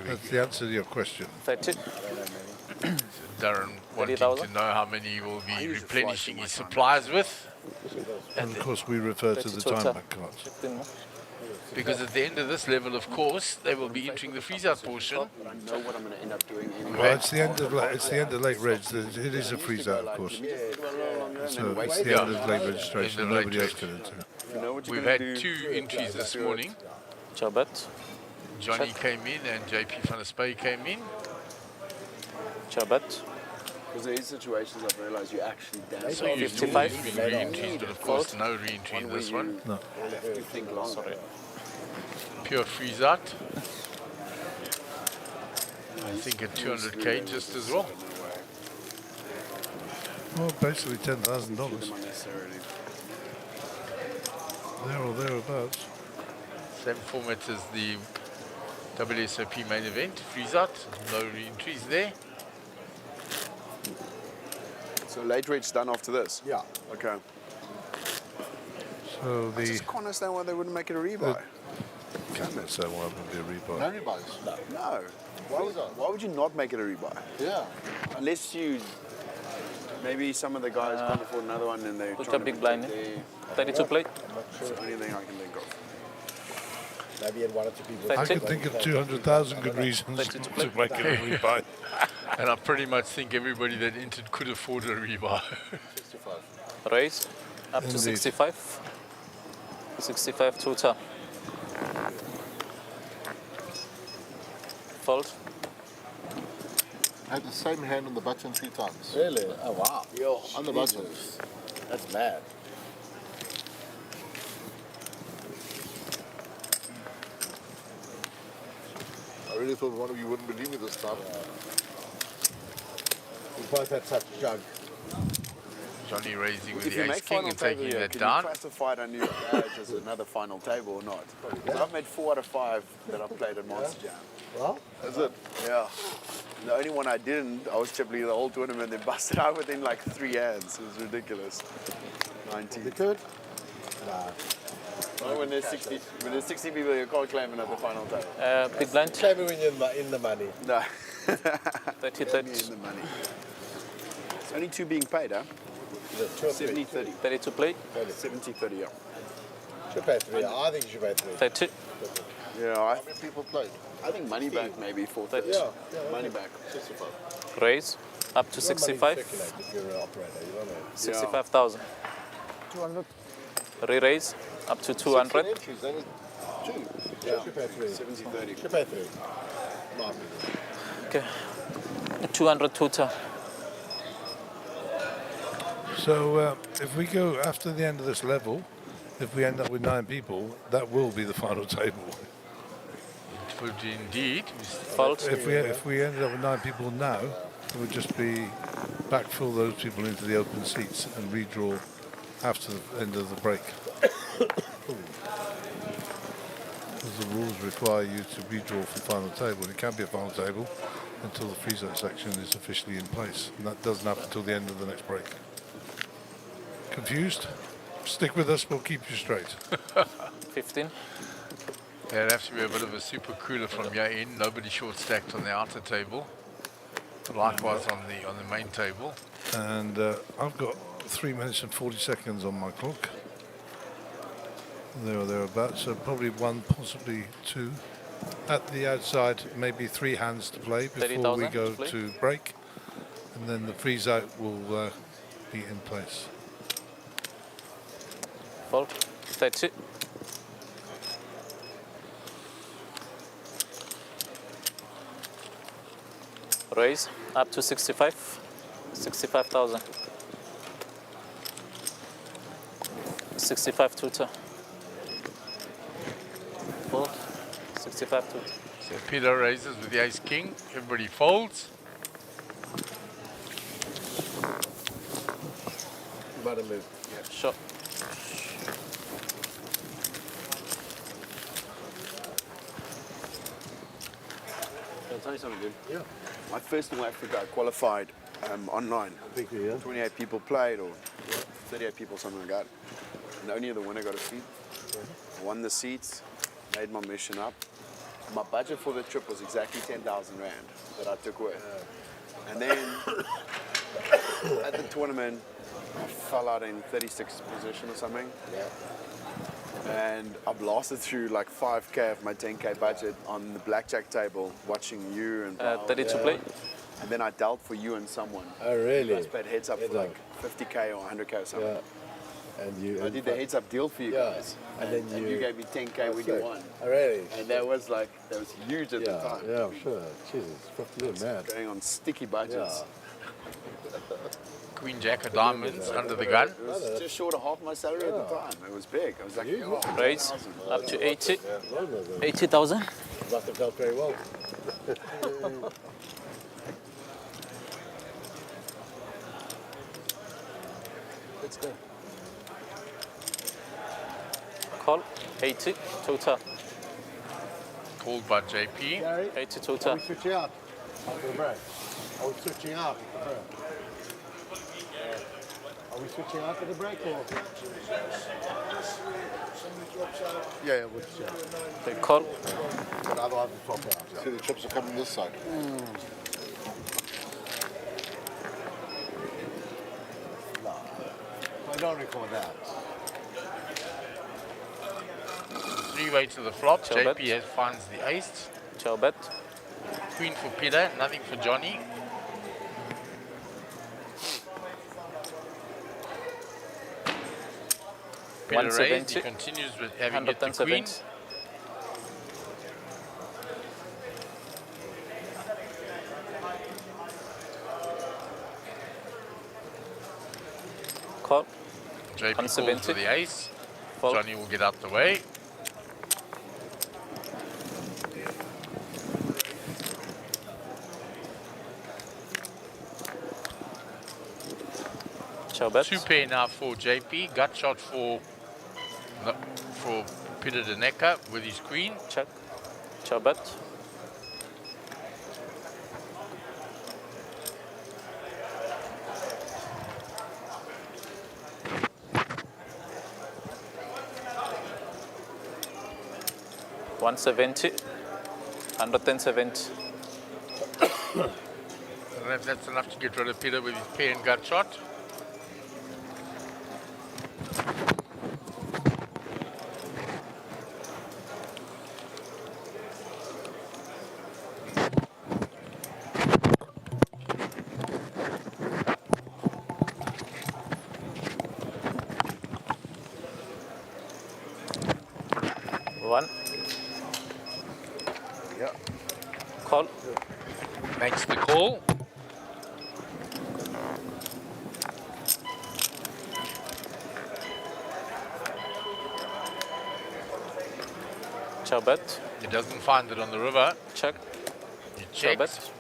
That's the answer to your question. 30. Darren wanting 30,000. to know how many he will be replenishing his supplies with. And of course we refer to the time back cards. 15 more. Because at the end of this level, of course, they will be entering the freeze-out portion. I know what I'm going to end up doing anyway. Well, it's the end of late reg. It is a freeze out, of course. So it's the end of late registration. End of late Nobody else reg. can enter. You know what you're We've gonna had do? 2 entries this morning. Show bet. Johnny came in and JP van der Spey came in. Show bet. Because there is situations I've realised you actually dance. So you've 55. always been re-entries, but of course no re-entry in this one. No. have to think long. Sorry. Pure freeze-out. I think at 200k just as well. Well, basically $10,000. Unnecessarily. There or thereabouts. Same format as the WSOP main event. Freeze-out. No re-entries there. So late reach done after this? Yeah. Okay. So I the just can't understand why they wouldn't make it a rebuy. can't say why it would be a rebuy. No rebuys? No. No. Why would you not make it a rebuy? Yeah. Unless you, maybe some of the guys can't afford another one and they're Look trying at to big blind. protect their- 32 plate. That's the only thing I can think of. Maybe in 1 or 2 people. I could think of 200,000 good reasons to make it a rebuy. And I pretty much think everybody that entered could afford a rebuy. 65. Raise. Up to Indeed. 65. 65 to top. Fold. I had the same hand on the button 3 times. Really? Oh, wow. Yo, on the button. That's mad. I really thought one of you wouldn't believe me this time. We both had such jug. Johnny raising with If the you make ace king final and table taking here, that can down. you classify it under your badge as another final table or not? 'Cause I've made 4 out of 5 that I've played at Monster Jam. Well, Is it? Yeah. The only one I didn't, I was chipping the whole tournament, they busted out within like 3 hands. It was ridiculous. 19. you could? Nah. Well, when there's 60 people, you can't claim another final table. Big blind. Claim it when you're in the money. No. 30, Be 30. in the money. It's only 2 being paid, huh? 70-30. 32 plate. 70-30, yeah. Should pay 3. I think you should pay 3. 30. Yeah, How many people played? I think money back maybe for Yeah, money back. 65. Raise up to You want money to 65. circulate if you're an operator, you know what I mean? 65,000. 200. Re-raise up to 200. Entries, only 2. Yeah. Should pay 3. 70-30. Should pay 3. My opinion. Okay. 200 total. So if we go after the end of this level, if we end up with 9 people, that will be the final table. It would indeed. Fault. If we ended up with 9 people now, it would just be backfill those people into the open seats and redraw after the end of the break. Because the rules require you to redraw for final table. It can't be a final table until the FREEZEOUT section is officially in place. And that doesn't happen until the end of the next break. Confused? Stick with us, we'll keep you straight. 15. Yeah, it'd have to be a bit of a super cooler from your end. Nobody short stacked on the outer table. Likewise on the main table. And I've got 3 minutes and 40 seconds on my clock. There or thereabouts, so probably 1, possibly 2. At the outside, maybe 3 hands to play before we go to break. And then the freeze-out will be in place. Fault. 30. Raise up to 65. 65,000. 65 total. Fold. 65 total. So Peter raises with the ace king. Everybody folds. Bottom move. Sure. Can I tell you something, dude? Yeah. My first North Africa I qualified online. Big deal. 28 people played, or 38 people, something like that. And only the winner got a seat. I won the seats, made my mission up. My budget for the trip was exactly 10,000 Rand that I took with. And then at the tournament, I fell out in 36th position or something. Yeah. And I blasted through like 5K of my 10K budget on the blackjack table, watching you and 30 to play. And then I dealt for you and someone. Oh, really? I paid heads up for like 50K or 100K or something. Yeah. And you. I did the heads up deal for you guys. And then you gave me 10K when you won. Oh, really? And that was huge at the time. Yeah, I'm sure. Jesus, 50 years mad. Going on sticky budgets. Queen Jack of diamonds under the gun. It was just short of half my salary at the time. It was big. I was like, oh, Raise up to 80. 80,000. Must have felt very well. Let's go. Call. 80 total. Called by JP. 80 total. Are we switching out after the break? Are we switching out? Are we switching out for the break or? Yeah, we'll switch out. They call. But otherwise we'll swap out. See, the chips are coming this side. No, I don't record that. 3-way to the flop. Shall bet. JP finds the ace. Ciao bet. Queen for Peter. Nothing for Johnny. Peter raised. He 170. continues with having hit the queen. 170. Call. JP calls 170. for the ace. Fold. Johnny will get out the way. Ciao bet. 2 pair now for JP. Gut shot for Peter de Necker with his queen. Check. Ciao bet. $170. 170. I don't know if that's enough to get rid of Peter with his pair and gut shot. 1. Yeah. Call. Makes the call. Chow bet. He doesn't find it on the river. Check. He Chow checks. bet.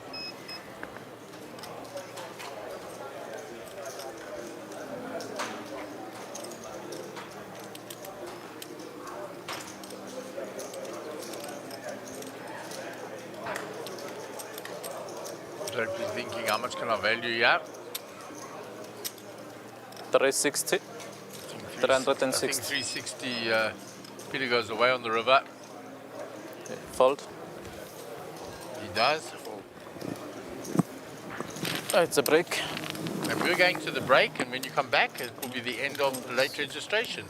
So if he's thinking, how much can I value here? 360. I think 360. 360. Peter goes away on the river. Fold. He does. It's a break. And we're going to the break, and when you come back, it will be the end of the late registration.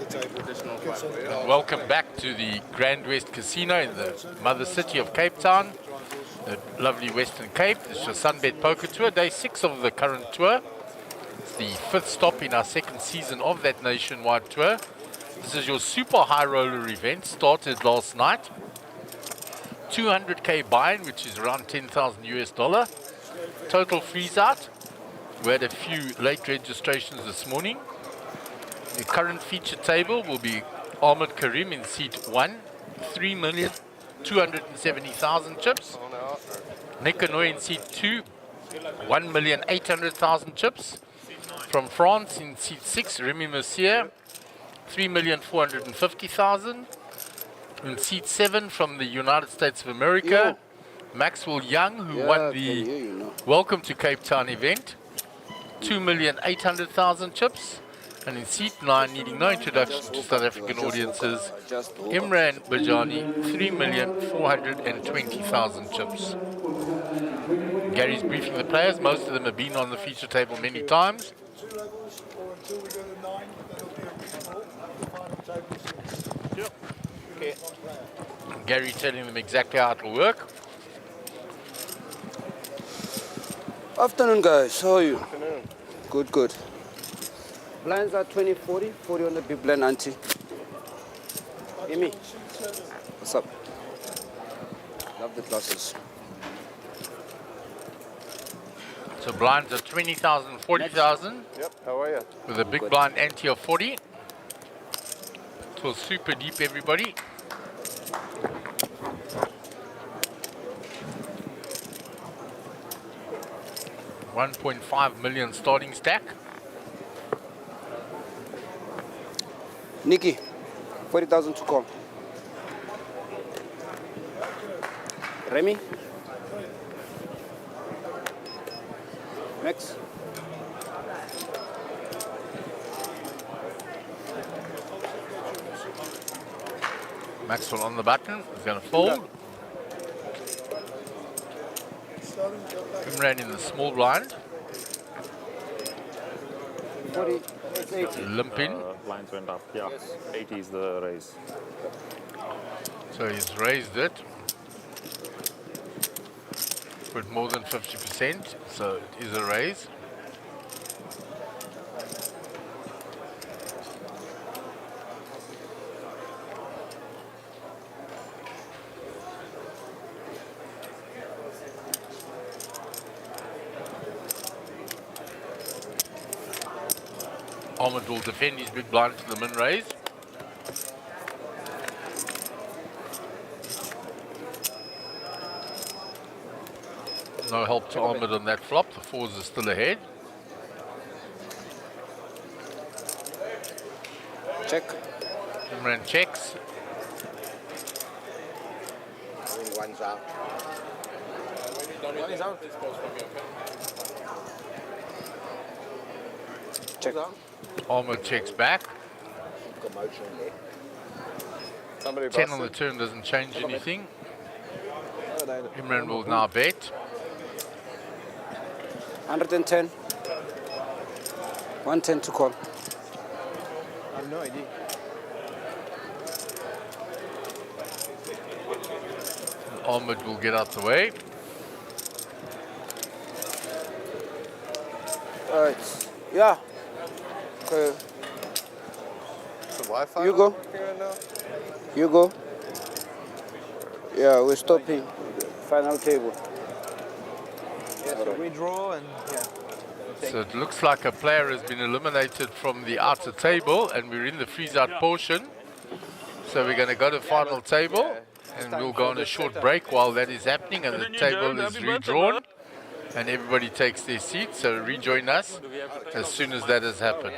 And welcome back to the GrandWest Casino in the mother city of Cape Town, the lovely Western Cape. This is your SunBet Poker Tour, day 6 of the current tour. It's the 5th stop in our 2nd season of that nationwide tour. This is your super high roller event, started last night. 200k buy-in, which is around 10,000 US dollar. Total freeze out. We had a few late registrations this morning. The current feature table will be Ahmed Karim in seat 1, 3,270,000 chips. Nick Hanoi in seat 2, 1,800,000 chips. From France in seat 6, Remy Mercier, 3,450,000. In seat 7 from the United States of America, Maxwell Young, who won the Welcome to Cape Town event, 2,800,000 chips. And in seat 9, needing no introduction to South African audiences, Imran Bajani, 3,420,000 chips. Gary's briefing the players. Most of them have been on the feature table many times. Gary telling them exactly how it will work. Afternoon, guys. How are you? Afternoon. Good, good. Blinds are 20, 40. 40 on the big blind, auntie. Amy. What's up? Love the glasses. So blinds are 20,000, 40,000. Yep, how are you? With a big blind ante of 40. It was super deep, everybody. $1.5 million starting stack. Nikki, 40,000 to call. Remy? Max? Maxwell on the button. He's going to fold. Imran in the small blind. 40, it's 80. Limp in. Lines went up. Yeah, 80 is the raise. So he's raised it with more than 50%. So it is a raise. Ahmed will defend his big blind to the min raise. No help to Ahmed on that flop. The fours are still ahead. Check. Imran checks. I think one's out. One is out. Check. Ahmed checks back. Commotion there. Somebody 10 on the busted. turn doesn't change anything. Oh, they- Imran will now bet. 110. 110 to call. I have no idea. Ahmed will get out the way. Alright. Yeah. Okay. The Wi-Fi You go. not working right now? You go. Yeah, we're stopping. Final table. Yeah, so we draw and yeah. So it looks like a player has been eliminated from the outer table and we're in the freeze-out portion. So we're going to go to final table and we'll go on a short break while that is happening and the table is redrawn and everybody takes their seats. So rejoin us as soon as that has happened.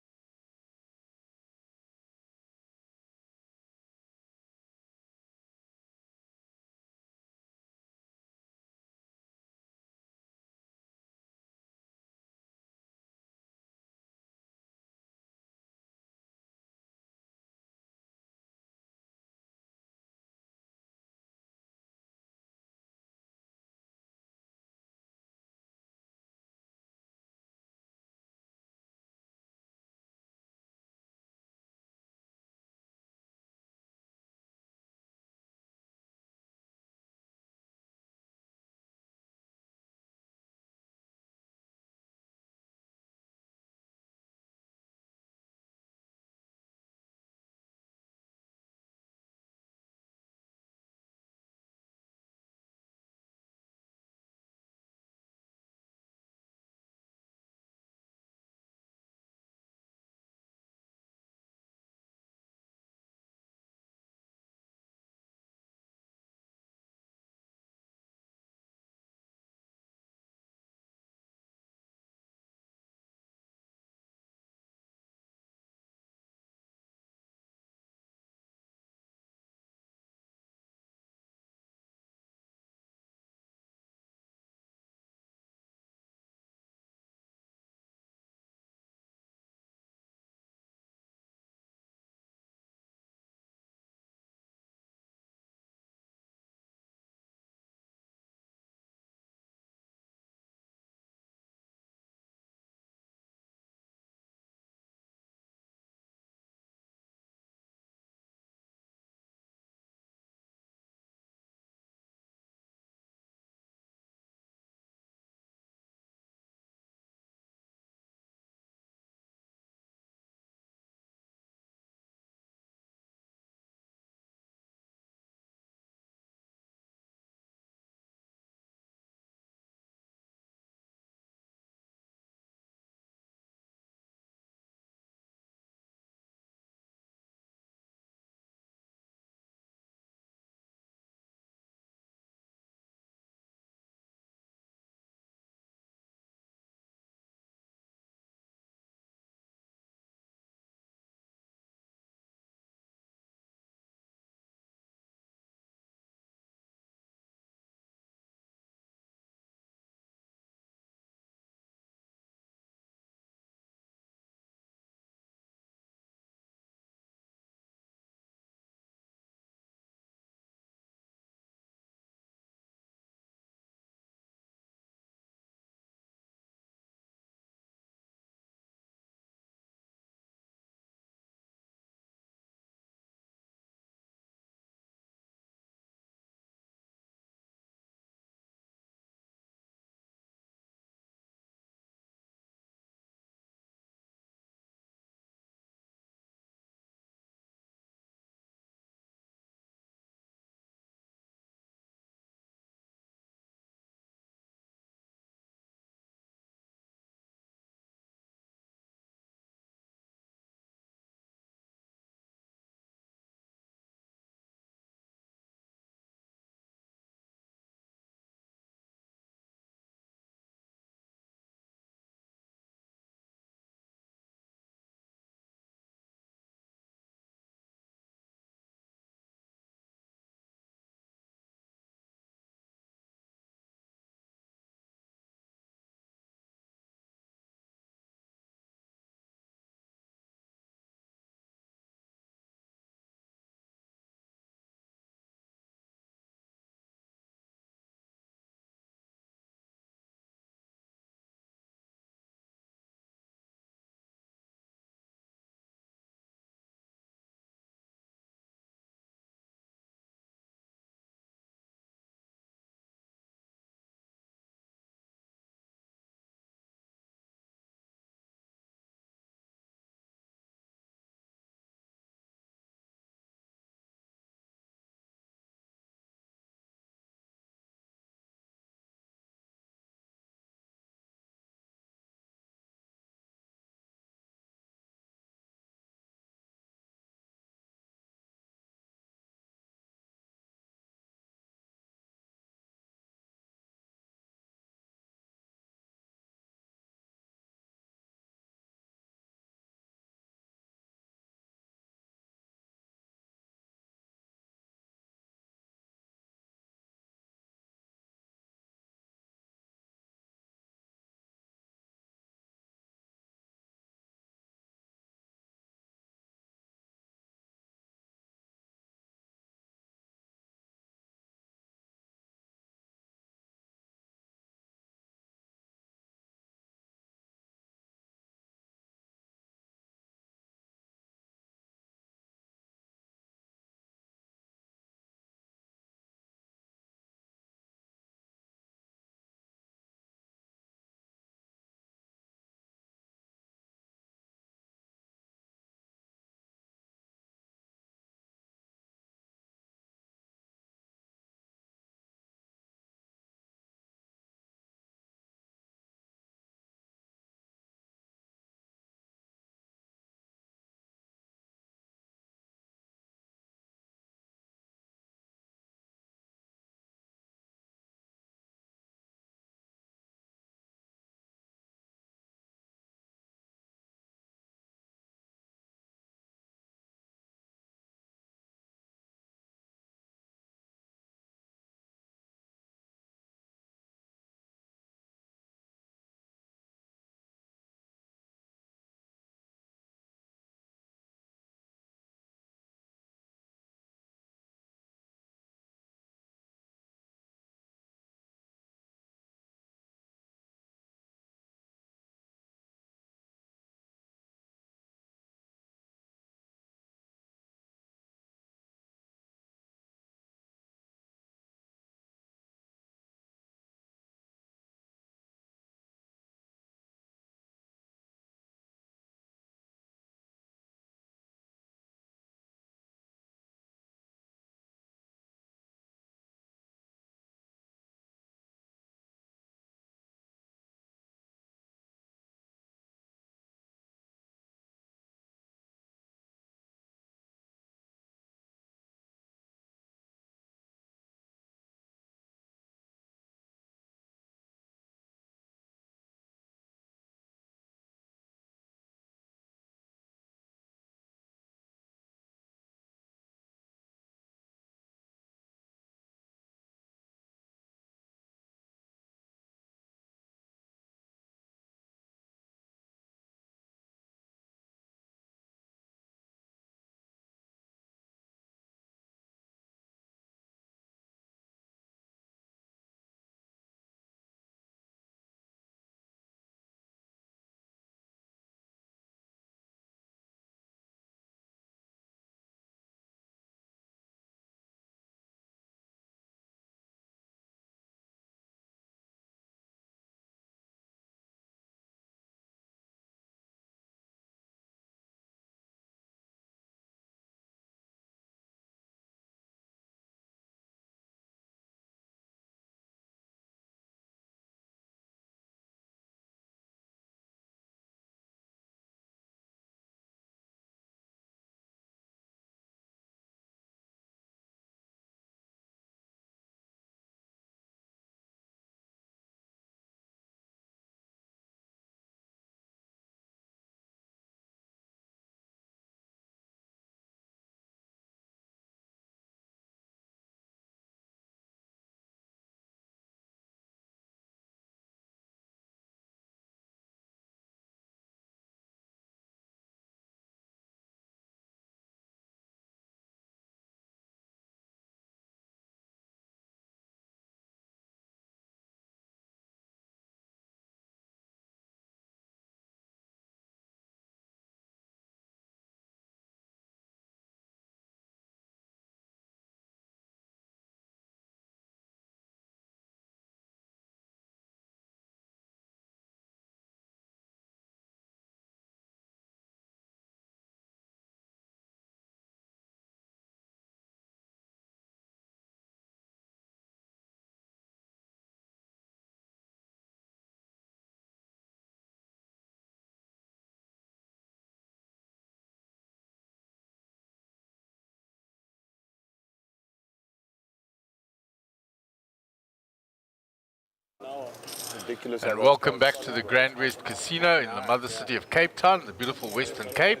Ridiculous. And welcome back to the GrandWest Casino in the mother city of Cape Town, the beautiful Western Cape.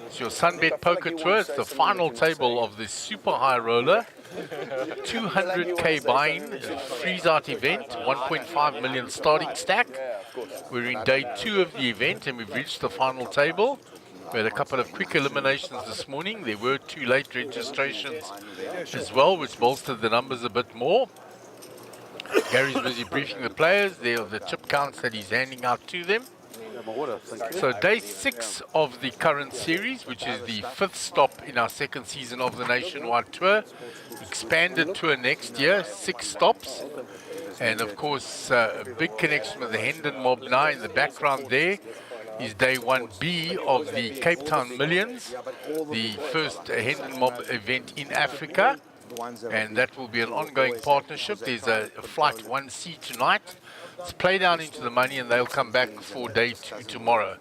It's your SunBet Poker Tour. It's the final table of this super high roller. 200k buy-in, freeze-out event, 1.5 million starting stack. We're in day 2 of the event and we've reached the final table. We had a couple of quick eliminations this morning. There were 2 late registrations as well, which bolstered the numbers a bit more. Gary's busy briefing the players. There are the chip counts that he's handing out to them. So day 6 of the current series, which is the 5th stop in our 2nd season of the nationwide tour. Expanded tour next year, 6 stops. And of course, a big connection with the Hendon Mob now in the background there is day 1B of the Cape Town Millions, the first Hendon Mob event in Africa. And that will be an ongoing partnership. There's a flight 1C tonight. It's play down into the money and they'll come back for day 2 tomorrow.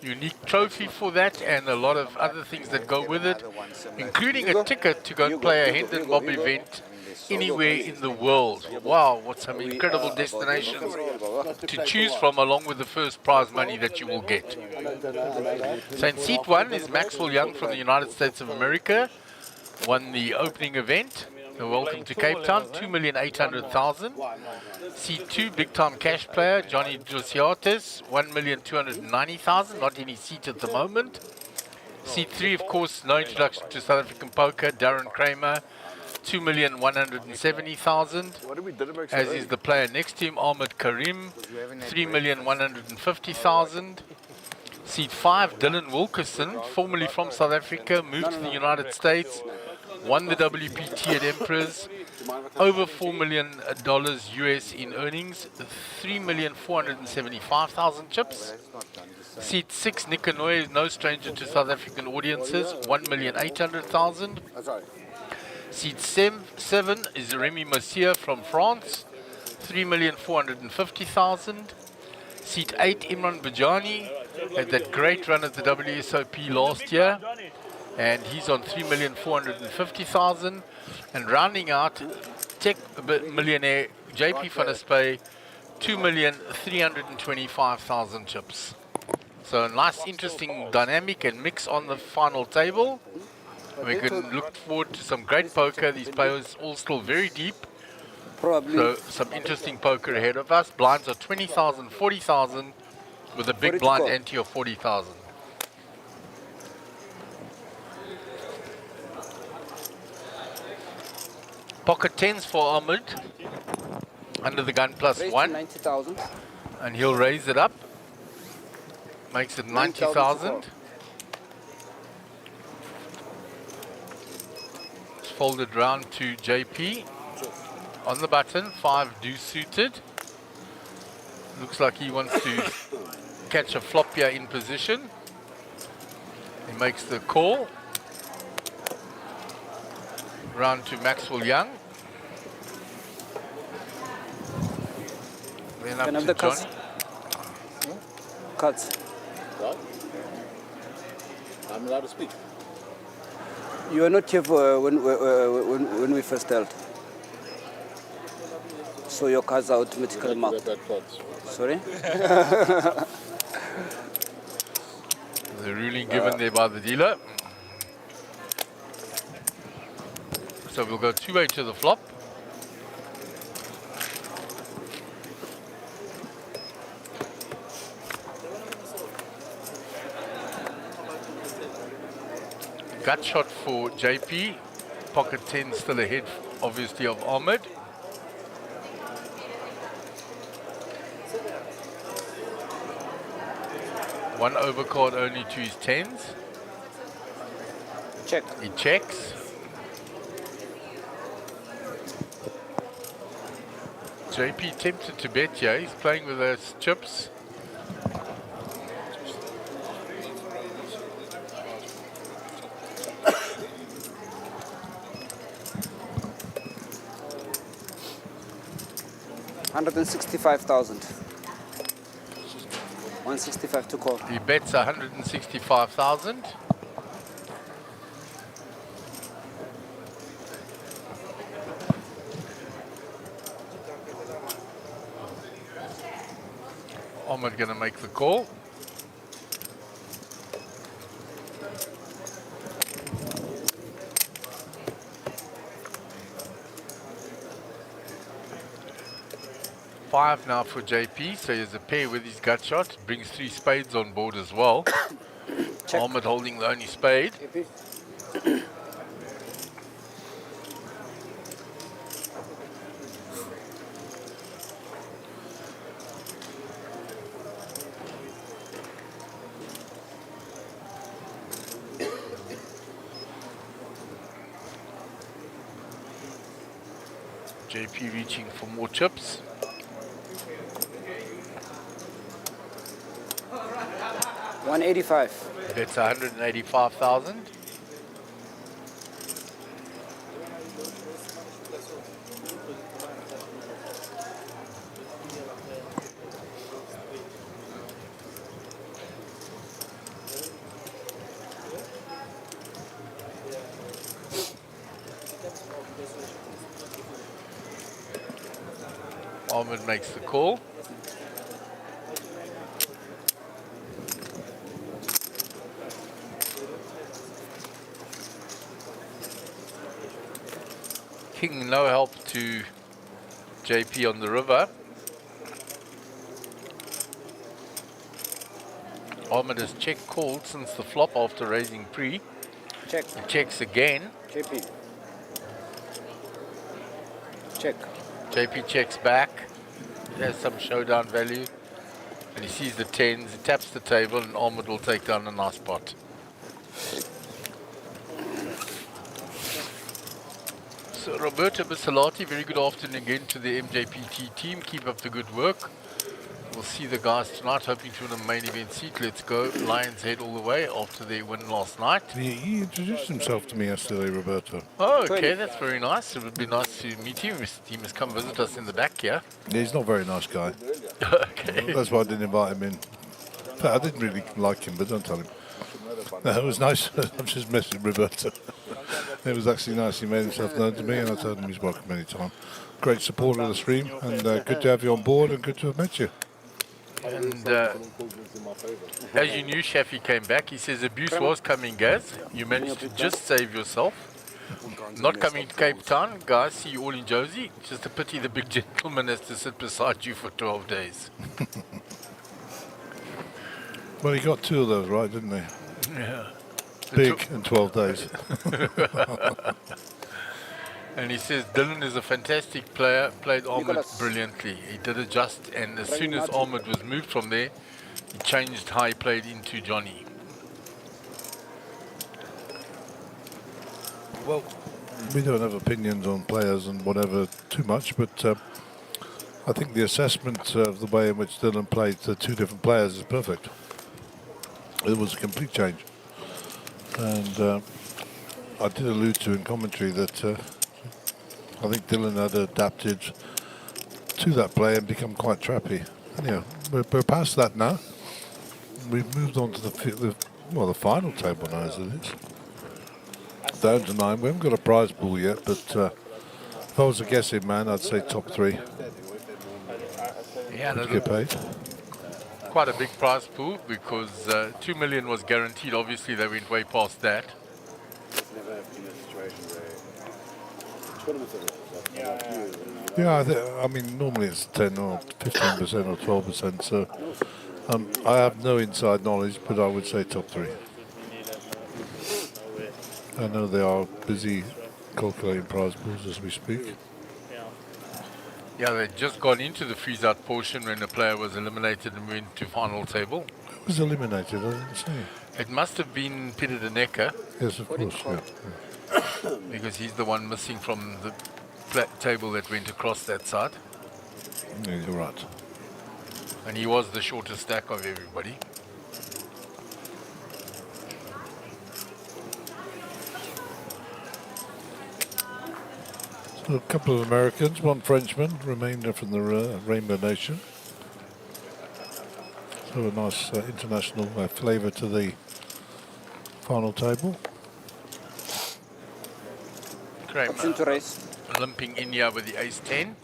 Unique trophy for that and a lot of other things that go with it, including a ticket to go and play a Hendon Mob event anywhere in the world. Wow, what some incredible destinations to choose from, along with the first prize money that you will get. So in seat 1 is Maxwell Young from the United States of America. Won the opening event. Welcome to Cape Town, 2,800,000. Seat 2, big time cash player, Johnny Drosiatis, 1,290,000, not any seat at the moment. Seat 3, of course, no introduction to South African poker, Darren Kramer, 2,170,000. As is the player next to him, Ahmed Karim, 3,150,000. Seat 5, Dylan Wilkerson, formerly from South Africa, moved to the United States, won the WPT at Emperors, over $4 million US in earnings, 3,475,000 chips. Seat 6, Nick Anoy is no stranger to South African audiences, 1,800,000. Seat 7 is Remy Mercier from France, 3,450,000. Seat 8, Imran Bajani, had that great run at the WSOP last year, and he's on 3,450,000. And rounding out, tech millionaire JP van der Spey, 2,325,000 chips. So a nice, interesting dynamic and mix on the final table. We can look forward to some great poker. These players all still very deep. So some interesting poker ahead of us. Blinds are 20,000, 40,000, with a big blind ante of 40,000. Pocket 10s for Ahmed, under the gun plus 1, 90,000. and he'll raise it up, makes it 90,000. It's folded round to JP. On the button, 5 deuce suited. Looks like he wants to catch a flop here in position. He makes the call. Round to Maxwell Young. Then up Can I have to the cuts? Johnny. Cuts. What? I'm allowed to speak. You were not here for, when we first held. So your cards are automatically marked. Sorry? The ruling given there by the dealer. So we'll go 2-way to the flop. Gut shot for JP. Pocket 10 still ahead, obviously, of Ahmed. One overcard only to his 10s. Check. He checks. JP tempted to bet here. He's playing with those chips. $165,000. 165 to call. He bets 165,000. Ahmed going to make the call. Five now for JP, so he has a pair with his gut shot. Brings 3 spades on board as well. Ahmed holding the only spade. JP reaching for more chips. $185. It's 185,000. Ahmed makes the call. King no help to JP on the river. Ahmed has check called since the flop after raising pre. Check. He checks again. JP. Check. JP checks back. He has some showdown value. And he sees the tens. He taps the table and Ahmed will take down a nice pot. So Roberto Bisalati, very good afternoon again to the MJPT team. Keep up the good work. We'll see the guys tonight, hoping to win a main event seat. Let's go. Lions head all the way after their win last night. He introduced himself to me yesterday, Roberto. Oh, okay, that's very nice. It would be nice to meet him. He must come visit us in the back here. Yeah, he's not a very nice guy. Okay. That's why I didn't invite him in. I didn't really like him, but don't tell him. No, it was nice. I'm just messing with Roberto. It was actually nice. He made himself known to me, and I told him he's welcome anytime. Great supporter of the stream, and good to have you on board, and good to have met you. And as you knew, Shafi came back. He says abuse was coming, Gaz. You managed to just save yourself. Not coming to Cape Town. Guys, see you all in Josie. Just a pity the big gentleman has to sit beside you for 12 days. Well, he got 2 of those right, didn't he? Yeah. Big in 12 days. And he says Dylan is a fantastic player, played Ahmed brilliantly. He did adjust, and as soon as Ahmed was moved from there, he changed how he played into Johnny. Well, we don't have opinions on players and whatever too much, but I think the assessment of the way in which Dylan played the 2 different players is perfect. It was a complete change. And I did allude to in commentary that I think Dylan had adapted to that play and become quite trappy. Anyhow, we're past that now. We've moved on to the final table now as it is. Down to 9. We haven't got a prize pool yet, but if I was a guessing man, I'd say top 3. Yeah, to get paid. Quite a big prize pool because 2 million was guaranteed. Obviously, they went way past that. Never have been a situation where tournaments are Yeah, I mean, normally it's 10 or 15% or 12%, so I have no inside knowledge, but I would say top 3. I know they are busy calculating prize pools as we speak. Yeah, they'd just gone into the freeze-out portion when the player was eliminated and went to final table. Who was eliminated? I didn't see. It must have been Peter de Necker. Yes, of course, yeah. Because he's the one missing from the table that went across that side. Yeah, you're right. And he was the shortest stack of everybody. So a couple of Americans, 1 Frenchman, remainder from the Rainbow Nation. So a nice international flavour to the final table. Option to raise. Limping in here with the ace-10.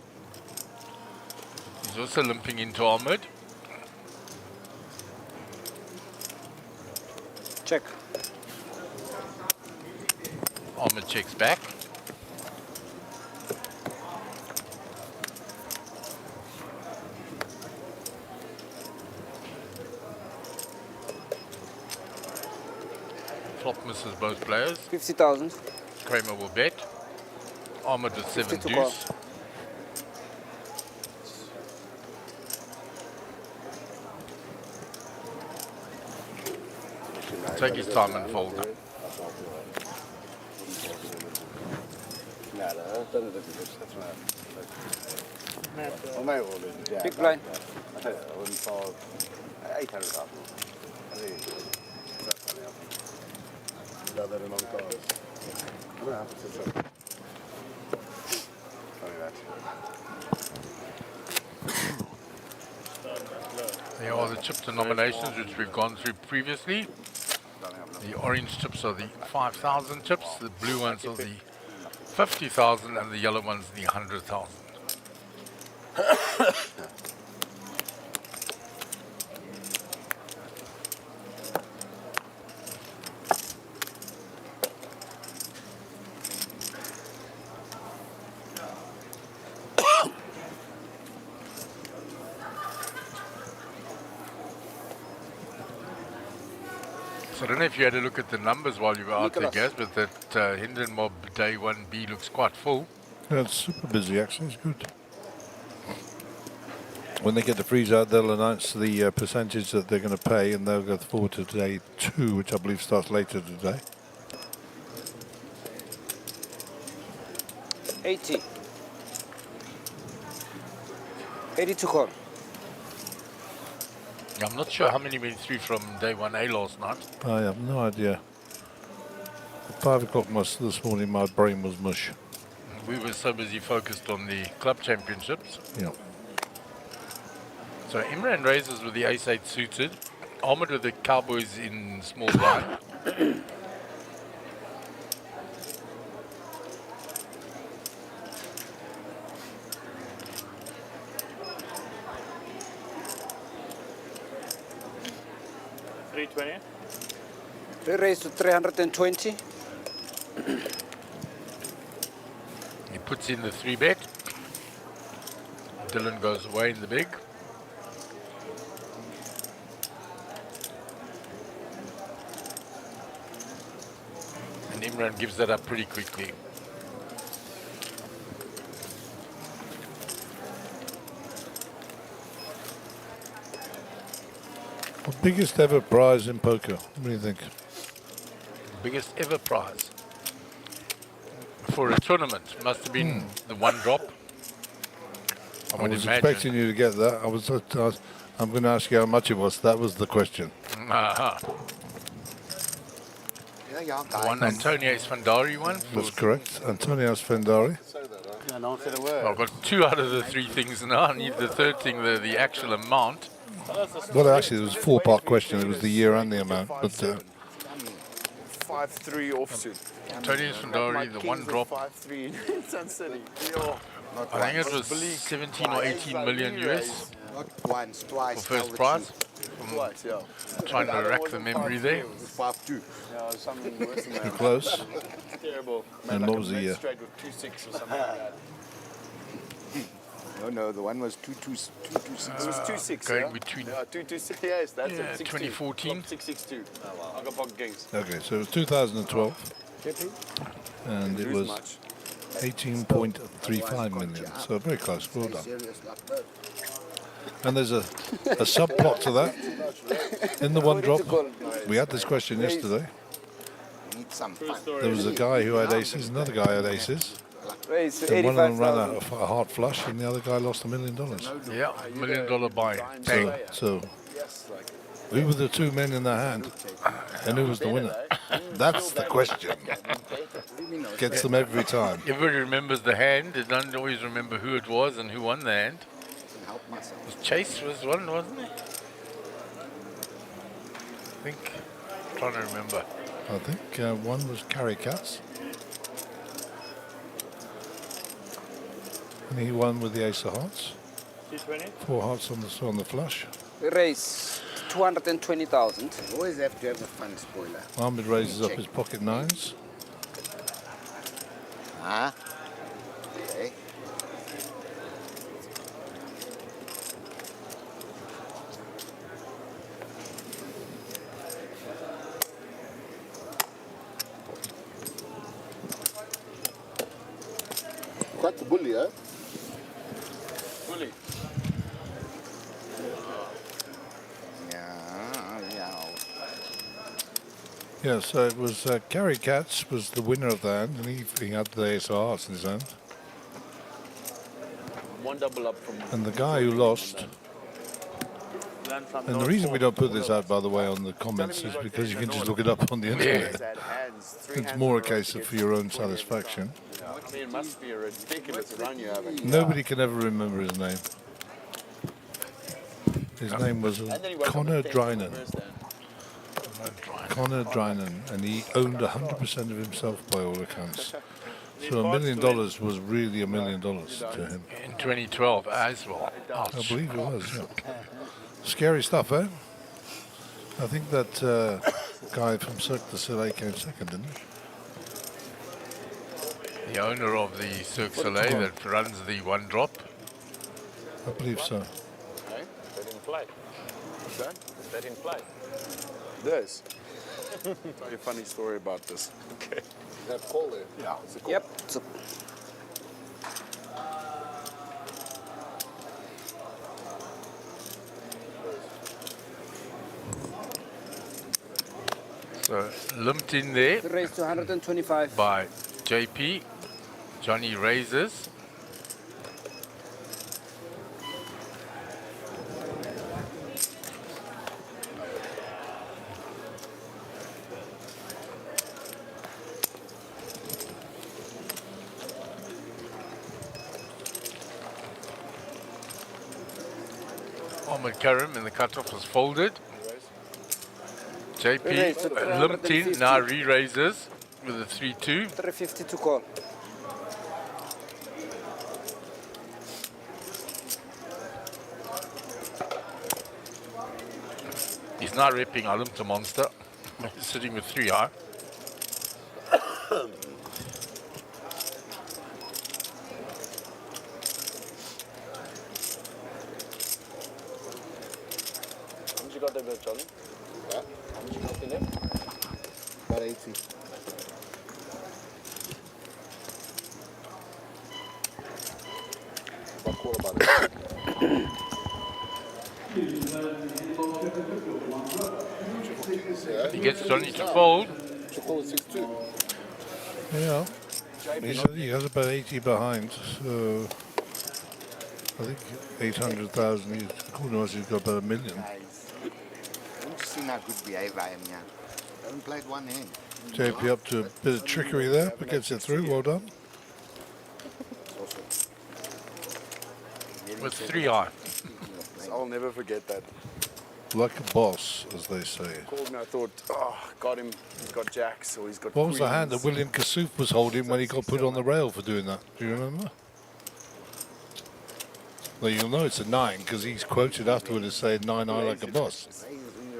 He's also limping into Ahmed. Ahmed checks back. Flop misses both players. 50,000. Kramer will bet. Ahmed with 7 50 to call. deuce. Take his time and fold. No, don't look at this. That's right. Well, maybe we'll do it. Yeah, Big blind. I tell you, I wouldn't fold 800 up. I think that's funny. I've done that in long time. I don't know how to say so. Funny that. Here are the chip denominations which we've gone through previously. The orange chips are the 5,000 chips, the blue ones are the 50,000, and the yellow ones the 100,000. So I don't know if you had a look at the numbers while you were out there, Gaz, but that Hendon Mob Day 1B looks quite full. Yeah, it's super busy actually, it's good. When they get the freeze out, they'll announce the percentage that they're going to pay, and they'll go forward to day 2, which I believe starts later today. 80. 80 to call. I'm not sure how many went through from day 1A last night. I have no idea. At 5 o'clock this morning, my brain was mush. We were so busy focused on the club championships. Yeah. So Imran raises with the ace-8 suited. Ahmed with the Cowboys in small blind. We raise to 320. He puts in the 3-bet. Dylan goes away in the big. And Imran gives that up pretty quickly. The biggest ever prize in poker. What do you think? Biggest ever prize for a tournament must have been the one drop. I I would was imagine. expecting you to get that. I'm going to ask you how much it was. That was the question. Aha. The one Antonio Sfandari one. That's correct. Antonio Sfandari. Yeah, no one said a word. I've got 2 out of the 3 things now. I need the third thing, the actual amount. Well, actually, it was a 4-part question. It was the year and the amount. But 5-3 offsuit. Antonio Sfandari, the one drop. 5-3 in Sun City. I think it was 17 or 18 million US Not once, twice. for first prize. Twice, yeah. Trying to rack the memory there. 5-2. Yeah, something worse than that. Too close. Terrible. And what was the year? Straight with 2-6 or something like that. No, the one was 2-2-6. It was 2-6, going yeah? between- Yeah, 2-2-6, yes, that's Yeah, it. 2014. 6-6-2. Oh, wow. I got Bob Gings. Okay, so it was 2012. And it was 18.35 million. So very close. Well done. And there's a subplot to that. In the one drop, we had this question yesterday. Need some fun. There was a guy who had aces, another guy had aces. Raise to And one of them ran 85,000. a hard flush, and the other guy lost $1 million. Yeah, $1 million buy. Bang. So, who were the 2 men in the hand, and who was the winner? That's the question. Gets them every time. Everybody remembers the hand. They don't always remember who it was and who won the hand. Chase was one, wasn't he? I think. Trying to remember. I think one was Carry Cats. And he won with the ace of hearts. 4 hearts on the flush. We raise 220,000. Always have to have a fun spoiler. Ahmed raises up his pocket 9s. Ah. Okay. Quite the bully, eh? Bully. Yeah, so it was Gary Katz was the winner of the hand, and he had the ace of hearts in his hand. One double up from. And the guy who lost, Learn from and the those reason we four. don't put this out, by the way, on the comments is because you can just look it up on the internet. It's more a case of for your own satisfaction. I mean, it must be a ridiculous run you have. Nobody can ever remember his name. His name was Connor Drynan. Connor Drynan, and he owned 100% of himself by all accounts. So $1 million was really $1 million to him. In 2012 as well. I believe it was, yeah. Scary stuff, eh? I think that guy from Cirque du Soleil came second, didn't he? The owner of the Cirque du Soleil that runs the one drop. I believe so. Okay, they didn't play. What's that? They didn't play. This. Tell you a funny story about this. Okay. That call there? Yeah. It's a call. Yep. So limped in there Raise to 125. by JP. Johnny raises. Ahmed Karim in the cutoff was folded. JP limped in, now re-raises with a 3-2. 350 to call. He's now repping Alimta Monster. He's sitting with 3-high. How much you got there, Johnny? Yeah. How much you got there? About 80. About quarter about it. He gets Johnny to fold. Triple 6-2. Yeah. He has about 80 behind, so I think 800,000. Who knows? He's got about $1 million. Haven't you seen how good behaved I am here? Haven't played one hand. JP up to a bit of trickery there, but gets it through. Well done. With 3-high. I'll never forget that. Like a boss, as they say. Called me, I thought, oh, got him. He's got jacks or he's got What was the hand queens. that William Kassouf was holding when he got put on the rail for doing that? Do you remember? Well, you'll know it's a 9 because he's quoted afterward as saying 9 I like a boss.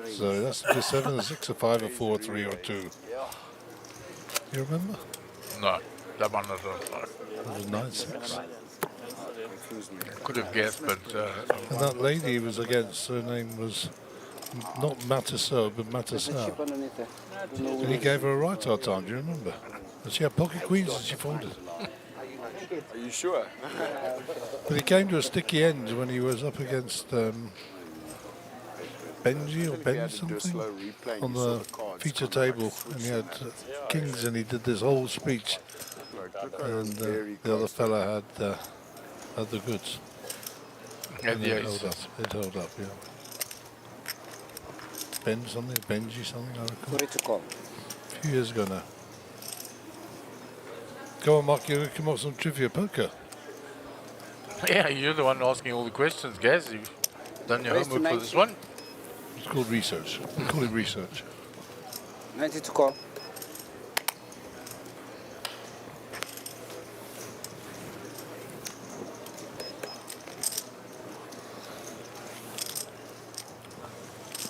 So that's a 7, a 6, a 5, a 4, a 3, or a 2. You remember? No, that one was not. It was 9-6. Could have guessed, but And that lady he was against, her name was not Matasau, but There's a Matasau. chip underneath there. And he gave her a right hard time, do you remember? And she had pocket queens and she folded. Are you sure? But he came to a sticky end when he was up against Benji or Ben something on the feature table, and he had kings and he did this whole speech, and the other fella had the goods. had And the it held up. aces. It held up, yeah. Ben something, Benji something, I recall. 40 to call. A few years ago now. Go on, Mark, you're going to come up with some trivia poker. Yeah, you're the one asking all the questions, Gaz. You've done your Raise to homework for this 90. one. It's called research. We call it research. 90 to call.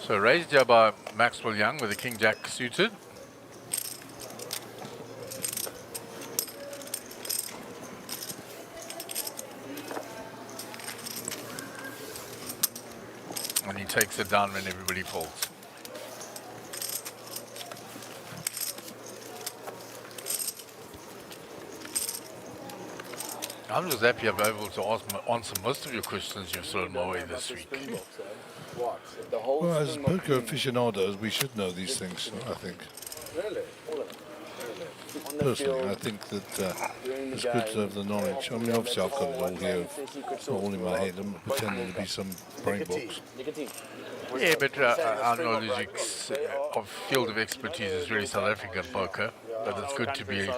So raised here by Maxwell Young with the King Jack suited. takes it down when everybody folds. I'm just happy I'm able to answer most of your questions you've thrown my way this week. What? The whole Well, as Springbok poker team? aficionados, we should know these things, I think. Really? All of them? On the Personally, field, I think that during the it's good to game, have the knowledge. I mean, obviously I've got it all here. It's not all in my head. I'm pretending to be some brain box. nicotine. Yeah, but our knowledge of field of expertise is really South African poker, but it's good to be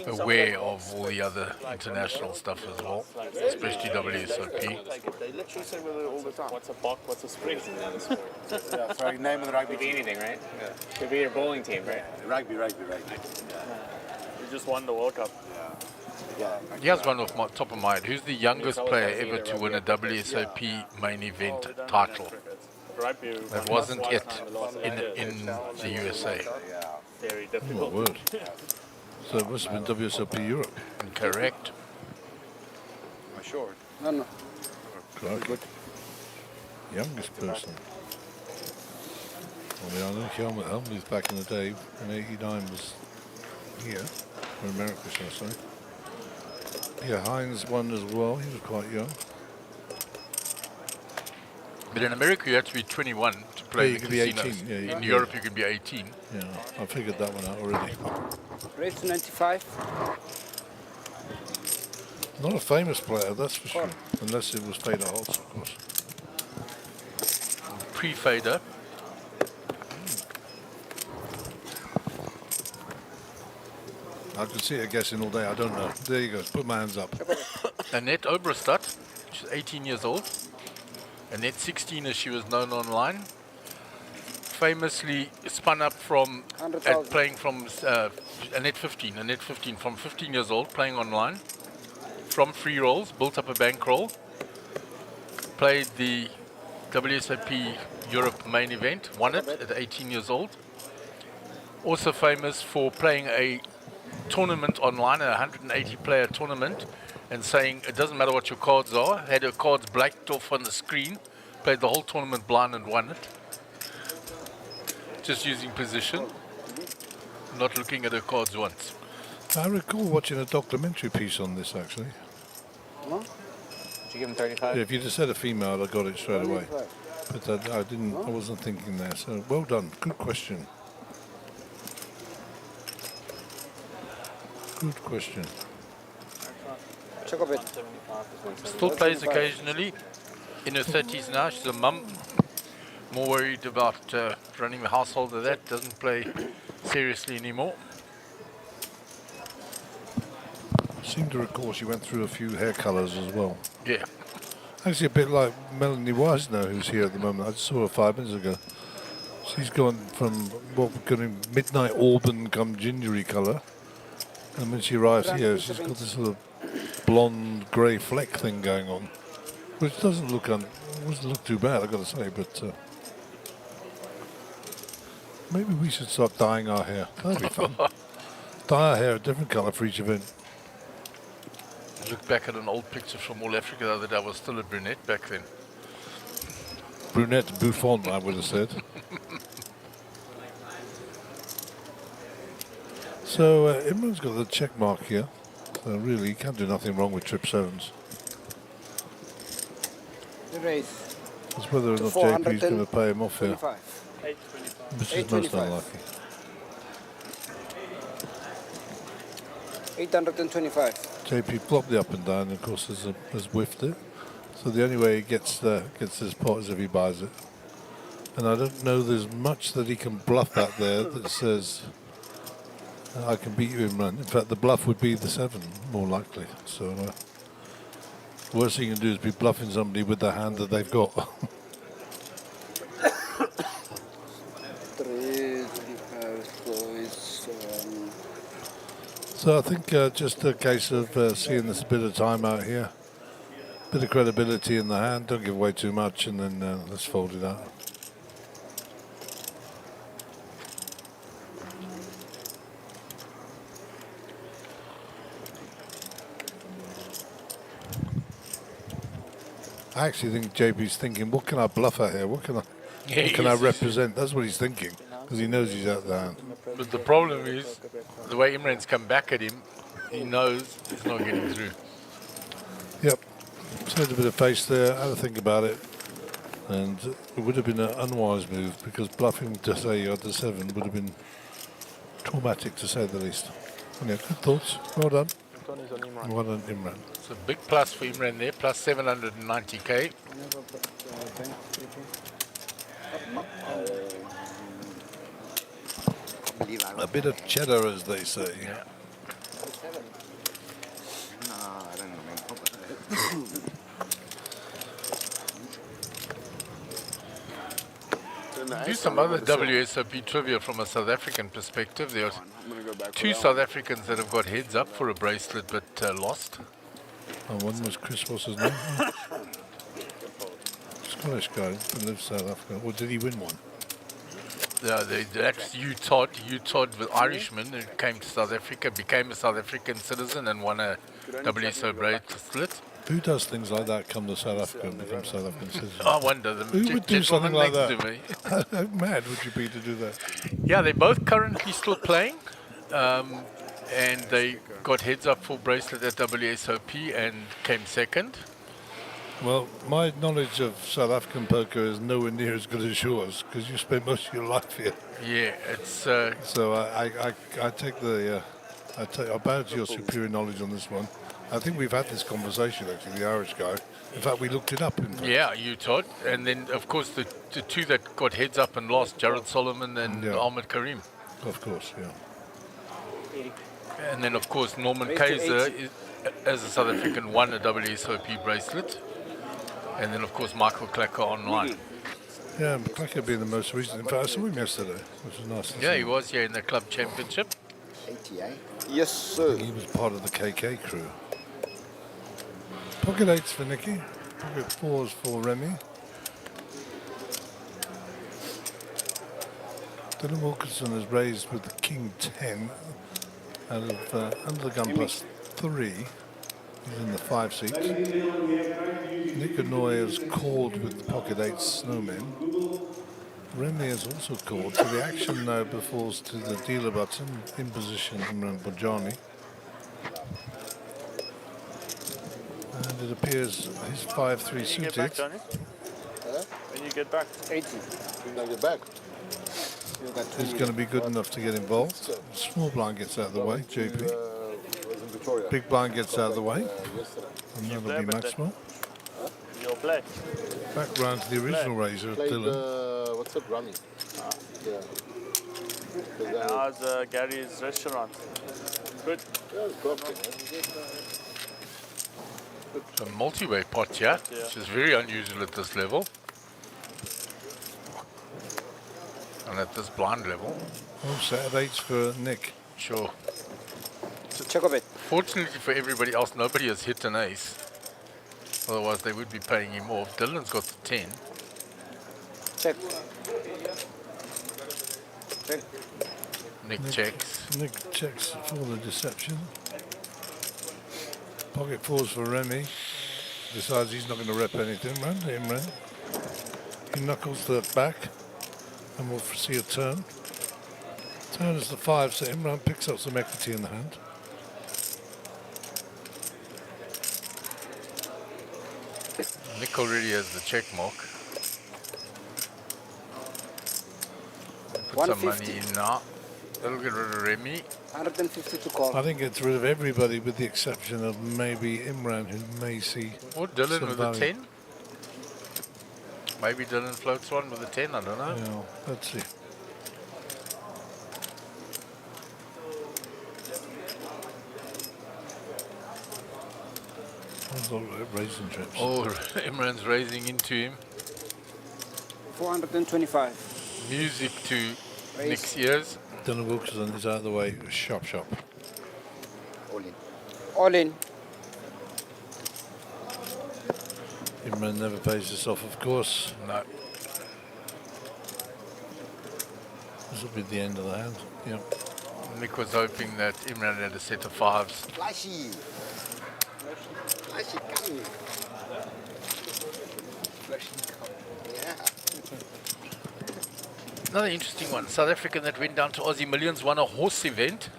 aware of all the other international stuff as well, especially WSOP. They literally say with it all the time. What's a buck? What's a spring? Yeah, sorry, name of the rugby Could be team. anything, right? Could be your bowling team, right? Rugby. You just won the World Cup. Yeah. Here's one off my top of my head. Who's the youngest player ever to win a WSOP main event title? Rugby. That wasn't it in the USA. Very Oh, my difficult. word. So it must have been WSOP Europe. Correct. Am I sure? No. Crikey. Youngest person. I mean, I know Helmuth back in the day in '89 was here, or America, shall I say. Yeah, Hines won as well. He was quite young. But in America, you have to be 21 to play Yeah, you the can be casinos. 18. Yeah, you in can Europe, you can be 18. Yeah, I figured that one out already. Rates 95. Not a famous player, that's for sure. Unless it was Fader Holtz, of course. Pre-fader. I could see it guessing all day. I don't know. There you go. Put my hands up. Annette Oberstadt, she's 18 years old. Annette 16 as she was known online. Famously spun up from playing from Annette 15. Annette 15 from 15 years old playing online. From free rolls, built up a bankroll. Played the WSOP Europe main event, won it at 18 years old. Also famous for playing a tournament online, a 180 player tournament, and saying it doesn't matter what your cards are, had her cards blacked off on the screen, played the whole tournament blind and won it. Just using position, not looking at her cards once. I recall watching a documentary piece on this actually. Did you give him 35? Yeah, if you just said a female, I got it straight away. But I didn't. I wasn't thinking there. So well done. Good question. Good question. Check up it. Still plays occasionally. In her 30s now. She's a mum. More worried about running the household than that. Doesn't play seriously anymore. I seem to recall she went through a few hair colours as well. Yeah. Actually, a bit like Melanie Wisner, who's here at the moment. I just saw her 5 minutes ago. She's gone from what we're going to midnight auburn come gingery colour. And when she arrives here, she's got this sort of blonde grey fleck thing going on, which doesn't look too bad, I've got to say. But maybe we should start dyeing our hair. That'd be fun. Dye our hair a different colour for each event. I looked back at an old picture from All Africa the other day. I was still a brunette back then. Brunette bouffant, I would have said. So Imran's got the check mark here. So really, he can't do nothing wrong with trip sevens. The race. It's whether or not JP's going to pay him off here. 825. Which is most unlucky. 825. JP flopped the up and down, and of course has whiffed it. So the only way he gets this pot is if he buys it. And I don't know there's much that he can bluff out there that says I can beat you in run. In fact, the bluff would be the 7, more likely. So the worst thing you can do is be bluffing somebody with the hand that they've got. 325 boys. So I think just a case of seeing this bit of time out here. Bit of credibility in the hand, don't give away too much, and then let's fold it out. I actually think JP's thinking, what can I bluff out here? What can I represent? That's what he's thinking, because he knows he's out the hand. But the problem is, the way Imran's come back at him, he knows he's not getting through. Yep. So a bit of face there. I had to think about it. And it would have been an unwise move, because bluffing to say you're the 7 would have been traumatic, to say the least. Yeah, good thoughts. Well done. Well done, Imran. It's a big plus for Imran there, plus 790k. A bit of cheddar, as they say. Yeah. No, I don't know. Do some other WSOP trivia from a South African perspective. There are 2 South Africans that have got heads up for a bracelet but lost. Oh, one was Chris, what's his name? Scottish guy who lives South Africa. Or did he win one? That's Hugh Todd. Hugh Todd, the Irishman, who came to South Africa, became a South African citizen and won a WSO bracelet. Who does things like that, come to South Africa and become South African citizens? I wonder. Who would do something like that? To me. How mad would you be to do that? Yeah, they're both currently still playing. And they got heads up for bracelet at WSOP and came second. Well, my knowledge of South African poker is nowhere near as good as yours, because you spent most of your life here. Yeah, it's... So I take the... I bow to your superior knowledge on this one. I think we've had this conversation, actually, the Irish guy. In fact, we looked it up. In fact. Yeah, you Todd. And then, of course, the 2 that got heads up and lost, Jared Solomon and Ahmed Karim. Of course, yeah. And then, of course, Norman Kaiser, as a South African, won a WSOP bracelet. And then, of course, Michael Clacker online. Yeah, Clacker being the most recent. In fact, I saw him yesterday, which was nice to see. Yeah, he was here in the club championship. 88? Yes, sir. He was part of the KK crew. Pocket 8s for Nicky. Pocket 4s for Remy. Dylan Wilkinson has raised with the King 10 out of under the gun plus 3. He's in the 5 seats. Nick Anoy has called with the Pocket 8 Snowmen. Remy has also called, so the action now befalls to the dealer button in position Imran Bojani. And it appears his 5-3 suited. When you get back, 80. When I get back. Is going to be good enough to get involved. Small blind gets out of the way, JP. Big blind gets out of the way. And that'll be Maxwell. you'll play. Back round to the original razor, Dylan. What's up, Rummy? Yeah. How's Gary's restaurant? Good. Yeah, it's perfect. It's a multi-way pot here, which is very unusual at this level. And at this blind level. Oh, set of 8s for Nick. Sure. So check of it. Fortunately for everybody else, nobody has hit an ace. Otherwise, they would be paying him off. Dylan's got the 10. Check. Check. Nick checks. Nick checks for the deception. Pocket 4s for Remy. Decides he's not going to rep anything, man. Imran. He knuckles the back. And we'll see a turn. Turn is the 5, so Imran picks up some equity in the hand. Nick already has the check mark. Put some money in now. That'll get rid of Remy. 150 to call. I think it's rid of everybody with the exception of maybe Imran, who may see. Or Dylan some with value. a 10. Maybe Dylan floats one with a 10, I don't know. Yeah, let's see. Raising trips. Oh, Imran's raising into him. 425. Music to Raise. Nick's ears. Dylan Wilkinson is out of the way. Sharp. All in. All in. Imran never pays this off, of course. No. This will be the end of the hand. Yep. Nick was hoping that Imran had a set of 5s. Flashy. Flashy coming. Another interesting one. South African that went down to Aussie Millions won a horse event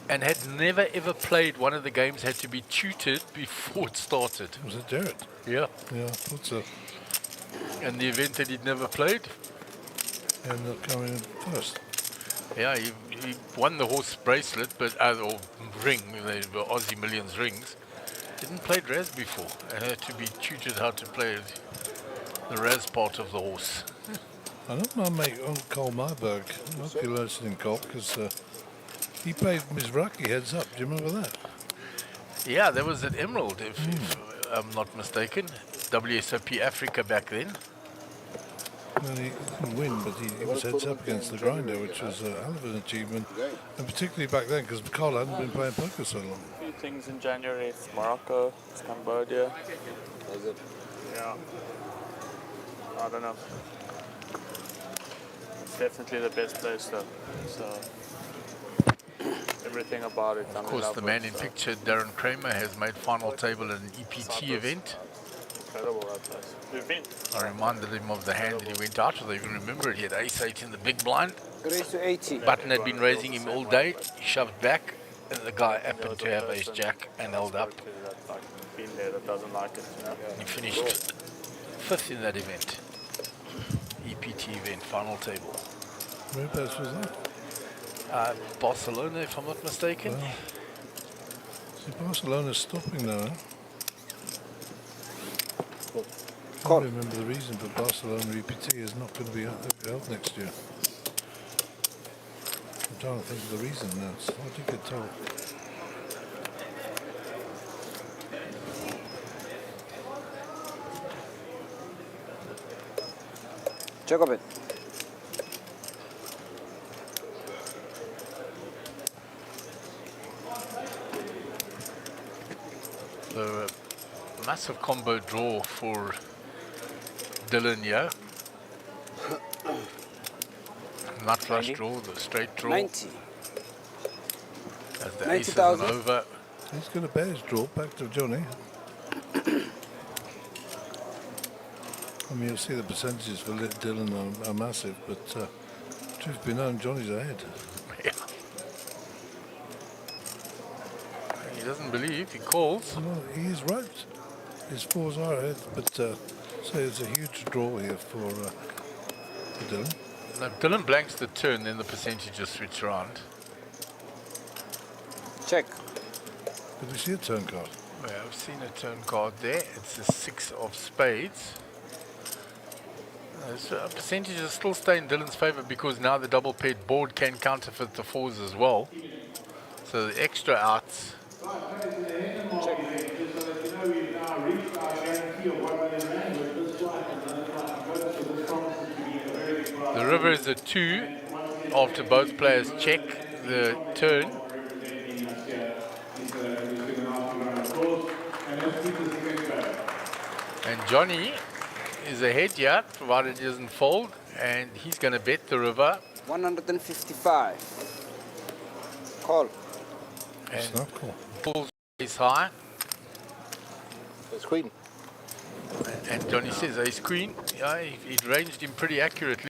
and had never ever played one of the games, had to be tutored before it started. Was it Jared? Yeah. Yeah, I thought so. And the event that he'd never played. Ended up coming in first. Yeah, he won the horse bracelet, but or ring, they were Aussie Millions rings. Didn't play Raz before and had to be tutored how to play the Raz part of the horse. I know my mate Cole Marburg. I hope you're listening, Cole, because he played Mizraki heads up. Do you remember that? Yeah, that was at Emerald, if I'm not mistaken. WSOP Africa back then. Well, he didn't win, but he was heads up against the grinder, which was a hell of an achievement. And particularly back then, because Cole hadn't been playing poker so long. A few things in January. It's Morocco, it's Cambodia. Was it? Yeah. I don't know. It's definitely the best place though. So everything about it. Of course, the man in picture, Darren Kramer, has made final table at an EPT event. Incredible that place. You've been? I reminded him of the hand that he went out with. I even remember it. He had ace-8 in the big blind. Raise to 80. Button had been raising him all day. He shoved back, and the guy happened to have ace-jack and held up. That's like been there that doesn't like it. You know? He finished 5th in that event. EPT event, final table. Whereabouts was that? Barcelona, if I'm not mistaken. Well, see, Barcelona's stopping now, huh? I can't remember the reason, but Barcelona EPT is not going to be held next year. I'm trying to think of the reason now. It's hard to get told. Jacobin. So, massive combo draw for Dylan here. Nut flush draw, the straight draw. 90. As the ace is an over. He's got a bear's draw back to Johnny. I mean, you'll see the percentages for Dylan are massive, but truth be known, Johnny's ahead. Yeah. He doesn't believe, he calls. No, he is right. His fours are ahead, but so it's a huge draw here for Dylan. Now, if Dylan blanks the turn, then the percentages switch around. Check. Did we see a turn card? Yeah, I've seen a turn card there. It's the 6 of spades. So percentages are still stay in Dylan's favor because now the double paired board can counterfeit the fours as well. So the extra outs. The river is a 2 after both players check the turn. And Johnny is ahead here, provided he doesn't fold, and he's going to bet the river. 155. Call. It's not cool. Pulls ace high. It's queen. And Johnny says ace queen. Yeah, he ranged him pretty accurately.